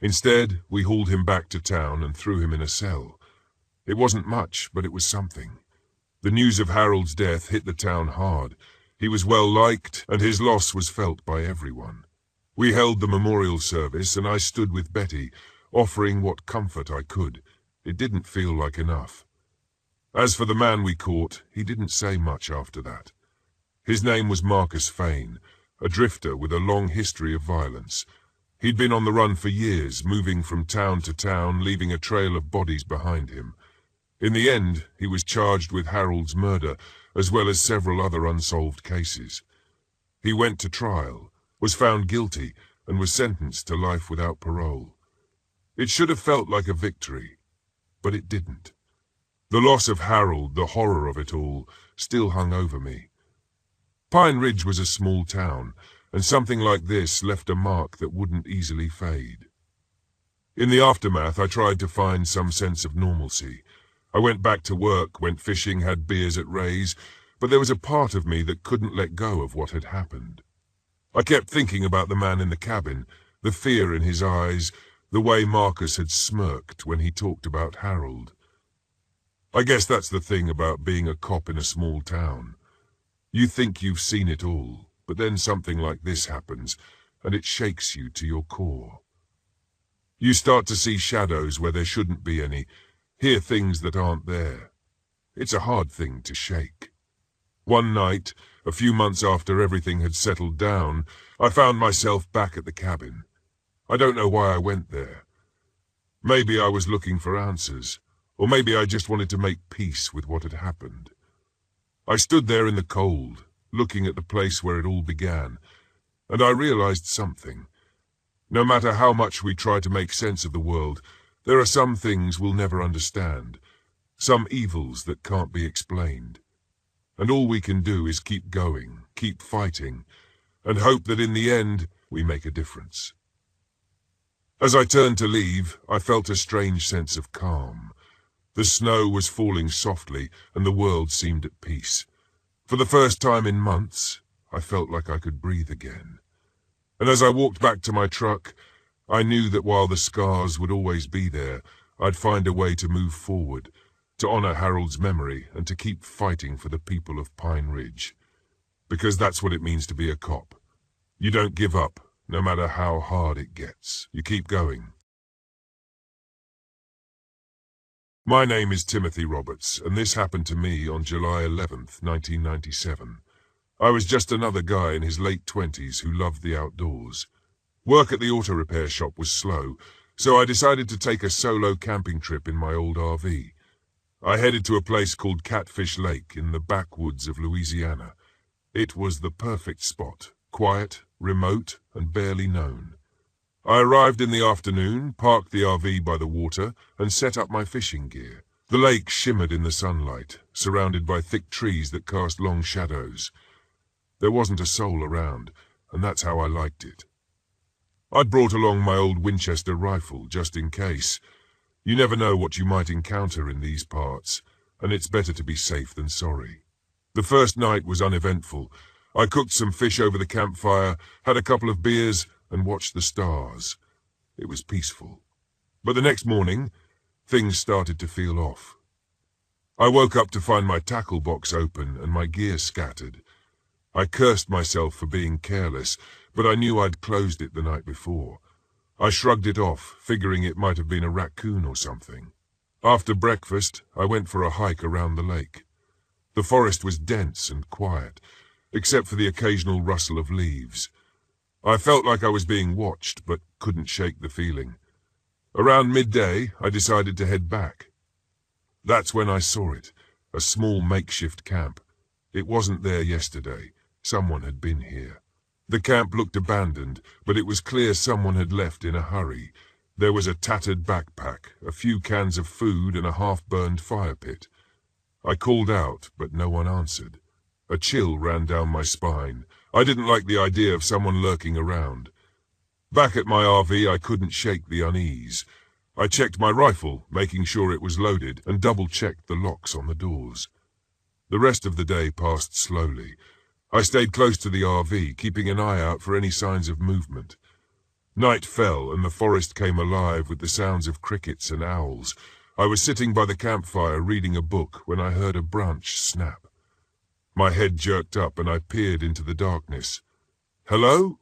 Instead, we hauled him back to town and threw him in a cell. It wasn't much, but it was something. The news of Harold's death hit the town hard. He was well liked, and his loss was felt by everyone. We held the memorial service, and I stood with Betty, offering what comfort I could. It didn't feel like enough. As for the man we caught, he didn't say much after that. His name was Marcus Fane, a drifter with a long history of violence. He'd been on the run for years, moving from town to town, leaving a trail of bodies behind him. In the end, he was charged with Harold's murder, as well as several other unsolved cases. He went to trial, was found guilty, and was sentenced to life without parole. It should have felt like a victory, but it didn't. The loss of Harold, the horror of it all, still hung over me. Pine Ridge was a small town, and something like this left a mark that wouldn't easily fade. In the aftermath, I tried to find some sense of normalcy. I went back to work, went fishing, had beers at Ray's, but there was a part of me that couldn't let go of what had happened. I kept thinking about the man in the cabin, the fear in his eyes, the way Marcus had smirked when he talked about Harold. I guess that's the thing about being a cop in a small town. You think you've seen it all, but then something like this happens, and it shakes you to your core. You start to see shadows where there shouldn't be any, hear things that aren't there. It's a hard thing to shake. One night, a few months after everything had settled down, I found myself back at the cabin. I don't know why I went there. Maybe I was looking for answers, or maybe I just wanted to make peace with what had happened. I stood there in the cold, looking at the place where it all began, and I realized something. No matter how much we try to make sense of the world, there are some things we'll never understand, some evils that can't be explained. And all we can do is keep going, keep fighting, and hope that in the end we make a difference. As I turned to leave, I felt a strange sense of calm. The snow was falling softly, and the world seemed at peace. For the first time in months, I felt like I could breathe again. And as I walked back to my truck, I knew that while the scars would always be there, I'd find a way to move forward, to honor Harold's memory and to keep fighting for the people of Pine Ridge. Because that's what it means to be a cop. You don't give up, no matter how hard it gets. You keep going. My name is Timothy Roberts, and this happened to me on July 11th, 1997. I was just another guy in his late 20s who loved the outdoors. Work at the auto repair shop was slow, so I decided to take a solo camping trip in my old RV. I headed to a place called Catfish Lake in the backwoods of Louisiana. It was the perfect spot, quiet, remote, and barely known. I arrived in the afternoon, parked the RV by the water, and set up my fishing gear. The lake shimmered in the sunlight, surrounded by thick trees that cast long shadows. There wasn't a soul around, and that's how I liked it. I'd brought along my old Winchester rifle, just in case. You never know what you might encounter in these parts, and it's better to be safe than sorry. The first night was uneventful. I cooked some fish over the campfire, had a couple of beers, and watched the stars. It was peaceful. But the next morning, things started to feel off. I woke up to find my tackle box open and my gear scattered. I cursed myself for being careless, but I knew I'd closed it the night before. I shrugged it off, figuring it might have been a raccoon or something. After breakfast, I went for a hike around the lake. The forest was dense and quiet, except for the occasional rustle of leaves. I felt like I was being watched, but couldn't shake the feeling. Around midday, I decided to head back. That's when I saw it, a small makeshift camp. It wasn't there yesterday. Someone had been here. The camp looked abandoned, but it was clear someone had left in a hurry. There was a tattered backpack, a few cans of food, and a half-burned fire pit. I called out, but no one answered. A chill ran down my spine. I didn't like the idea of someone lurking around. Back at my RV, I couldn't shake the unease. I checked my rifle, making sure it was loaded, and double-checked the locks on the doors. The rest of the day passed slowly. I stayed close to the RV, keeping an eye out for any signs of movement. Night fell, and the forest came alive with the sounds of crickets and owls. I was sitting by the campfire reading a book when I heard a branch snap. My head jerked up, and I peered into the darkness. "Hello?"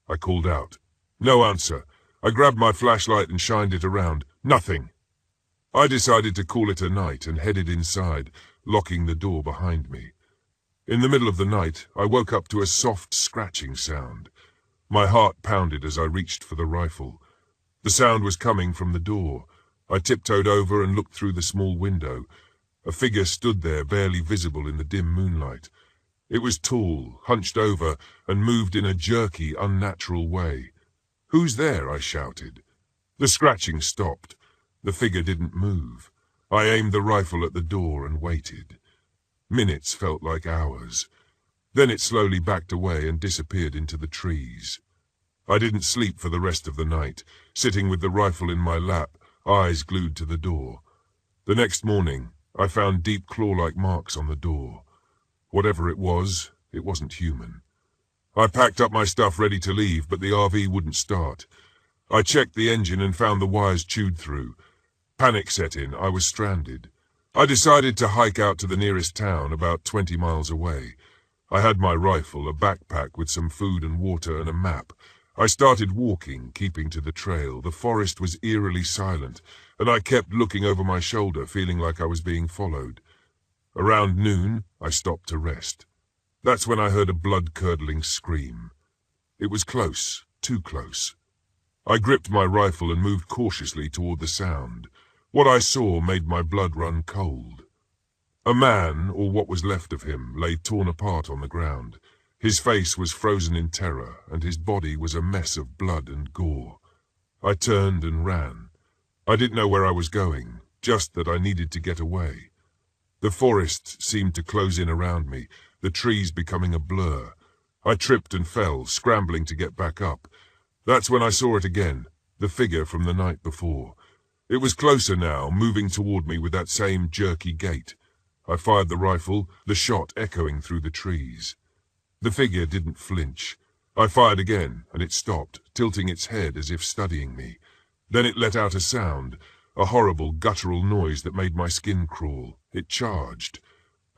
I called out. No answer. I grabbed my flashlight and shined it around. Nothing. I decided to call it a night and headed inside, locking the door behind me. In the middle of the night, I woke up to a soft scratching sound. My heart pounded as I reached for the rifle. The sound was coming from the door. I tiptoed over and looked through the small window. A figure stood there, barely visible in the dim moonlight. It was tall, hunched over, and moved in a jerky, unnatural way. "Who's there?" I shouted. The scratching stopped. The figure didn't move. I aimed the rifle at the door and waited. Minutes felt like hours. Then it slowly backed away and disappeared into the trees. I didn't sleep for the rest of the night, sitting with the rifle in my lap, eyes glued to the door. The next morning, I found deep claw-like marks on the door. Whatever it wasn't human. I packed up my stuff ready to leave, but the RV wouldn't start. I checked the engine and found the wires chewed through. Panic set in. I was stranded. I decided to hike out to the nearest town, about 20 miles away. I had my rifle, a backpack with some food and water, and a map. I started walking, keeping to the trail. The forest was eerily silent, and I kept looking over my shoulder, feeling like I was being followed. Around noon, I stopped to rest. That's when I heard a blood-curdling scream. It was close, too close. I gripped my rifle and moved cautiously toward the sound. What I saw made my blood run cold. A man, or what was left of him, lay torn apart on the ground. His face was frozen in terror, and his body was a mess of blood and gore. I turned and ran. I didn't know where I was going, just that I needed to get away. The forest seemed to close in around me, the trees becoming a blur. I tripped and fell, scrambling to get back up. That's when I saw it again, the figure from the night before. It was closer now, moving toward me with that same jerky gait. I fired the rifle, the shot echoing through the trees. The figure didn't flinch. I fired again, and it stopped, tilting its head as if studying me. Then it let out a sound, a horrible, guttural noise that made my skin crawl. It charged.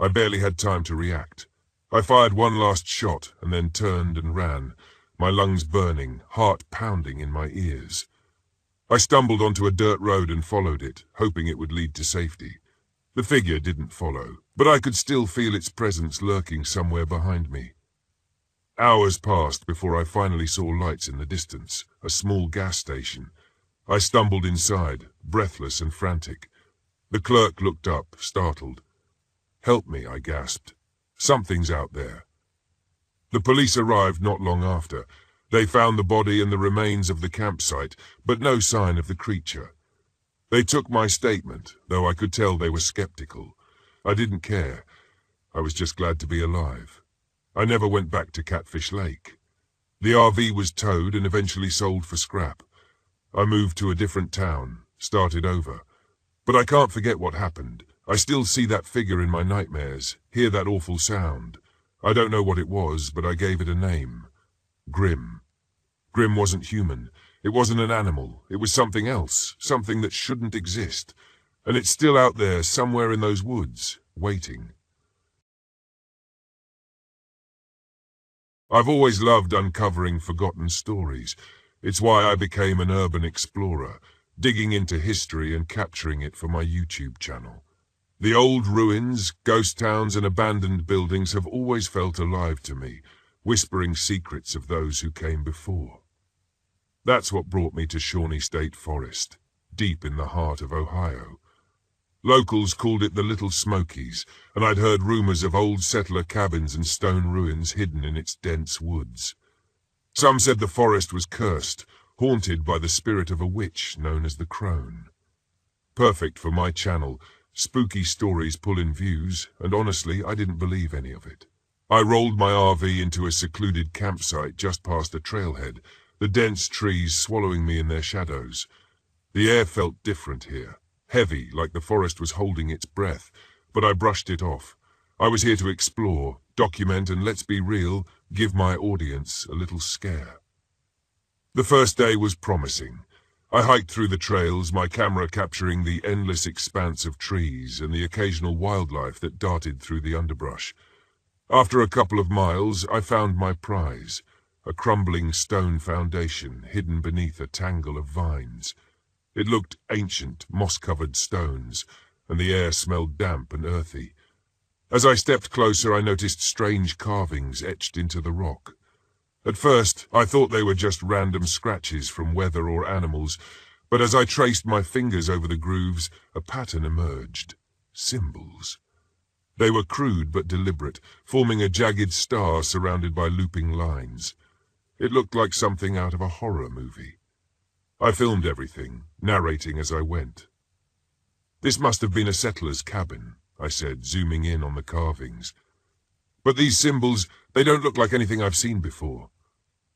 I barely had time to react. I fired one last shot, and then turned and ran, my lungs burning, heart pounding in my ears. I stumbled onto a dirt road and followed it, hoping it would lead to safety. The figure didn't follow, but I could still feel its presence lurking somewhere behind me. Hours passed before I finally saw lights in the distance, a small gas station. I stumbled inside, breathless and frantic. The clerk looked up, startled. "Help me," I gasped. "Something's out there." The police arrived not long after. They found the body and the remains of the campsite, but no sign of the creature. They took my statement, though I could tell they were skeptical. I didn't care. I was just glad to be alive. I never went back to Catfish Lake. The RV was towed and eventually sold for scrap. I moved to a different town, started over. But I can't forget what happened. I still see that figure in my nightmares, hear that awful sound. I don't know what it was, but I gave it a name. Grim. Grim wasn't human. It wasn't an animal. It was something else, something that shouldn't exist. And it's still out there, somewhere in those woods, waiting. I've always loved uncovering forgotten stories. It's why I became an urban explorer. digging into history and capturing it for my YouTube channel. The old ruins, ghost towns and abandoned buildings have always felt alive to me, whispering secrets of those who came before. That's what brought me to Shawnee State Forest, deep in the heart of Ohio. Locals called it the Little Smokies, and I'd heard rumors of old settler cabins and stone ruins hidden in its dense woods. Some said the forest was cursed, haunted by the spirit of a witch known as the Crone. Perfect for my channel, spooky stories pull in views, and honestly, I didn't believe any of it. I rolled my RV into a secluded campsite just past a trailhead, the dense trees swallowing me in their shadows. The air felt different here, heavy, like the forest was holding its breath, but I brushed it off. I was here to explore, document, and let's be real, give my audience a little scare. The first day was promising. I hiked through the trails, my camera capturing the endless expanse of trees and the occasional wildlife that darted through the underbrush. After a couple of miles, I found my prize, a crumbling stone foundation hidden beneath a tangle of vines. It looked ancient, moss-covered stones, and the air smelled damp and earthy. As I stepped closer, I noticed strange carvings etched into the rock. At first, I thought they were just random scratches from weather or animals, but as I traced my fingers over the grooves, a pattern emerged. Symbols. They were crude but deliberate, forming a jagged star surrounded by looping lines. It looked like something out of a horror movie. I filmed everything, narrating as I went. "This must have been a settler's cabin," I said, zooming in on the carvings. "But these symbols, they don't look like anything I've seen before.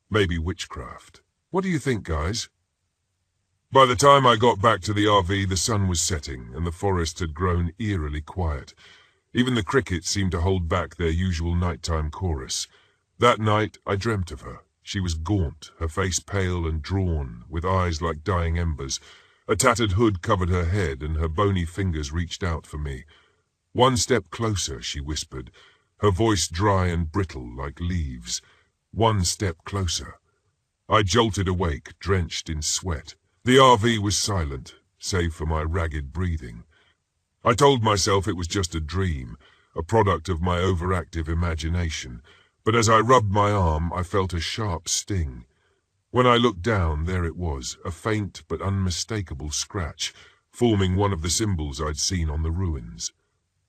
Maybe witchcraft. What do you think, guys?" By the time I got back to the RV, the sun was setting, and the forest had grown eerily quiet. Even the crickets seemed to hold back their usual nighttime chorus. That night, I dreamt of her. She was gaunt, her face pale and drawn, with eyes like dying embers. A tattered hood covered her head, and her bony fingers reached out for me. "One step closer," she whispered, her voice dry and brittle like leaves. "One step closer." I jolted awake, drenched in sweat. The RV was silent, save for my ragged breathing. I told myself it was just a dream, a product of my overactive imagination, but as I rubbed my arm, I felt a sharp sting. When I looked down, there it was, a faint but unmistakable scratch, forming one of the symbols I'd seen on the ruins.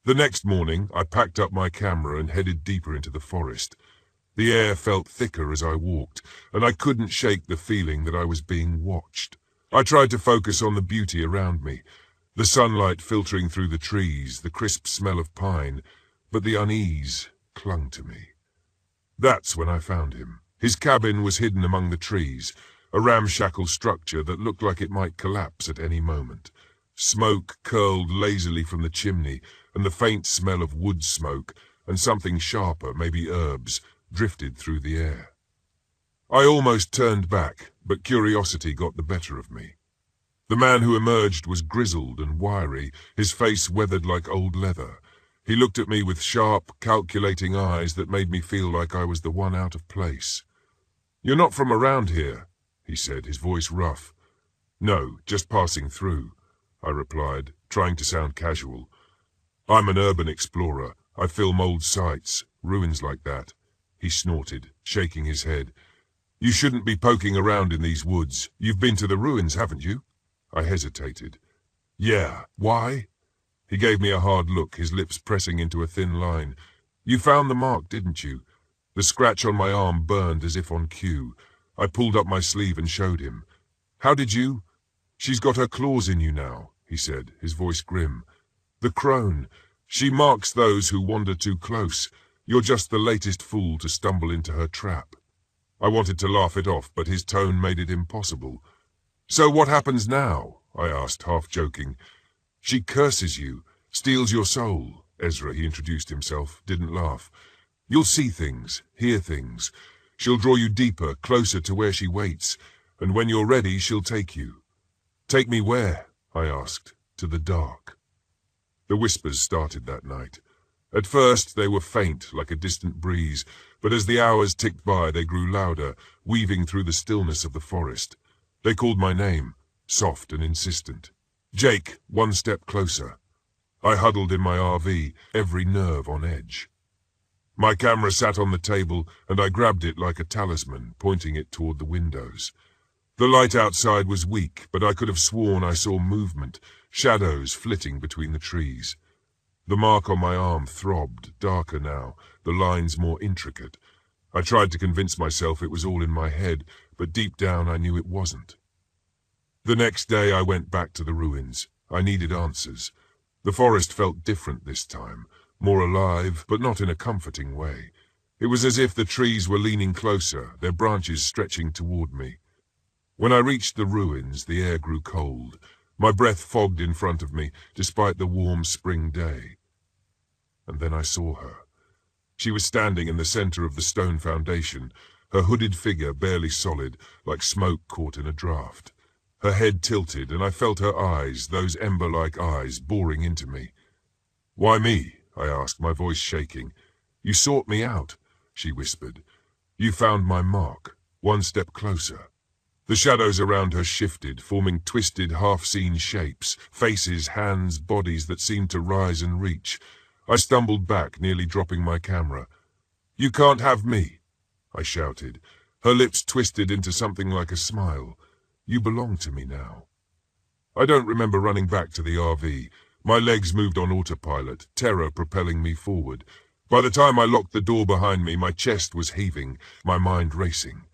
The next morning, I packed up my camera and headed deeper into the forest. The air felt thicker as I walked, and I couldn't shake the feeling that I was being watched. I tried to focus on the beauty around me, the sunlight filtering through the trees, the crisp smell of pine, but the unease clung to me. That's when I found him. His cabin was hidden among the trees, a ramshackle structure that looked like it might collapse at any moment. Smoke curled lazily from the chimney, and the faint smell of wood smoke, and something sharper, maybe herbs, drifted through the air. I almost turned back, but curiosity got the better of me. The man who emerged was grizzled and wiry, his face weathered like old leather. He looked at me with sharp, calculating eyes that made me feel like I was the one out of place. "You're not from around here," he said, his voice rough. "No, just passing through," I replied, trying to sound casual. "I'm an urban explorer. I film old sites, ruins like that." He snorted, shaking his head. "You shouldn't be poking around in these woods. You've been to the ruins, haven't you?" I hesitated. "Yeah, why?" He gave me a hard look, his lips pressing into a thin line. "You found the mark, didn't you?" The scratch on my arm burned as if on cue. I pulled up my sleeve and showed him. "How did you—" "She's got her claws in you now," he said, his voice grim. "The crone. She marks those who wander too close. You're just the latest fool to stumble into her trap." I wanted to laugh it off, but his tone made it impossible. "So what happens now?" I asked, half joking. "She curses you, steals your soul." Ezra, he introduced himself, didn't laugh. "You'll see things, hear things. She'll draw you deeper, closer to where she waits, and when you're ready, she'll take you." "Take me where?" I asked. "To the dark." The whispers started that night. At first, they were faint, like a distant breeze, but as the hours ticked by, they grew louder, weaving through the stillness of the forest. They called my name. soft and insistent. "Jake, one step closer." I huddled in my RV, every nerve on edge. My camera sat on the table, and I grabbed it like a talisman, pointing it toward the windows. The light outside was weak, but I could have sworn I saw movement, shadows flitting between the trees. The mark on my arm throbbed, darker now, the lines more intricate. I tried to convince myself it was all in my head, but deep down I knew it wasn't. The next day I went back to the ruins. I needed answers. The forest felt different this time, more alive, but not in a comforting way. It was as if the trees were leaning closer, their branches stretching toward me. When I reached the ruins, the air grew cold. My breath fogged in front of me, despite the warm spring day. And then I saw her. She was standing in the center of the stone foundation, her hooded figure barely solid, like smoke caught in a draught. Her head tilted, and I felt her eyes, those ember-like eyes, boring into me. "Why me?" I asked, my voice shaking. "You sought me out," she whispered. "You found my mark, one step closer." The shadows around her shifted, forming twisted, half-seen shapes, faces, hands, bodies that seemed to rise and reach. I stumbled back, nearly dropping my camera. "You can't have me," I shouted. Her lips twisted into something like a smile. "You belong to me now." I don't remember running back to the RV. My legs moved on autopilot, terror propelling me forward. By the time I locked the door behind me, my chest was heaving, my mind racing.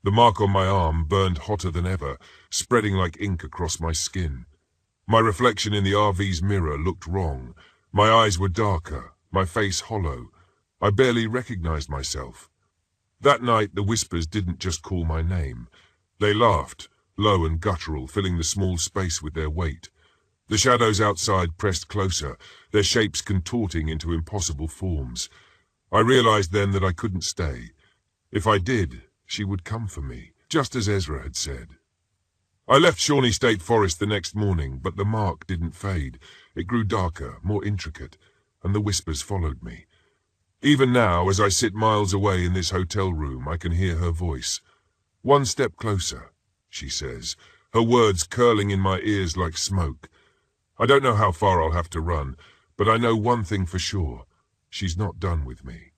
The mark on my arm burned hotter than ever, spreading like ink across my skin. My reflection in the RV's mirror looked wrong. My eyes were darker, my face hollow. I barely recognized myself. That night, the whispers didn't just call my name. They laughed, low and guttural, filling the small space with their weight. The shadows outside pressed closer, their shapes contorting into impossible forms. I realized then that I couldn't stay. If I did, she would come for me, just as Ezra had said. I left Shawnee State Forest the next morning, but the mark didn't fade. It grew darker, more intricate, and the whispers followed me. Even now, as I sit miles away in this hotel room, I can hear her voice. "One step closer," she says, her words curling in my ears like smoke. I don't know how far I'll have to run, but I know one thing for sure. She's not done with me.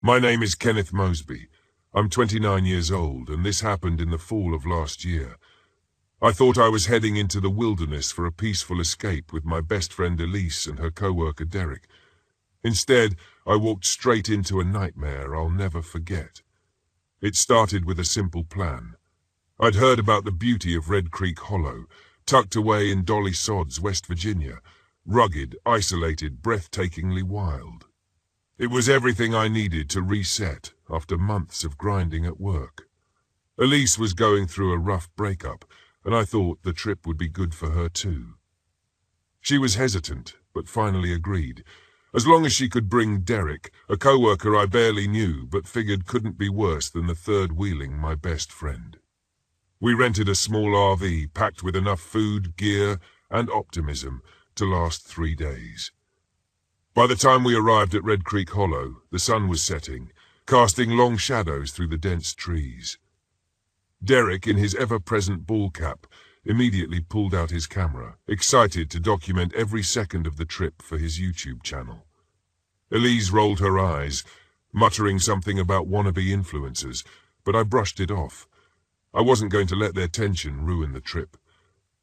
My name is Kenneth Mosby. I'm 29 years old, and this happened in the fall of last year. I thought I was heading into the wilderness for a peaceful escape with my best friend Elise and her co-worker Derek. Instead, I walked straight into a nightmare I'll never forget. It started with a simple plan. I'd heard about the beauty of Red Creek Hollow, tucked away in Dolly Sods, West Virginia, rugged, isolated, breathtakingly wild. It was everything I needed to reset after months of grinding at work. Elise was going through a rough breakup, and I thought the trip would be good for her too. She was hesitant, but finally agreed, as long as she could bring Derek, a co-worker I barely knew but figured couldn't be worse than the third wheeling my best friend. We rented a small RV packed with enough food, gear, and optimism to last 3 days. By the time we arrived at Red Creek Hollow, the sun was setting, casting long shadows through the dense trees. Derek, in his ever-present ball cap, immediately pulled out his camera, excited to document every second of the trip for his YouTube channel. Elise rolled her eyes, muttering something about wannabe influencers, but I brushed it off. I wasn't going to let their tension ruin the trip.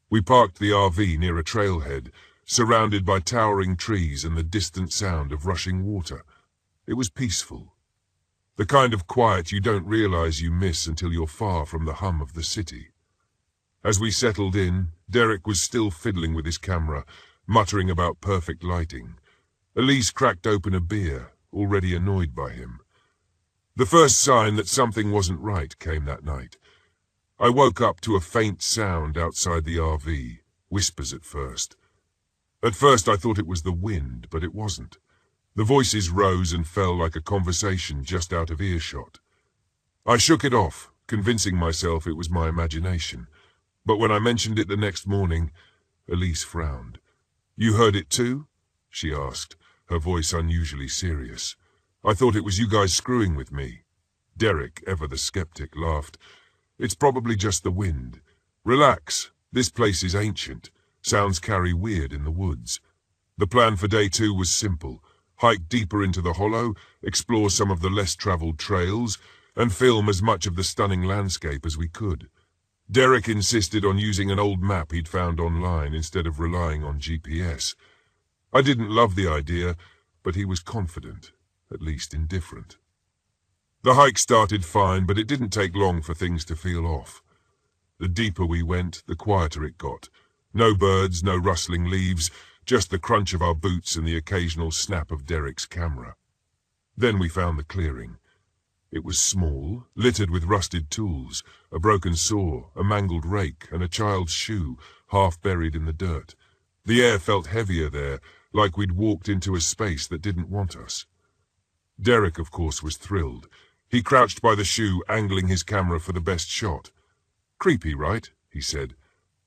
We parked the RV near a trailhead, surrounded by towering trees and the distant sound of rushing water. It was peaceful. The kind of quiet you don't realize you miss until you're far from the hum of the city. As we settled in, Derek was still fiddling with his camera, muttering about perfect lighting. Elise cracked open a beer, already annoyed by him. The first sign that something wasn't right came that night. I woke up to a faint sound outside the RV, whispers at first. At first I thought it was the wind, but it wasn't. The voices rose and fell like a conversation just out of earshot. I shook it off, convincing myself it was my imagination. But when I mentioned it the next morning, Elise frowned. "You heard it too?" she asked, her voice unusually serious. "I thought it was you guys screwing with me." Derek, ever the skeptic, laughed. It's probably just the wind. Relax. This place is ancient. Sounds carry weird in the woods. The plan for day 2 was simple. Hike deeper into the hollow, explore some of the less-traveled trails, and film as much of the stunning landscape as we could. Derek insisted on using an old map he'd found online instead of relying on GPS. I didn't love the idea, but he was confident, at least indifferent. The hike started fine, but it didn't take long for things to feel off. The deeper we went, the quieter it got. No birds, no rustling leaves, just the crunch of our boots and the occasional snap of Derek's camera. Then we found the clearing. It was small, littered with rusted tools, a broken saw, a mangled rake, and a child's shoe, half buried in the dirt. The air felt heavier there, like we'd walked into a space that didn't want us. Derek, of course, was thrilled. He crouched by the shoe, angling his camera for the best shot. "Creepy, right?" he said.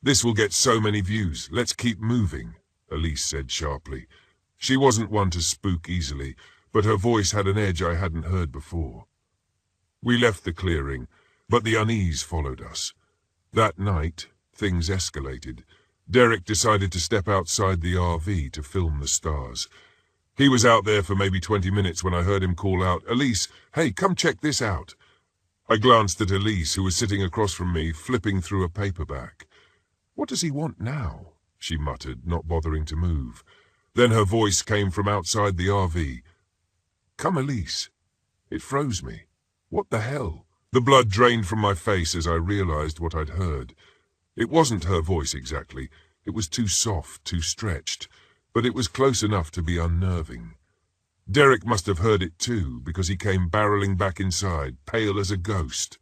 "This will get so many views. Let's keep moving," Elise said sharply. She wasn't one to spook easily, but her voice had an edge I hadn't heard before. We left the clearing, but the unease followed us. That night, things escalated. Derek decided to step outside the RV to film the stars. He was out there for maybe 20 minutes when I heard him call out, "Elise, hey, come check this out." I glanced at Elise, who was sitting across from me, flipping through a paperback. "What does he want now?" she muttered, not bothering to move. Then her voice came from outside the RV. "Come, Elise." It froze me. What the hell? The blood drained from my face as I realized what I'd heard. It wasn't her voice exactly. It was too soft, too stretched, but it was close enough to be unnerving. Derek must have heard it too, because he came barreling back inside, pale as a ghost.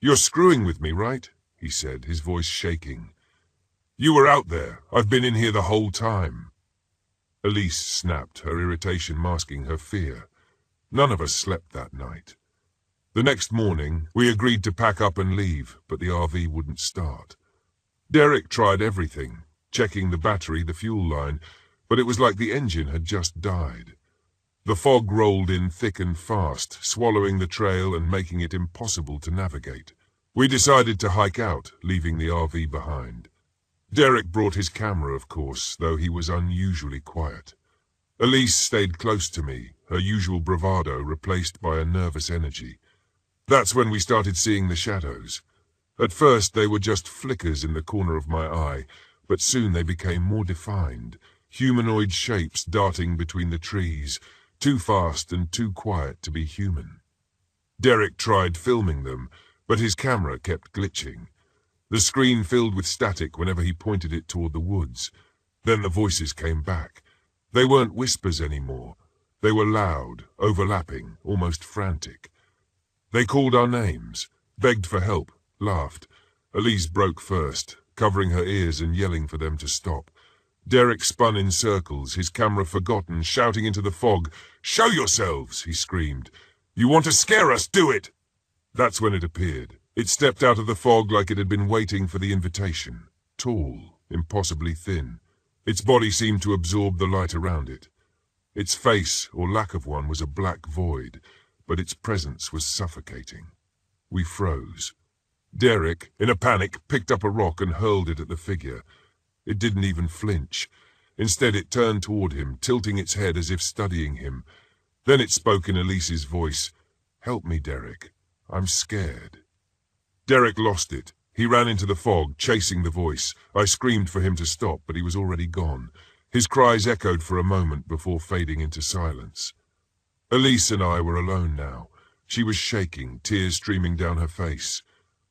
"You're screwing with me, right?" he said, his voice shaking. "You were out there. I've been in here the whole time." Elise snapped, her irritation masking her fear. None of us slept that night. The next morning, we agreed to pack up and leave, but the RV wouldn't start. Derek tried everything, checking the battery, the fuel line, but it was like the engine had just died. The fog rolled in thick and fast, swallowing the trail and making it impossible to navigate. We decided to hike out, leaving the RV behind. Derek brought his camera, of course, though he was unusually quiet. Elise stayed close to me, her usual bravado replaced by a nervous energy. That's when we started seeing the shadows. At first they were just flickers in the corner of my eye, but soon they became more defined, humanoid shapes darting between the trees, too fast and too quiet to be human. Derek tried filming them, but his camera kept glitching. The screen filled with static whenever he pointed it toward the woods. Then the voices came back. They weren't whispers anymore. They were loud, overlapping, almost frantic. They called our names, begged for help, laughed. Elise broke first, covering her ears and yelling for them to stop. Derek spun in circles, his camera forgotten, shouting into the fog. "Show yourselves!" he screamed. "You want to scare us? Do it!" That's when it appeared. It stepped out of the fog like it had been waiting for the invitation. Tall, impossibly thin. Its body seemed to absorb the light around it. Its face, or lack of one, was a black void, but its presence was suffocating. We froze. Derek, in a panic, picked up a rock and hurled it at the figure. It didn't even flinch. Instead, it turned toward him, tilting its head as if studying him. Then it spoke in Elise's voice. "Help me, Derek. I'm scared." Derek lost it. He ran into the fog, chasing the voice. I screamed for him to stop, but he was already gone. His cries echoed for a moment before fading into silence. Elise and I were alone now. She was shaking, tears streaming down her face.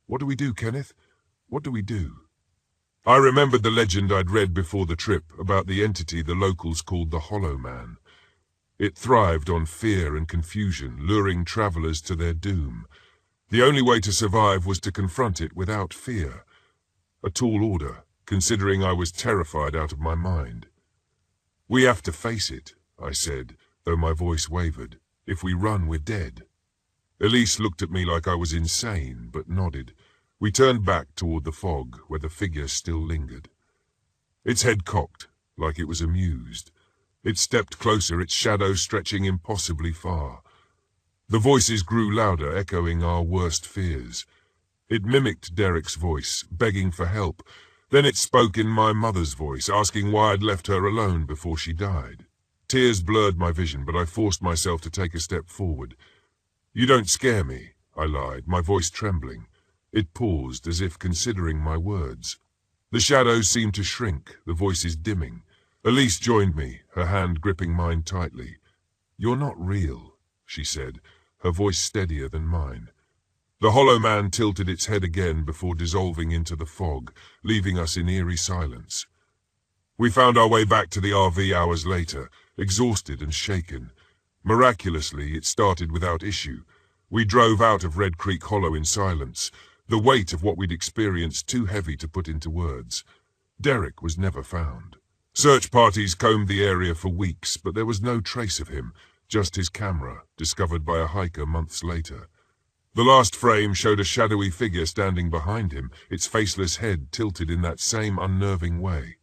"What do we do, Kenneth? What do we do?" I remembered the legend I'd read before the trip about the entity the locals called the Hollow Man. It thrived on fear and confusion, luring travelers to their doom. The only way to survive was to confront it without fear. A tall order, considering I was terrified out of my mind. "We have to face it," I said, though my voice wavered. "If we run, we're dead." Elise looked at me like I was insane, but nodded. We turned back toward the fog, where the figure still lingered. Its head cocked, like it was amused. It stepped closer, its shadow stretching impossibly far. The voices grew louder, echoing our worst fears. It mimicked Derek's voice, begging for help. Then it spoke in my mother's voice, asking why I'd left her alone before she died. Tears blurred my vision, but I forced myself to take a step forward. "You don't scare me," I lied, my voice trembling. It paused, as if considering my words. The shadows seemed to shrink, the voices dimming. Elise joined me, her hand gripping mine tightly. "You're not real," she said, her voice steadier than mine. The hollow man tilted its head again before dissolving into the fog, leaving us in eerie silence. We found our way back to the RV hours later, exhausted and shaken. Miraculously, it started without issue. We drove out of Red Creek Hollow in silence, the weight of what we'd experienced too heavy to put into words. Derek was never found. Search parties combed the area for weeks, but there was no trace of him, just his camera, discovered by a hiker months later. The last frame showed a shadowy figure standing behind him, its faceless head tilted in that same unnerving way.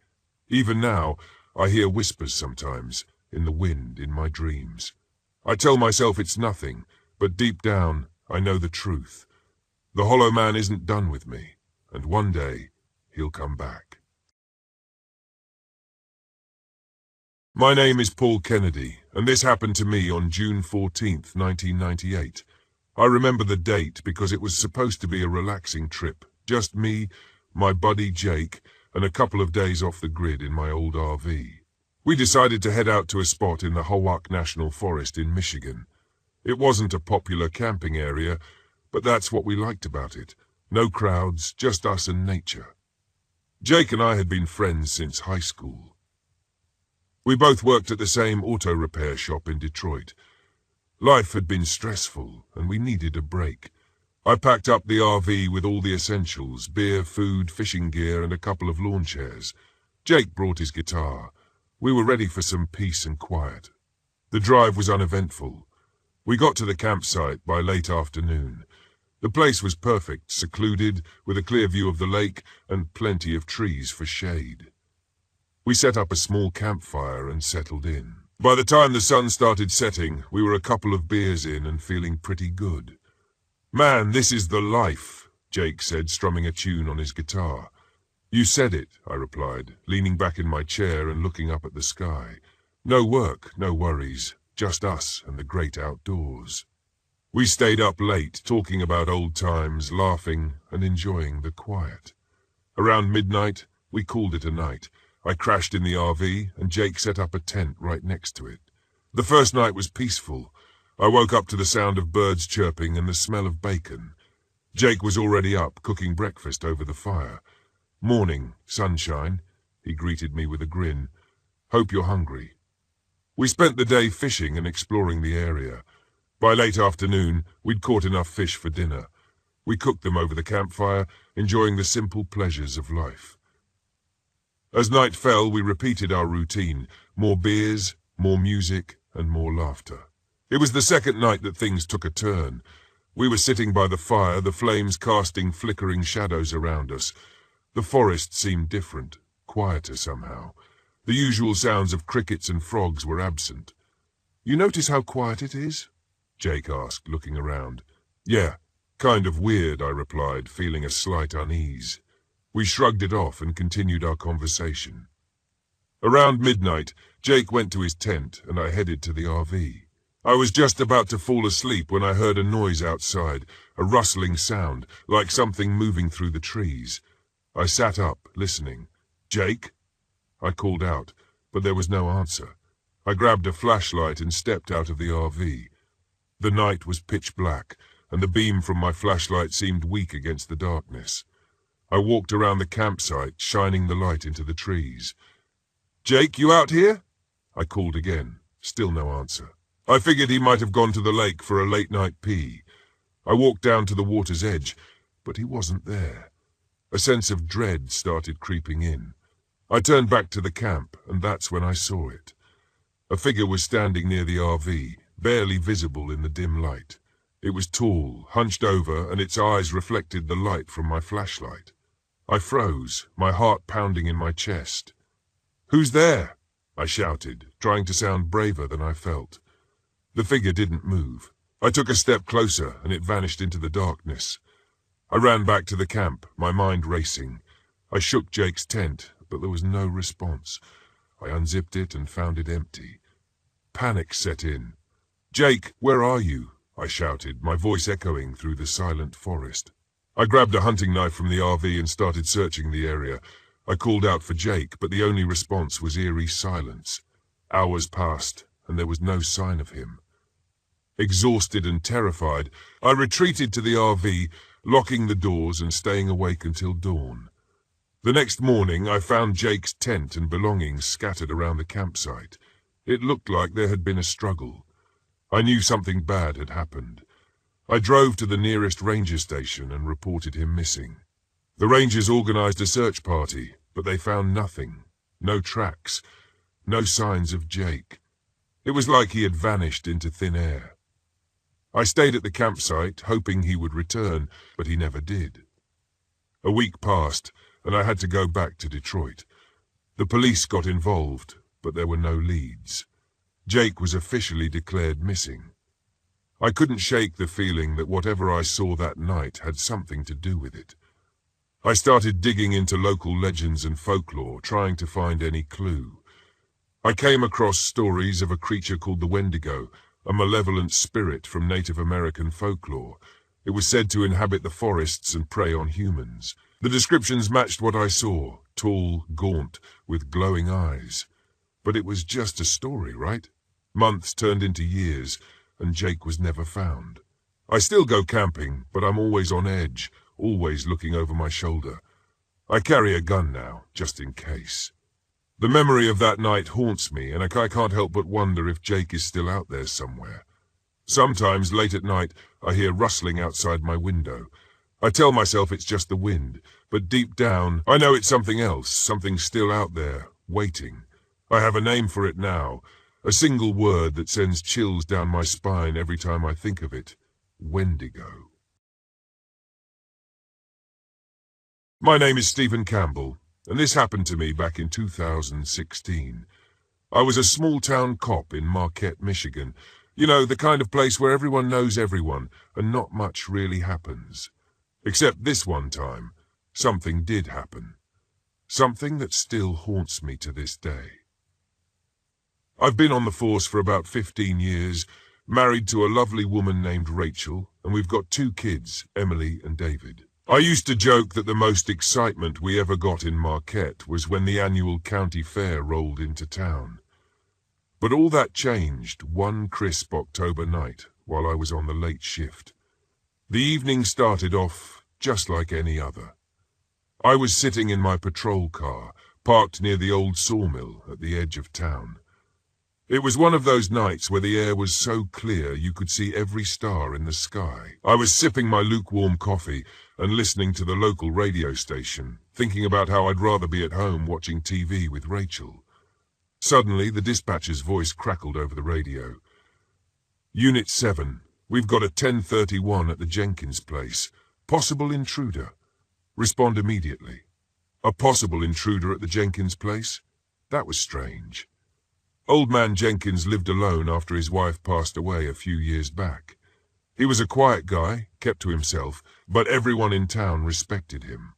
Even now, I hear whispers sometimes, in the wind, in my dreams. I tell myself it's nothing, but deep down, I know the truth. The Hollow Man isn't done with me, and one day, he'll come back. My name is Paul Kennedy, and this happened to me on June 14th, 1998. I remember the date because it was supposed to be a relaxing trip. Just me, my buddy Jake, and a couple of days off the grid in my old RV. We decided to head out to a spot in the Hawak National Forest in Michigan. It wasn't a popular camping area, but that's what we liked about it. No crowds, just us and nature. Jake and I had been friends since high school. We both worked at the same auto repair shop in Detroit. Life had been stressful, and we needed a break. I packed up the RV with all the essentials, beer, food, fishing gear, and a couple of lawn chairs. Jake brought his guitar. We were ready for some peace and quiet. The drive was uneventful. We got to the campsite by late afternoon. The place was perfect, secluded, with a clear view of the lake and plenty of trees for shade. We set up a small campfire and settled in. By the time the sun started setting, we were a couple of beers in and feeling pretty good. "Man, this is the life," Jake said, strumming a tune on his guitar. "You said it," I replied, leaning back in my chair and looking up at the sky. No work, no worries, just us and the great outdoors. We stayed up late, talking about old times, laughing and enjoying the quiet. Around midnight, we called it a night. I crashed in the RV, and Jake set up a tent right next to it. The first night was peaceful. I woke up to the sound of birds chirping and the smell of bacon. Jake was already up, cooking breakfast over the fire. "Morning, sunshine," he greeted me with a grin. "Hope you're hungry." We spent the day fishing and exploring the area. By late afternoon, we'd caught enough fish for dinner. We cooked them over the campfire, enjoying the simple pleasures of life. As night fell, we repeated our routine. More beers, more music, and more laughter. It was the second night that things took a turn. We were sitting by the fire, the flames casting flickering shadows around us. The forest seemed different, quieter somehow. The usual sounds of crickets and frogs were absent. "You notice how quiet it is?" Jake asked, looking around. "Yeah, kind of weird," I replied, feeling a slight unease. We shrugged it off and continued our conversation. Around midnight, Jake went to his tent and I headed to the RV. I was just about to fall asleep when I heard a noise outside, a rustling sound, like something moving through the trees. I sat up, listening. "Jake?" I called out, but there was no answer. I grabbed a flashlight and stepped out of the RV. The night was pitch black, and the beam from my flashlight seemed weak against the darkness. I walked around the campsite, shining the light into the trees. "Jake, you out here?" I called again. Still no answer. I figured he might have gone to the lake for a late-night pee. I walked down to the water's edge, but he wasn't there. A sense of dread started creeping in. I turned back to the camp, and that's when I saw it. A figure was standing near the RV, barely visible in the dim light. It was tall, hunched over, and its eyes reflected the light from my flashlight. I froze, my heart pounding in my chest. "Who's there?" I shouted, trying to sound braver than I felt. The figure didn't move. I took a step closer, and it vanished into the darkness. I ran back to the camp, my mind racing. I shook Jake's tent, but there was no response. I unzipped it and found it empty. Panic set in. "Jake, where are you?" I shouted, my voice echoing through the silent forest. I grabbed a hunting knife from the RV and started searching the area. I called out for Jake, but the only response was eerie silence. Hours passed, and there was no sign of him. Exhausted and terrified, I retreated to the RV, locking the doors and staying awake until dawn. The next morning, I found Jake's tent and belongings scattered around the campsite. It looked like there had been a struggle. I knew something bad had happened. I drove to the nearest ranger station and reported him missing. The rangers organized a search party, but they found nothing. No tracks. No signs of Jake. It was like he had vanished into thin air. I stayed at the campsite, hoping he would return, but he never did. A week passed, and I had to go back to Detroit. The police got involved, but there were no leads. Jake was officially declared missing. I couldn't shake the feeling that whatever I saw that night had something to do with it. I started digging into local legends and folklore, trying to find any clue. I came across stories of a creature called the Wendigo, a malevolent spirit from Native American folklore. It was said to inhabit the forests and prey on humans. The descriptions matched what I saw, tall, gaunt, with glowing eyes. But it was just a story, right? Months turned into years, and Jake was never found. I still go camping, but I'm always on edge, always looking over my shoulder. I carry a gun now, just in case. The memory of that night haunts me, and I can't help but wonder if Jake is still out there somewhere. Sometimes, late at night, I hear rustling outside my window. I tell myself it's just the wind, but deep down, I know it's something else, something still out there, waiting. I have a name for it now, a single word that sends chills down my spine every time I think of it. Wendigo. My name is Stephen Campbell, and this happened to me back in 2016. I was a small-town cop in Marquette, Michigan. You know, the kind of place where everyone knows everyone, and not much really happens. Except this one time, something did happen. Something that still haunts me to this day. I've been on the force for about 15 years, married to a lovely woman named Rachel, and we've got 2 kids, Emily and David. I used to joke that the most excitement we ever got in Marquette was when the annual county fair rolled into town. But all that changed one crisp October night while I was on the late shift. The evening started off just like any other. I was sitting in my patrol car, parked near the old sawmill at the edge of town. It was one of those nights where the air was so clear you could see every star in the sky. I was sipping my lukewarm coffee and listening to the local radio station, thinking about how I'd rather be at home watching TV with Rachel. Suddenly, the dispatcher's voice crackled over the radio. "Unit 7, we've got a 1031 at the Jenkins place. Possible intruder. Respond immediately." A possible intruder at the Jenkins place? That was strange. Old man Jenkins lived alone after his wife passed away a few years back. He was a quiet guy, kept to himself, but everyone in town respected him.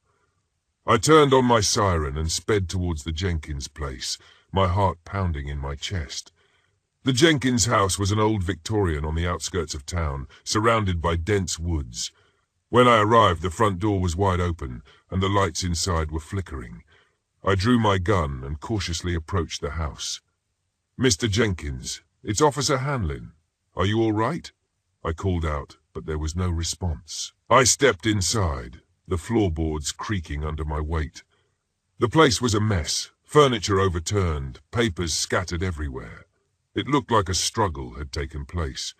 I turned on my siren and sped towards the Jenkins place, my heart pounding in my chest. The Jenkins house was an old Victorian on the outskirts of town, surrounded by dense woods. When I arrived, the front door was wide open, and the lights inside were flickering. I drew my gun and cautiously approached the house. "Mr. Jenkins, it's Officer Hanlon. Are you all right?" I called out, but there was no response. I stepped inside, the floorboards creaking under my weight. The place was a mess, furniture overturned, papers scattered everywhere. It looked like a struggle had taken place.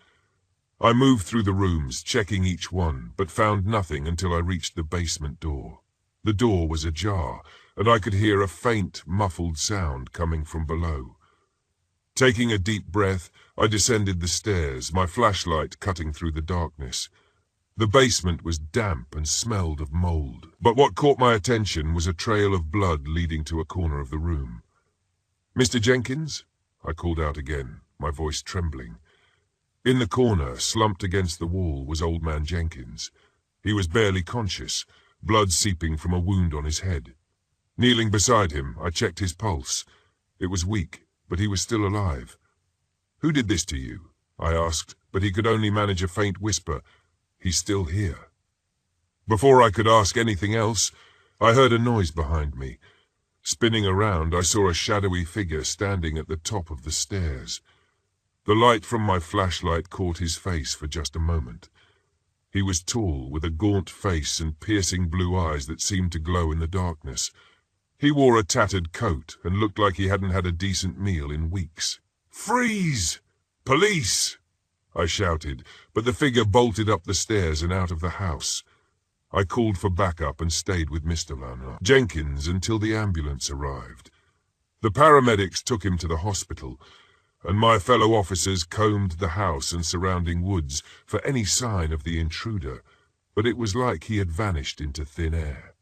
I moved through the rooms, checking each one, but found nothing until I reached the basement door. The door was ajar, and I could hear a faint, muffled sound coming from below. Taking a deep breath, I descended the stairs, my flashlight cutting through the darkness. The basement was damp and smelled of mold, but what caught my attention was a trail of blood leading to a corner of the room. "Mr. Jenkins?" I called out again, my voice trembling. In the corner, slumped against the wall, was Old Man Jenkins. He was barely conscious, blood seeping from a wound on his head. Kneeling beside him, I checked his pulse. It was weak, but he was still alive. "Who did this to you?" I asked, but he could only manage a faint whisper. "He's still here." Before I could ask anything else, I heard a noise behind me. Spinning around, I saw a shadowy figure standing at the top of the stairs. The light from my flashlight caught his face for just a moment. He was tall, with a gaunt face and piercing blue eyes that seemed to glow in the darkness. He wore a tattered coat and looked like he hadn't had a decent meal in weeks. "Freeze! Police!" I shouted, but the figure bolted up the stairs and out of the house. I called for backup and stayed with Mr. Jenkins until the ambulance arrived. The paramedics took him to the hospital, and my fellow officers combed the house and surrounding woods for any sign of the intruder, but it was like he had vanished into thin air.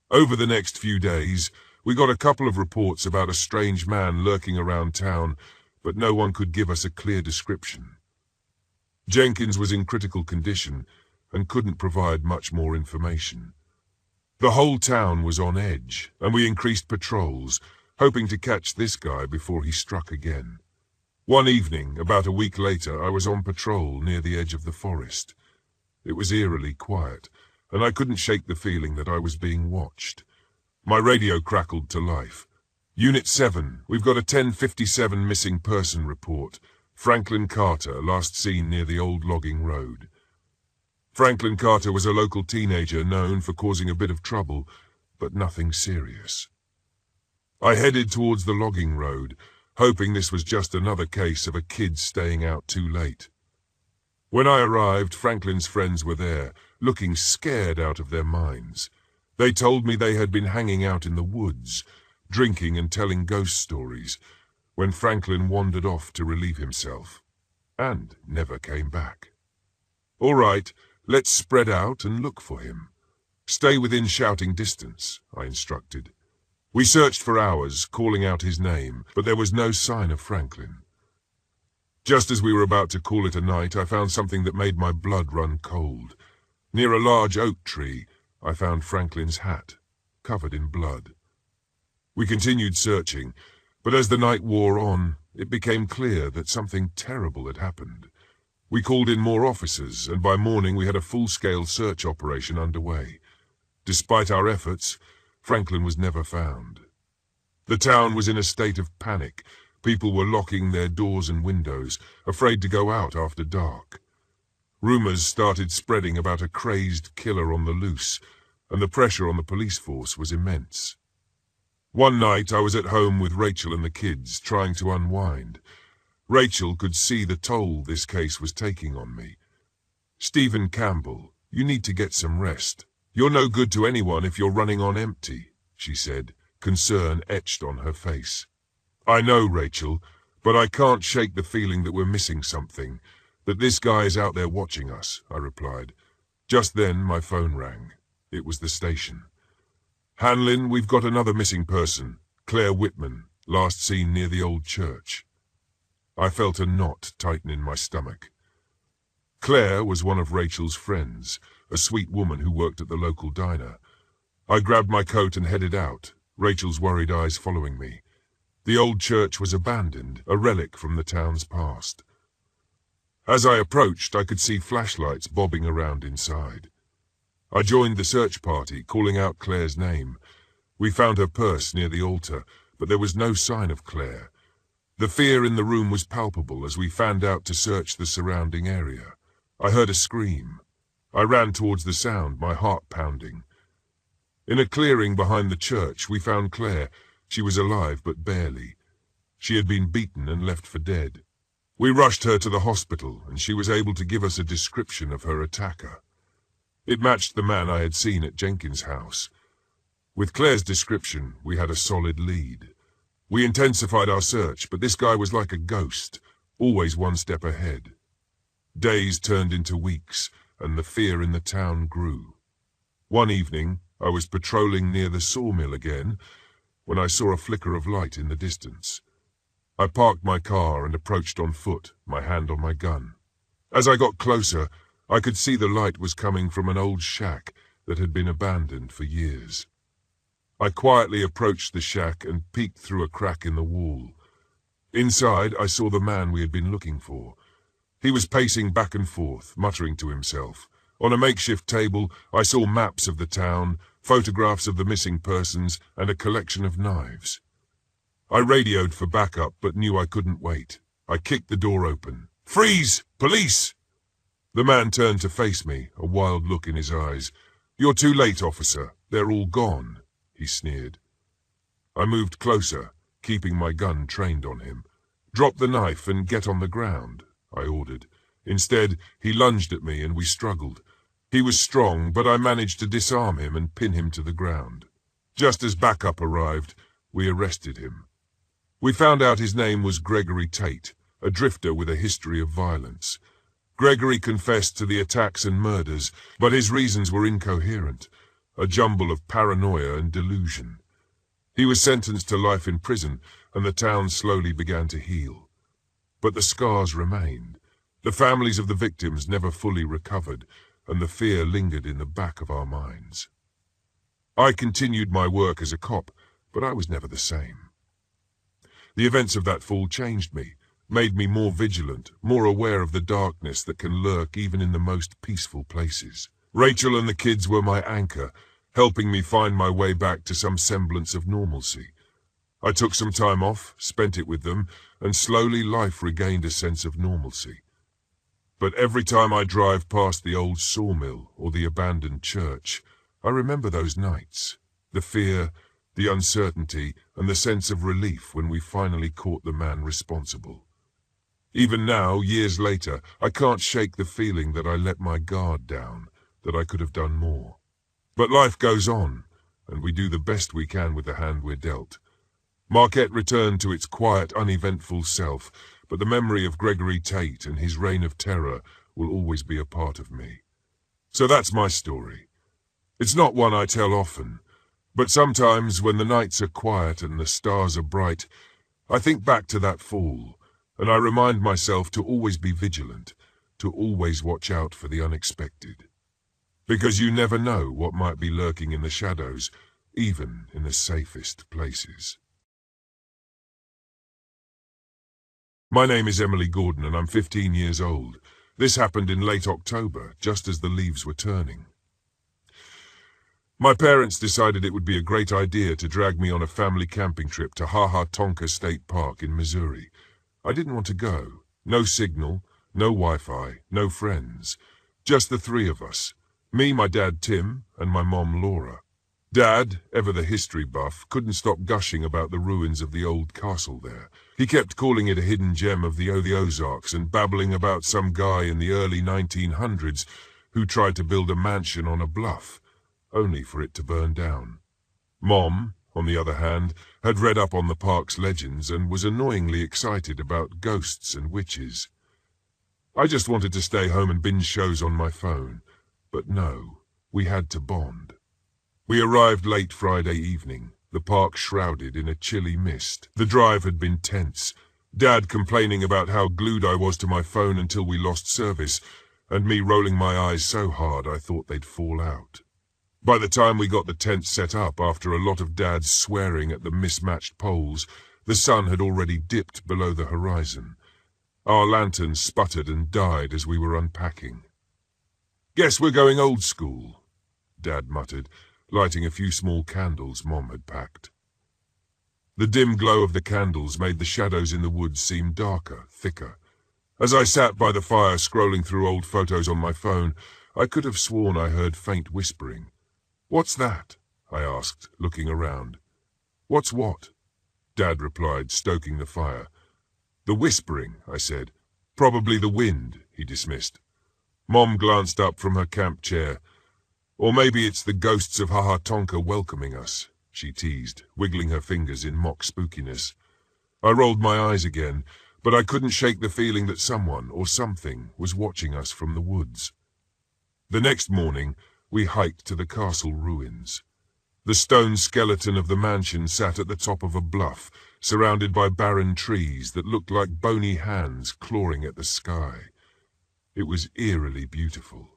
Over the next few days, we got a couple of reports about a strange man lurking around town, but no one could give us a clear description. Jenkins was in critical condition and couldn't provide much more information. The whole town was on edge, and we increased patrols, hoping to catch this guy before he struck again. One evening, about a week later, I was on patrol near the edge of the forest. It was eerily quiet, and I couldn't shake the feeling that I was being watched. My radio crackled to life. "Unit 7, we've got a 1057 missing person report. Franklin Carter, last seen near the old logging road." Franklin Carter was a local teenager known for causing a bit of trouble, but nothing serious. I headed towards the logging road, hoping this was just another case of a kid staying out too late. When I arrived, Franklin's friends were there, looking scared out of their minds. They told me they had been hanging out in the woods, drinking and telling ghost stories, when Franklin wandered off to relieve himself, and never came back. "All right, let's spread out and look for him. Stay within shouting distance," I instructed. We searched for hours, calling out his name, but there was no sign of Franklin. Just as we were about to call it a night, I found something that made my blood run cold. Near a large oak tree, I found Franklin's hat, covered in blood. We continued searching, but as the night wore on, it became clear that something terrible had happened. We called in more officers, and by morning we had a full-scale search operation underway. Despite our efforts, Franklin was never found. The town was in a state of panic. People were locking their doors and windows, afraid to go out after dark. Rumors started spreading about a crazed killer on the loose, and the pressure on the police force was immense. One night I was at home with Rachel and the kids, trying to unwind. Rachel could see the toll this case was taking on me. "Stephen Campbell, you need to get some rest. You're no good to anyone if you're running on empty," she said, concern etched on her face. "I know, Rachel, but I can't shake the feeling that we're missing something, that this guy is out there watching us," I replied. Just then my phone rang. It was the station. "Hanlin, we've got another missing person, Claire Whitman, last seen near the old church." I felt a knot tighten in my stomach. Claire was one of Rachel's friends, a sweet woman who worked at the local diner. I grabbed my coat and headed out, Rachel's worried eyes following me. The old church was abandoned, a relic from the town's past. As I approached, I could see flashlights bobbing around inside. I joined the search party, calling out Claire's name. We found her purse near the altar, but there was no sign of Claire. The fear in the room was palpable as we fanned out to search the surrounding area. I heard a scream. I ran towards the sound, my heart pounding. In a clearing behind the church, we found Claire. She was alive, but barely. She had been beaten and left for dead. We rushed her to the hospital, and she was able to give us a description of her attacker. It matched the man I had seen at Jenkins' house. With Claire's description, we had a solid lead. We intensified our search, but this guy was like a ghost, always one step ahead. Days turned into weeks, and the fear in the town grew. One evening, I was patrolling near the sawmill again, when I saw a flicker of light in the distance. I parked my car and approached on foot, my hand on my gun. As I got closer, I could see the light was coming from an old shack that had been abandoned for years. I quietly approached the shack and peeked through a crack in the wall. Inside, I saw the man we had been looking for. He was pacing back and forth, muttering to himself. On a makeshift table, I saw maps of the town, photographs of the missing persons, and a collection of knives. I radioed for backup, but knew I couldn't wait. I kicked the door open. "Freeze! Police!" The man turned to face me, a wild look in his eyes. "You're too late, officer. They're all gone," he sneered. I moved closer, keeping my gun trained on him. "Drop the knife and get on the ground," I ordered. Instead, he lunged at me and we struggled. He was strong, but I managed to disarm him and pin him to the ground. Just as backup arrived, we arrested him. We found out his name was Gregory Tate, a drifter with a history of violence. Gregory confessed to the attacks and murders, but his reasons were incoherent, a jumble of paranoia and delusion. He was sentenced to life in prison, and the town slowly began to heal. But the scars remained. The families of the victims never fully recovered, and the fear lingered in the back of our minds. I continued my work as a cop, but I was never the same. The events of that fall changed me, made me more vigilant, more aware of the darkness that can lurk even in the most peaceful places. Rachel and the kids were my anchor, helping me find my way back to some semblance of normalcy. I took some time off, spent it with them, and slowly life regained a sense of normalcy. But every time I drive past the old sawmill or the abandoned church, I remember those nights, the fear, the uncertainty, and the sense of relief when we finally caught the man responsible. Even now, years later, I can't shake the feeling that I let my guard down, that I could have done more. But life goes on, and we do the best we can with the hand we're dealt. Marquette returned to its quiet, uneventful self, but the memory of Gregory Tate and his reign of terror will always be a part of me. So that's my story. It's not one I tell often, but sometimes when the nights are quiet and the stars are bright, I think back to that fall, and I remind myself to always be vigilant, to always watch out for the unexpected. Because you never know what might be lurking in the shadows, even in the safest places. My name is Emily Gordon and I'm 15 years old. This happened in late October, just as the leaves were turning. My parents decided it would be a great idea to drag me on a family camping trip to Ha Ha Tonka State Park in Missouri. I didn't want to go. No signal, no Wi-Fi, no friends. Just the three of us. Me, my dad Tim, and my mom Laura. Dad, ever the history buff, couldn't stop gushing about the ruins of the old castle there. He kept calling it a hidden gem of the Ozarks and babbling about some guy in the early 1900s who tried to build a mansion on a bluff, only for it to burn down. Mom, on the other hand, had read up on the park's legends and was annoyingly excited about ghosts and witches. I just wanted to stay home and binge shows on my phone. But no, we had to bond. We arrived late Friday evening, the park shrouded in a chilly mist. The drive had been tense, Dad complaining about how glued I was to my phone until we lost service, and me rolling my eyes so hard I thought they'd fall out. By the time we got the tent set up, after a lot of Dad's swearing at the mismatched poles, the sun had already dipped below the horizon. Our lanterns sputtered and died as we were unpacking. "Guess we're going old school," Dad muttered, lighting a few small candles Mom had packed. The dim glow of the candles made the shadows in the woods seem darker, thicker. As I sat by the fire scrolling through old photos on my phone, I could have sworn I heard faint whispering. "What's that?" I asked, looking around. "What's what?" Dad replied, stoking the fire. "The whispering," I said. "Probably the wind," he dismissed. Mom glanced up from her camp chair. "Or maybe it's the ghosts of Ha Ha Tonka welcoming us," she teased, wiggling her fingers in mock spookiness. I rolled my eyes again, but I couldn't shake the feeling that someone or something was watching us from the woods. The next morning, we hiked to the castle ruins. The stone skeleton of the mansion sat at the top of a bluff, surrounded by barren trees that looked like bony hands clawing at the sky. It was eerily beautiful.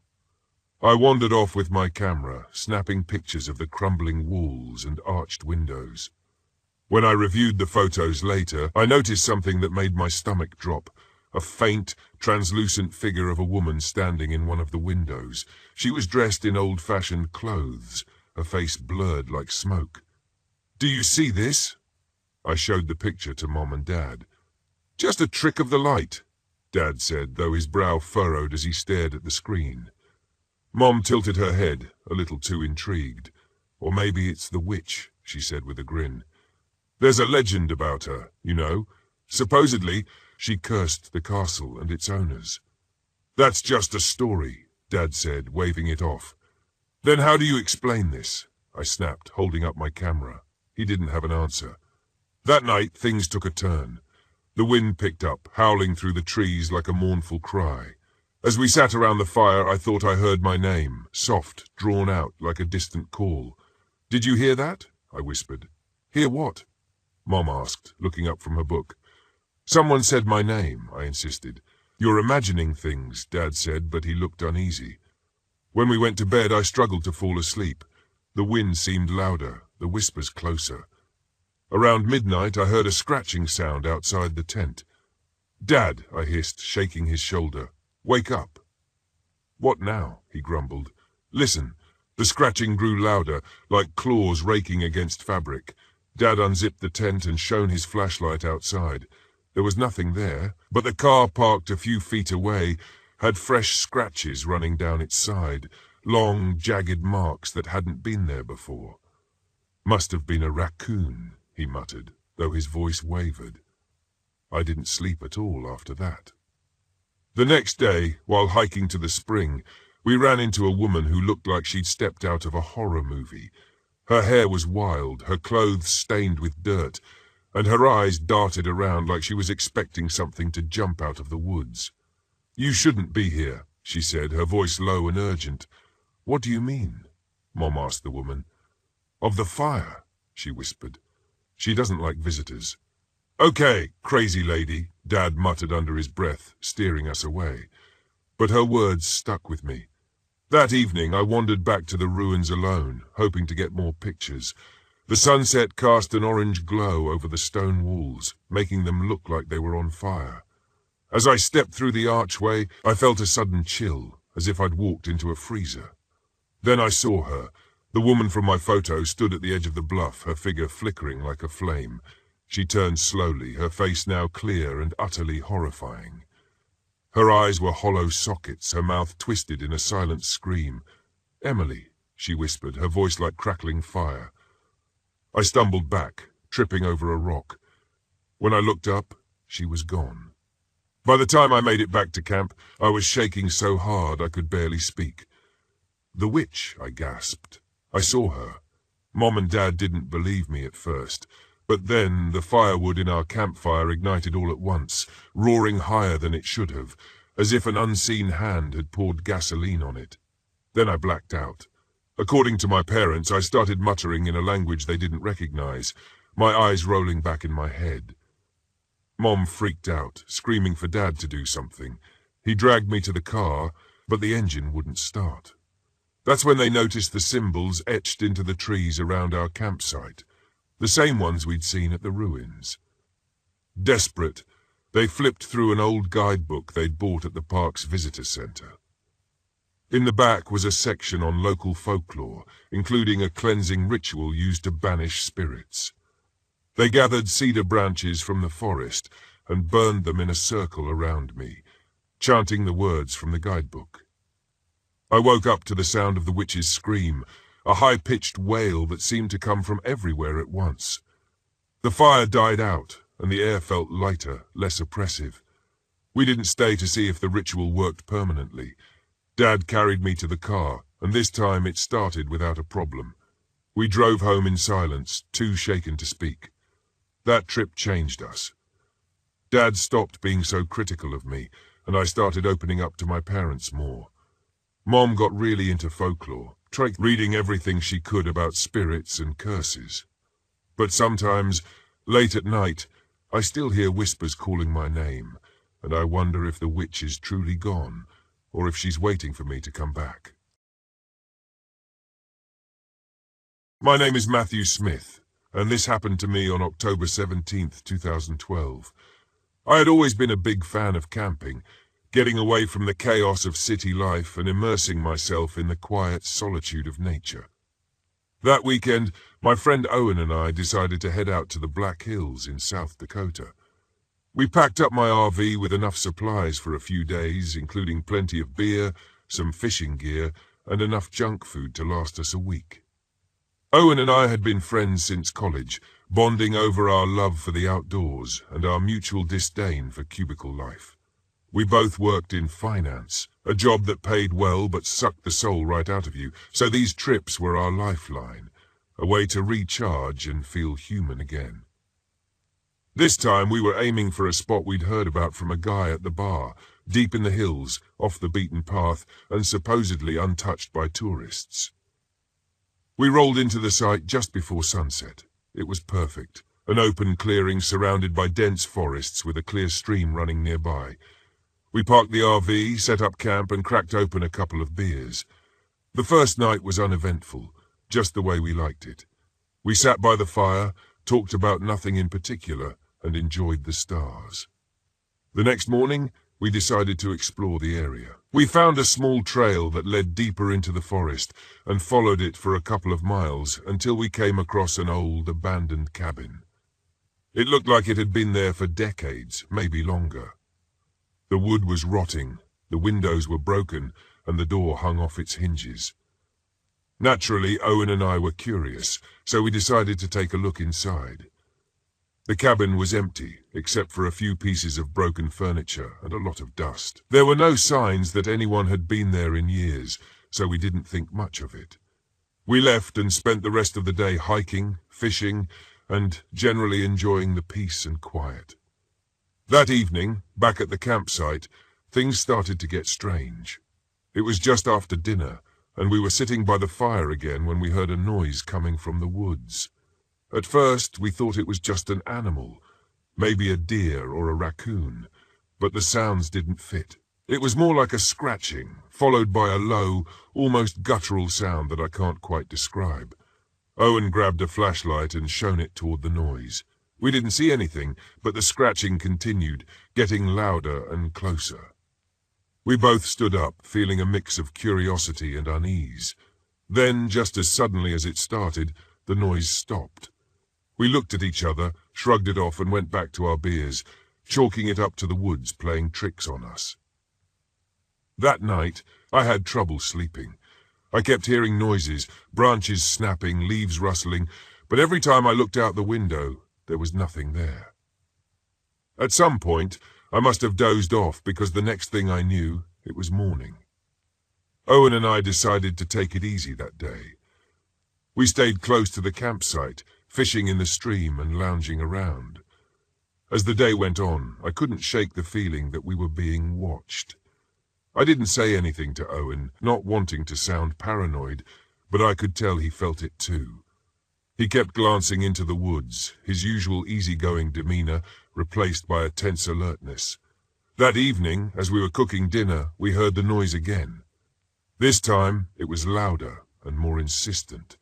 I wandered off with my camera, snapping pictures of the crumbling walls and arched windows. When I reviewed the photos later, I noticed something that made my stomach drop. A faint, translucent figure of a woman standing in one of the windows. She was dressed in old-fashioned clothes, her face blurred like smoke. "Do you see this?" I showed the picture to Mom and Dad. "Just a trick of the light," Dad said, though his brow furrowed as he stared at the screen. Mom tilted her head, a little too intrigued. "Or maybe it's the witch," she said with a grin. "There's a legend about her, you know. Supposedly, she cursed the castle and its owners." "That's just a story," Dad said, waving it off. "Then how do you explain this?" I snapped, holding up my camera. He didn't have an answer. That night, things took a turn. The wind picked up, howling through the trees like a mournful cry. As we sat around the fire, I thought I heard my name, soft, drawn out like a distant call. "Did you hear that?" I whispered. "Hear what?" Mom asked, looking up from her book. "Someone said my name," I insisted. "You're imagining things," Dad said, but he looked uneasy. When we went to bed, I struggled to fall asleep. The wind seemed louder, the whispers closer. Around midnight, I heard a scratching sound outside the tent. "Dad," I hissed, shaking his shoulder. "Wake up." "What now?" he grumbled. "Listen." The scratching grew louder, like claws raking against fabric. Dad unzipped the tent and shone his flashlight outside. There was nothing there, but the car parked a few feet away had fresh scratches running down its side, long, jagged marks that hadn't been there before. "Must have been a raccoon," he muttered, though his voice wavered. I didn't sleep at all after that. The next day, while hiking to the spring, we ran into a woman who looked like she'd stepped out of a horror movie. Her hair was wild, her clothes stained with dirt, and her eyes darted around like she was expecting something to jump out of the woods. "You shouldn't be here," she said, her voice low and urgent. "What do you mean?" Mom asked the woman. "Of the fire," she whispered. "She doesn't like visitors." "Okay, crazy lady," Dad muttered under his breath, steering us away. But her words stuck with me. That evening I wandered back to the ruins alone, hoping to get more pictures. The sunset cast an orange glow over the stone walls, making them look like they were on fire. As I stepped through the archway, I felt a sudden chill, as if I'd walked into a freezer. Then I saw her. The woman from my photo stood at the edge of the bluff, her figure flickering like a flame. She turned slowly, her face now clear and utterly horrifying. Her eyes were hollow sockets, her mouth twisted in a silent scream. "Emily," she whispered, her voice like crackling fire. I stumbled back, tripping over a rock. When I looked up, she was gone. By the time I made it back to camp, I was shaking so hard I could barely speak. "The witch," I gasped. "I saw her." Mom and Dad didn't believe me at first. But then the firewood in our campfire ignited all at once, roaring higher than it should have, as if an unseen hand had poured gasoline on it. Then I blacked out. According to my parents, I started muttering in a language they didn't recognize, my eyes rolling back in my head. Mom freaked out, screaming for Dad to do something. He dragged me to the car, but the engine wouldn't start. That's when they noticed the symbols etched into the trees around our campsite. The same ones we'd seen at the ruins. Desperate, they flipped through an old guidebook they'd bought at the park's visitor center. In the back was a section on local folklore, including a cleansing ritual used to banish spirits. They gathered cedar branches from the forest and burned them in a circle around me, chanting the words from the guidebook. I woke up to the sound of the witch's scream, a high-pitched wail that seemed to come from everywhere at once. The fire died out, and the air felt lighter, less oppressive. We didn't stay to see if the ritual worked permanently. Dad carried me to the car, and this time it started without a problem. We drove home in silence, too shaken to speak. That trip changed us. Dad stopped being so critical of me, and I started opening up to my parents more. Mom got really into folklore, reading everything she could about spirits and curses. But sometimes, late at night, I still hear whispers calling my name, and I wonder if the witch is truly gone, or if she's waiting for me to come back. My name is Matthew Smith, and this happened to me on October 17th, 2012. I had always been a big fan of camping, getting away from the chaos of city life and immersing myself in the quiet solitude of nature. That weekend, my friend Owen and I decided to head out to the Black Hills in South Dakota. We packed up my RV with enough supplies for a few days, including plenty of beer, some fishing gear, and enough junk food to last us a week. Owen and I had been friends since college, bonding over our love for the outdoors and our mutual disdain for cubicle life. We both worked in finance, a job that paid well but sucked the soul right out of you, so these trips were our lifeline, a way to recharge and feel human again. This time we were aiming for a spot we'd heard about from a guy at the bar, deep in the hills, off the beaten path, and supposedly untouched by tourists. We rolled into the site just before sunset. It was perfect, an open clearing surrounded by dense forests with a clear stream running nearby. We parked the RV, set up camp, and cracked open a couple of beers. The first night was uneventful, just the way we liked it. We sat by the fire, talked about nothing in particular, and enjoyed the stars. The next morning, we decided to explore the area. We found a small trail that led deeper into the forest and followed it for a couple of miles until we came across an old, abandoned cabin. It looked like it had been there for decades, maybe longer. The wood was rotting, the windows were broken, and the door hung off its hinges. Naturally, Owen and I were curious, so we decided to take a look inside. The cabin was empty, except for a few pieces of broken furniture and a lot of dust. There were no signs that anyone had been there in years, so we didn't think much of it. We left and spent the rest of the day hiking, fishing, and generally enjoying the peace and quiet. That evening, back at the campsite, things started to get strange. It was just after dinner, and we were sitting by the fire again when we heard a noise coming from the woods. At first, we thought it was just an animal, maybe a deer or a raccoon, but the sounds didn't fit. It was more like a scratching, followed by a low, almost guttural sound that I can't quite describe. Owen grabbed a flashlight and shone it toward the noise. We didn't see anything, but the scratching continued, getting louder and closer. We both stood up, feeling a mix of curiosity and unease. Then, just as suddenly as it started, the noise stopped. We looked at each other, shrugged it off, and went back to our beers, chalking it up to the woods playing tricks on us. That night, I had trouble sleeping. I kept hearing noises, branches snapping, leaves rustling, but every time I looked out the window, there was nothing there. At some point, I must have dozed off because the next thing I knew, it was morning. Owen and I decided to take it easy that day. We stayed close to the campsite, fishing in the stream and lounging around. As the day went on, I couldn't shake the feeling that we were being watched. I didn't say anything to Owen, not wanting to sound paranoid, but I could tell he felt it too. He kept glancing into the woods, his usual easygoing demeanor replaced by a tense alertness. That evening, as we were cooking dinner, we heard the noise again. This time, it was louder and more insistent.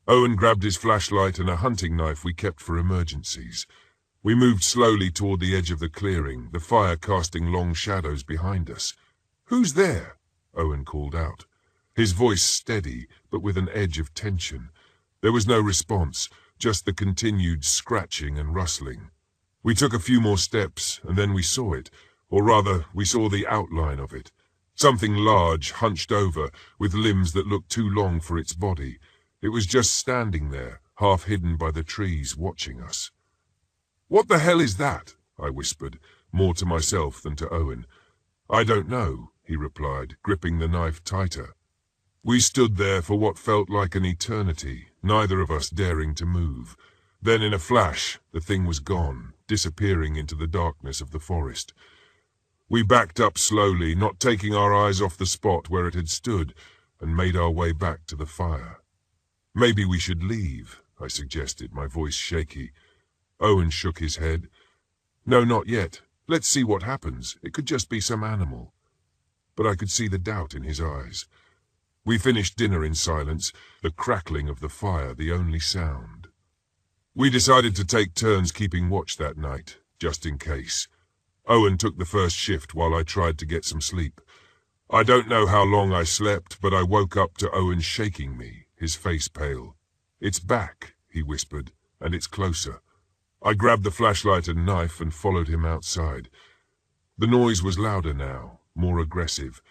Owen grabbed his flashlight and a hunting knife we kept for emergencies. We moved slowly toward the edge of the clearing, the fire casting long shadows behind us. "Who's there?" Owen called out, his voice steady but with an edge of tension. There was no response, just the continued scratching and rustling. We took a few more steps, and then we saw it, or rather, we saw the outline of it. Something large, hunched over, with limbs that looked too long for its body. It was just standing there, half hidden by the trees, watching us. "What the hell is that?" I whispered, more to myself than to Owen. "I don't know," he replied, gripping the knife tighter. We stood there for what felt like an eternity, neither of us daring to move. Then in a flash, the thing was gone, disappearing into the darkness of the forest. We backed up slowly, not taking our eyes off the spot where it had stood, and made our way back to the fire. "Maybe we should leave," I suggested, my voice shaky. Owen shook his head. "No, not yet. Let's see what happens. It could just be some animal." but I could see the doubt in his eyes. We finished dinner in silence, the crackling of the fire the only sound. We decided to take turns keeping watch that night, just in case. Owen took the first shift while I tried to get some sleep. I don't know how long I slept, but I woke up to Owen shaking me, his face pale. "It's back," he whispered, "and it's closer." I grabbed the flashlight and knife and followed him outside. The noise was louder now, more aggressive.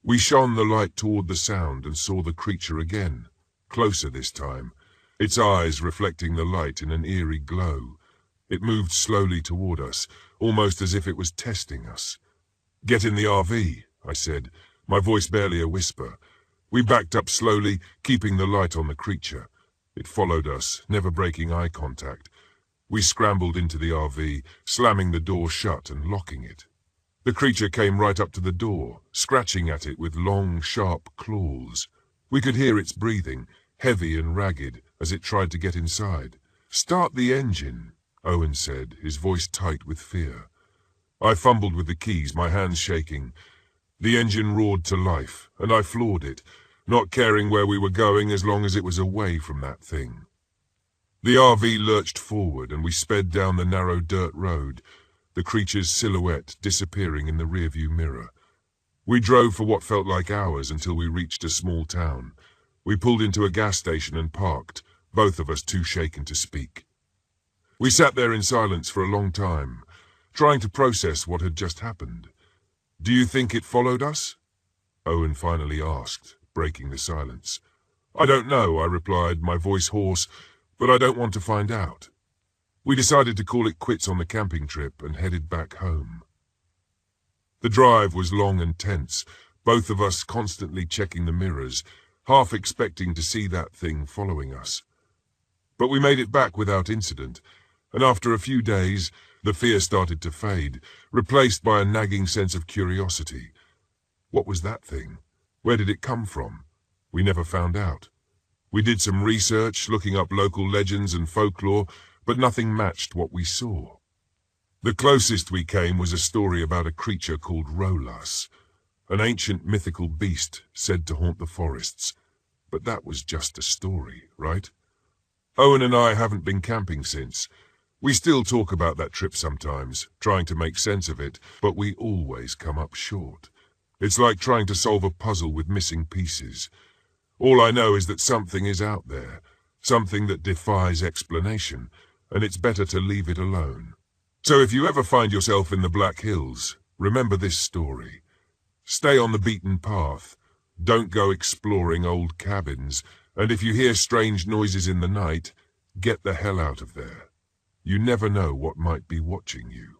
We shone the light toward the sound and saw the creature again, closer this time, its eyes reflecting the light in an eerie glow. It moved slowly toward us, almost as if it was testing us. "Get in the RV," I said, my voice barely a whisper. We backed up slowly, keeping the light on the creature. It followed us, never breaking eye contact. We scrambled into the RV, slamming the door shut and locking it. The creature came right up to the door, scratching at it with long, sharp claws. We could hear its breathing, heavy and ragged, as it tried to get inside. "Start the engine," Owen said, his voice tight with fear. I fumbled with the keys, my hands shaking. The engine roared to life, and I floored it, not caring where we were going as long as it was away from that thing. The RV lurched forward, and we sped down the narrow dirt road, the creature's silhouette disappearing in the rearview mirror. We drove for what felt like hours until we reached a small town. We pulled into a gas station and parked, both of us too shaken to speak. We sat there in silence for a long time, trying to process what had just happened. "Do you think it followed us?" Owen finally asked, breaking the silence. "I don't know," I replied, my voice hoarse, "but I don't want to find out." We decided to call it quits on the camping trip and headed back home. The drive was long and tense, both of us constantly checking the mirrors, half expecting to see that thing following us. But we made it back without incident, and after a few days, the fear started to fade, replaced by a nagging sense of curiosity. What was that thing? Where did it come from? We never found out. We did some research, looking up local legends and folklore, but nothing matched what we saw. The closest we came was a story about a creature called Rolas, an ancient mythical beast said to haunt the forests. But that was just a story, right? Owen and I haven't been camping since. We still talk about that trip sometimes, trying to make sense of it, but we always come up short. It's like trying to solve a puzzle with missing pieces. All I know is that something is out there, something that defies explanation, and it's better to leave it alone. So if you ever find yourself in the Black Hills, remember this story. Stay on the beaten path, don't go exploring old cabins, and if you hear strange noises in the night, get the hell out of there. You never know what might be watching you.